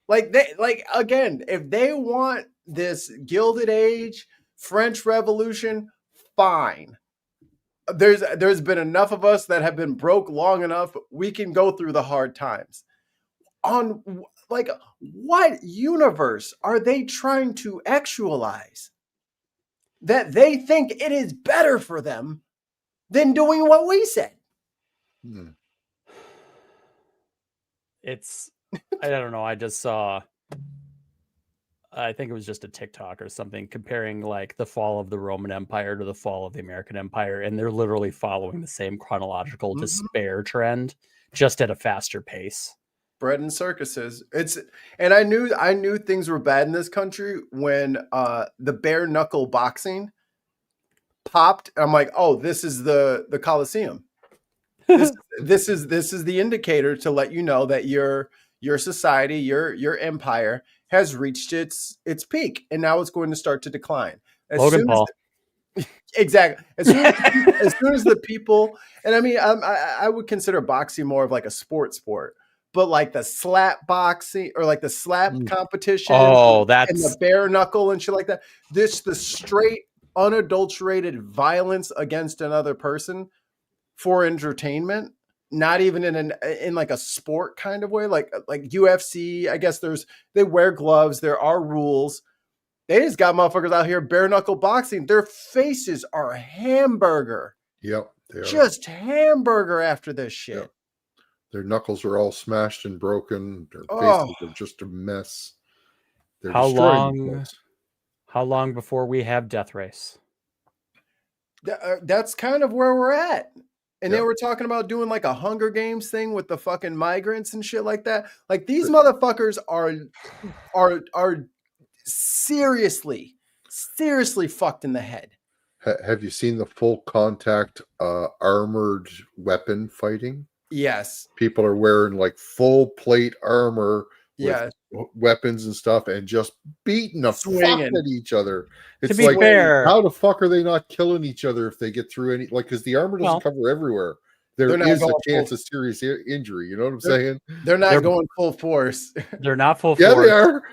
Again, if they want this Gilded Age, French Revolution, fine. There's been enough of us that have been broke long enough. We can go through the hard times. On what universe are they trying to actualize that they think it is better for them than doing what we said? I don't know. I just saw, I think it was just a TikTok or something comparing like the fall of the Roman Empire to the fall of the American Empire. And they're literally following the same chronological despair trend, just at a faster pace. Bread and circuses. And I knew things were bad in this country when the bare knuckle boxing popped. I'm like, oh, this is the Coliseum. This is the indicator to let you know that your society, your empire has reached its peak, and now it's going to start to decline. Logan Paul. Exactly. As soon as the people, and I mean, I would consider boxing more of like a sport, but like the slap boxing or like the slap competition, and the bare knuckle and shit like that. The straight, unadulterated violence against another person for entertainment, not even in like a sport kind of way, like UFC. I guess they wear gloves. There are rules. They just got motherfuckers out here bare knuckle boxing. Their faces are hamburger. Yep. They are. Just hamburger after this shit. Yep. Their knuckles are all smashed and broken. Their faces are just a mess. They're How long before we have death race? That's kind of where we're at. And they were talking about doing like a Hunger Games thing with the fucking migrants and shit like that. Like these motherfuckers are seriously fucked in the head. Have you seen the full contact armored weapon fighting? Yes. People are wearing like full plate armor with weapons and stuff and just beating the fuck at each other. It's to be fair, how the fuck are they not killing each other if they get through any, like, because the armor doesn't cover everywhere. There is a chance of serious injury. You know what I'm saying? They're not going full force. They're not full force. Yeah, they are.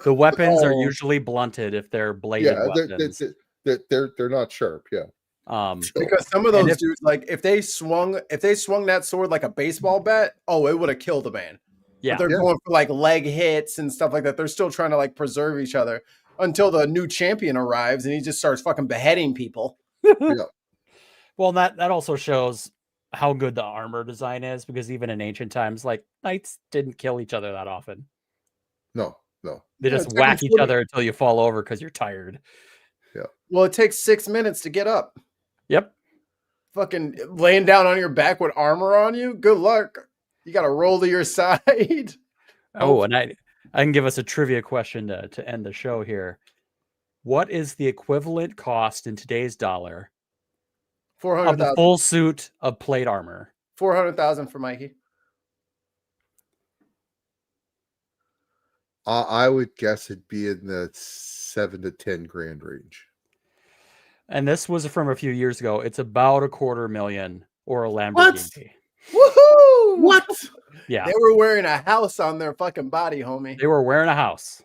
The weapons are usually blunted if they're bladed weapons. They're not sharp. Yeah. Because some of those dudes, like if they swung that sword like a baseball bat, it would have killed a man. Yeah. But they're going for like leg hits and stuff like that. They're still trying to like preserve each other until the new champion arrives and he just starts fucking beheading people. Yeah. Well, that also shows how good the armor design is, because even in ancient times, like, knights didn't kill each other that often. No. They just whack each other until you fall over because you're tired. Yeah. Well, it takes 6 minutes to get up. Yep. Fucking laying down on your back with armor on you. Good luck. You got to roll to your side. Oh, and I can give us a trivia question to end the show here. What is the equivalent cost in today's dollar of the 400,000. full suit of plate armor? 400,000 for Mikey. I would guess it'd be in the 7 to 10 grand range. And this was from a few years ago. It's about $250,000 or a Lamborghini. Woohoo! What? Yeah. They were wearing a house on their fucking body, homie. They were wearing a house.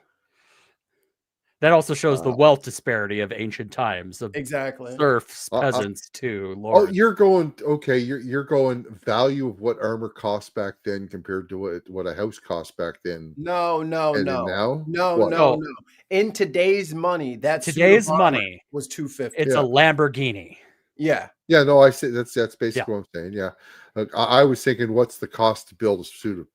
That also shows the wealth disparity of ancient times. Of exactly. Serfs, peasants, to Oh, lords. you're going okay. You're going value of what armor cost back then compared to what a house cost back then. No. Now? No. In today's money, that today's money was $250,000. It's a Lamborghini. Yeah. Yeah. No, I say that's basically what I'm saying. Yeah. I was thinking, what's the cost to build a suit of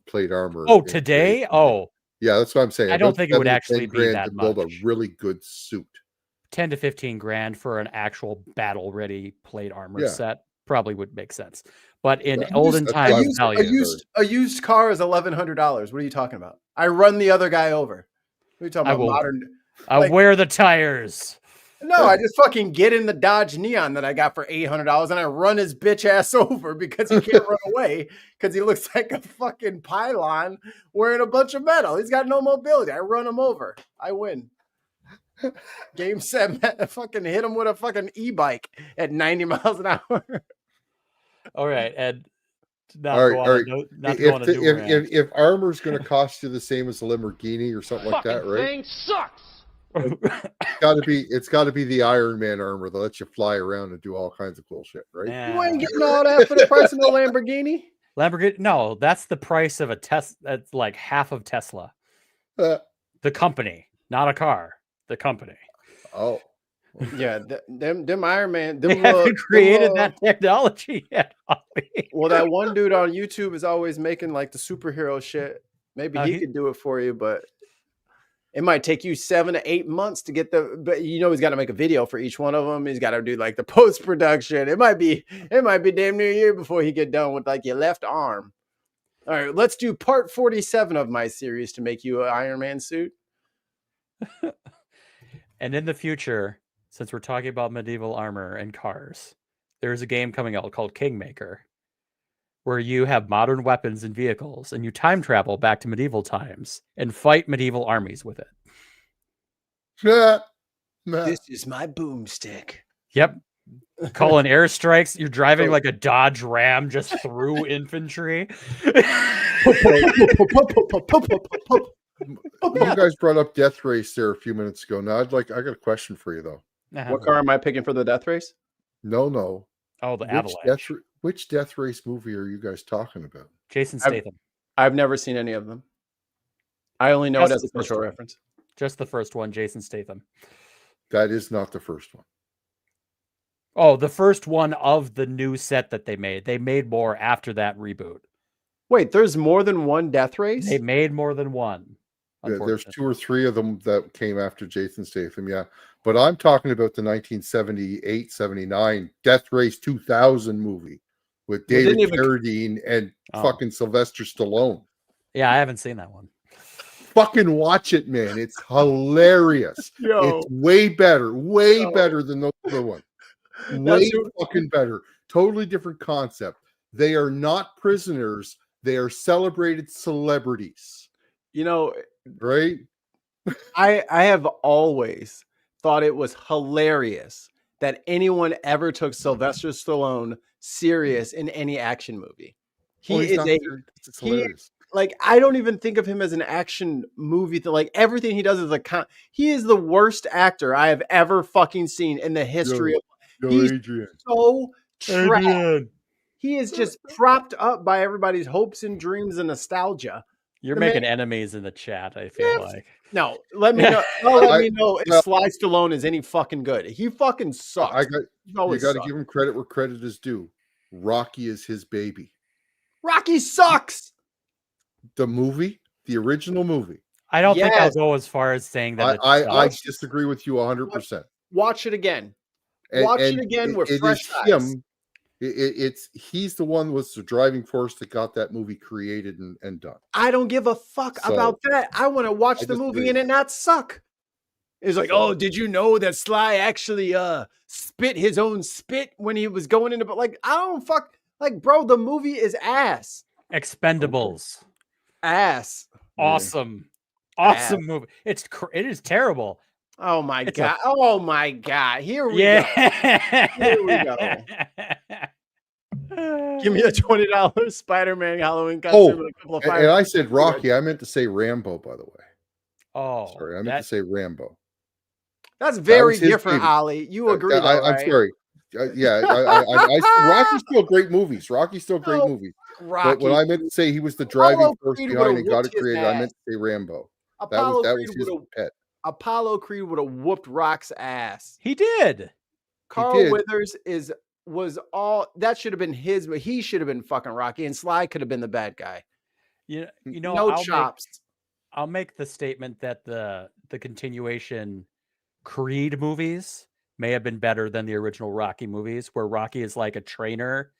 plate armor? Oh, today? Oh. Yeah, that's what I'm saying. I don't think it would actually be that to build much. a really good suit. 10 to 15 grand for an actual battle-ready plate armor set probably would make sense. But in olden times, a used car is $1,100. What are you talking about? I run the other guy over. What are you talking about? Modern. I wear the tires. No, I just fucking get in the Dodge Neon that I got for $800 and I run his bitch ass over because he can't run away because he looks like a fucking pylon wearing a bunch of metal. He's got no mobility. I run him over. I win. Game set, fucking hit him with a fucking e-bike at 90 miles an hour. All right, and if armor's going to cost you the same as a Lamborghini or something like that, right? Thing sucks. It's got to be the Iron Man armor that lets you fly around and do all kinds of cool shit, right? You ain't getting all that for the price of a Lamborghini. No, that's the price of a Tesla. That's like half of Tesla. The company, not a car. The company. Oh, yeah. Them Iron Man. They haven't created that technology yet. Well, that one dude on YouTube is always making like the superhero shit. Maybe he could do it for you, but it might take you 7 to 8 months to get but he's got to make a video for each one of them. He's got to do like the post-production. It might be damn near a year before he get done with like your left arm. All right, let's do part 47 of my series to make you an Iron Man suit. And in the future, since we're talking about medieval armor and cars, there's a game coming out called Kingmaker, where you have modern weapons and vehicles, and you time travel back to medieval times and fight medieval armies with it. This is my boomstick. Yep. Calling airstrikes. You're driving like a Dodge Ram just through infantry. You guys brought up Death Race there a few minutes ago. Now I got a question for you though. What car am I picking for the Death Race? No. Oh, the Avalanche. Which Death Race movie are you guys talking about? Jason Statham. I've never seen any of them. I only know it as a special reference. Just the first one, Jason Statham. That is not the first one. Oh, the first one of the new set that they made. They made more after that reboot. Wait, there's more than one Death Race? They made more than one. Yeah, there's 2 or 3 of them that came after Jason Statham, yeah. But I'm talking about the 1978-79 Death Race 2000 movie with David Carradine and fucking Sylvester Stallone. Yeah, I haven't seen that one. Fucking watch it, man. It's hilarious. It's way better than the other one. Way fucking better. Totally different concept. They are not prisoners. They are celebrated celebrities. Right? I have always thought it was hilarious that anyone ever took Sylvester Stallone serious in any action movie. It's hilarious. Like, I don't even think of him as an action movie. Like, everything he does is like, he is the worst actor I have ever fucking seen in the history of. He's so trash. He is just propped up by everybody's hopes and dreams and nostalgia. You're making enemies in the chat, I feel like. No, let me know. Let me know if Sly Stallone is any fucking good. He fucking sucks. You got to give him credit where credit is due. Rocky is his baby. Rocky sucks. The movie, the original movie. I don't think I'll go as far as saying that I disagree with you 100%. Watch it again. Watch it again with fresh eyes. He's the one was the driving force that got that movie created and done. I don't give a fuck about that. I want to watch the movie and it not suck. It's like, oh, did you know that Sly actually spit his own spit when he was going into? But like, I don't fuck. Like, bro, the movie is ass. Expendables. Ass. Awesome. Awesome movie. It is terrible. Oh my god. Oh my god. Here we go. Here we go. Give me a $20 Spider-Man Halloween costume with a couple of fire. And I said Rocky. I meant to say Rambo, by the way. Oh, sorry. I meant to say Rambo. That's very different, Ollie. You agree? I'm sorry. Rocky's still great movies. Rocky's still great movies. Rocky. But when I meant to say he was the driving force behind and got it created, I meant to say Rambo. That was his pet. Apollo Creed would have whooped Rock's ass. He did. Carl Withers was all that should have been his, but he should have been fucking Rocky, and Sly could have been the bad guy. You know, no chops. I'll make the statement that the continuation Creed movies may have been better than the original Rocky movies, where Rocky is like a trainer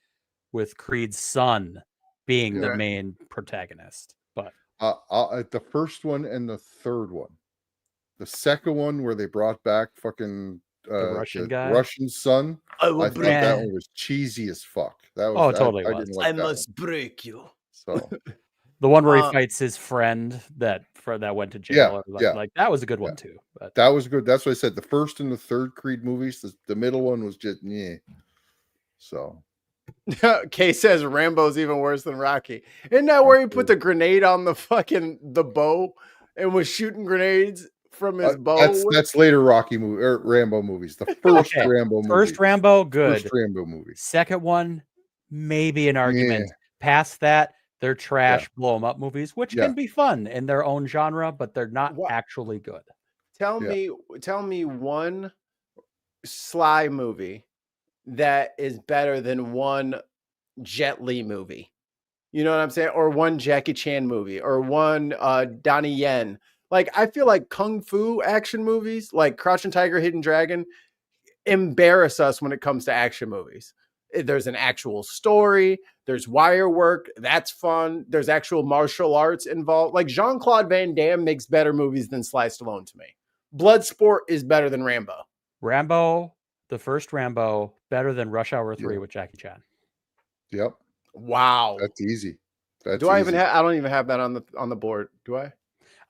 with Creed's son being the main protagonist. But the first one and the third one. The second one where they brought back fucking the Russian guy, Russian son. I thought that one was cheesy as fuck. That was totally. I didn't like I that must one. break you. So the one where he fights his friend that went to jail. Like that was a good one too. But that was good. That's what I said. The first and the third Creed movies. The middle one was just So Kay says Rambo's even worse than Rocky. Isn't that where he put the grenade on the bow and was shooting grenades from his bow? That's later Rocky movie or Rambo movies. The first Rambo movie. First Rambo, good. First Rambo movie. Second one, maybe an argument. Past that, they're trash blow 'em up movies, which can be fun in their own genre, but they're not actually good. Tell me one Sly movie that is better than one Jet Li movie. You know what I'm saying? Or one Jackie Chan movie or one Donnie Yen. Like, I feel like kung fu action movies, like Crouching Tiger, Hidden Dragon, embarrass us when it comes to action movies. There's an actual story. There's wire work. That's fun. There's actual martial arts involved. Like, Jean-Claude Van Damme makes better movies than Sly Stallone to me. Bloodsport is better than Rambo. Rambo, the first Rambo, better than Rush Hour 3 with Jackie Chan. Yep. Wow. That's easy. I don't even have that on the board. Do I?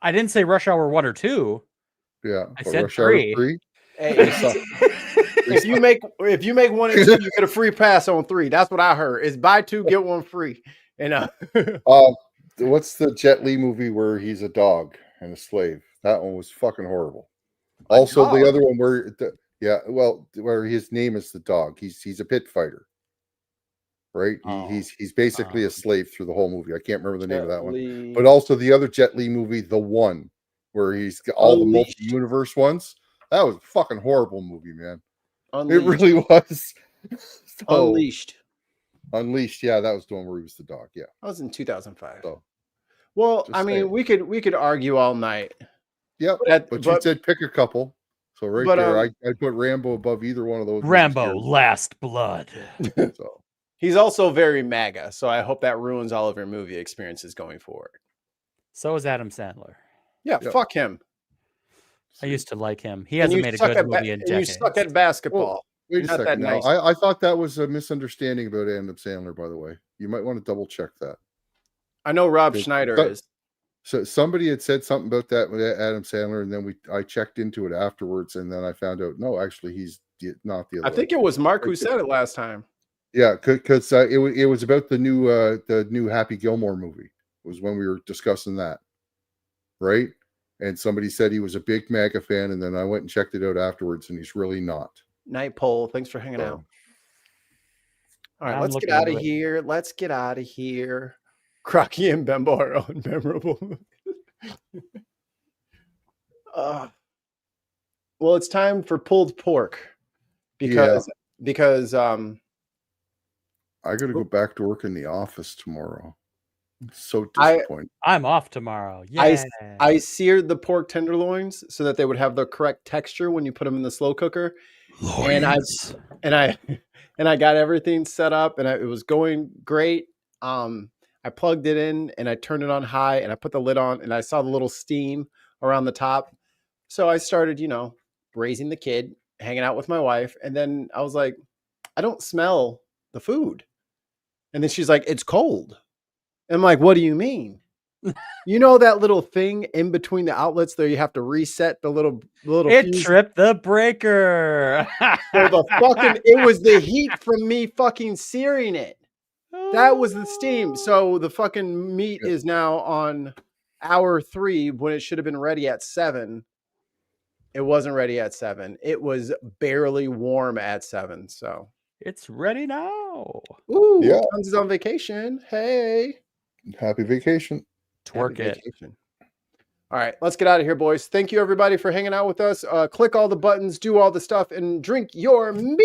I didn't say Rush Hour 1 or 2. Yeah. I said Rush 3. Hour 3. Hey, if you make 1 and 2, you get a free pass on 3. That's what I heard. It's buy 2, get 1 free. And what's the Jet Li movie where he's a dog and a slave? That one was fucking horrible. Also, the other one where his name is the dog. He's a pit fighter, right? He's basically a slave through the whole movie. I can't remember the name of that one. But also the other Jet Li movie, the one where he's got all the multi-universe ones. That was a fucking horrible movie, man. Unleashed. It really was. Unleashed. Yeah, that was the one where he was the dog. Yeah, that was in 2005. So, I mean, we could argue all night. Yeah, but you said pick a couple. So there, I put Rambo above either one of those. Rambo, Last Blood. So he's also very MAGA, so I hope that ruins all of your movie experiences going forward. So is Adam Sandler. Yeah, fuck him. I used to like him. He hasn't made a good movie in decades. You suck at basketball. Wait a second. Nice. I thought that was a misunderstanding about Adam Sandler, by the way. You might want to double check that. I know Rob Schneider is. So somebody had said something about that with Adam Sandler, and then I checked into it afterwards, and then I found out, no, actually, he's not the other. I think it was Mark who said it last time. Yeah, because it was about the new Happy Gilmore movie. It was when we were discussing that, right? And somebody said he was a big MAGA fan, and then I went and checked it out afterwards, and he's really not. Night Pole, thanks for hanging out. All right, let's get out of here. Let's get out of here. Crocky and Bembo are unmemorable. Well, it's time for pulled pork because I got to go back to work in the office tomorrow. I'm so disappointed. I'm off tomorrow. Yeah. I seared the pork tenderloins so that they would have the correct texture when you put them in the slow cooker. And I got everything set up, and it was going great. I plugged it in and I turned it on high, and I put the lid on, and I saw the little steam around the top. So I started, raising the kid, hanging out with my wife, and then I was like, I don't smell the food. And then she's like, it's cold. And I'm like, what do you mean? You know that little thing in between the outlets there, you have to reset the little It fuse? tripped the breaker. So it was the heat from me fucking searing it. That was the steam. So the fucking meat is now on hour 3 when it should have been ready at 7. It wasn't ready at 7. It was barely warm at 7. So it's ready now. Ooh, Yeah. Tons is on vacation. Hey. Happy vacation. Twerk it. Vacation. All right, let's get out of here, boys. Thank you, everybody, for hanging out with us. Click all the buttons, do all the stuff, and drink your meat.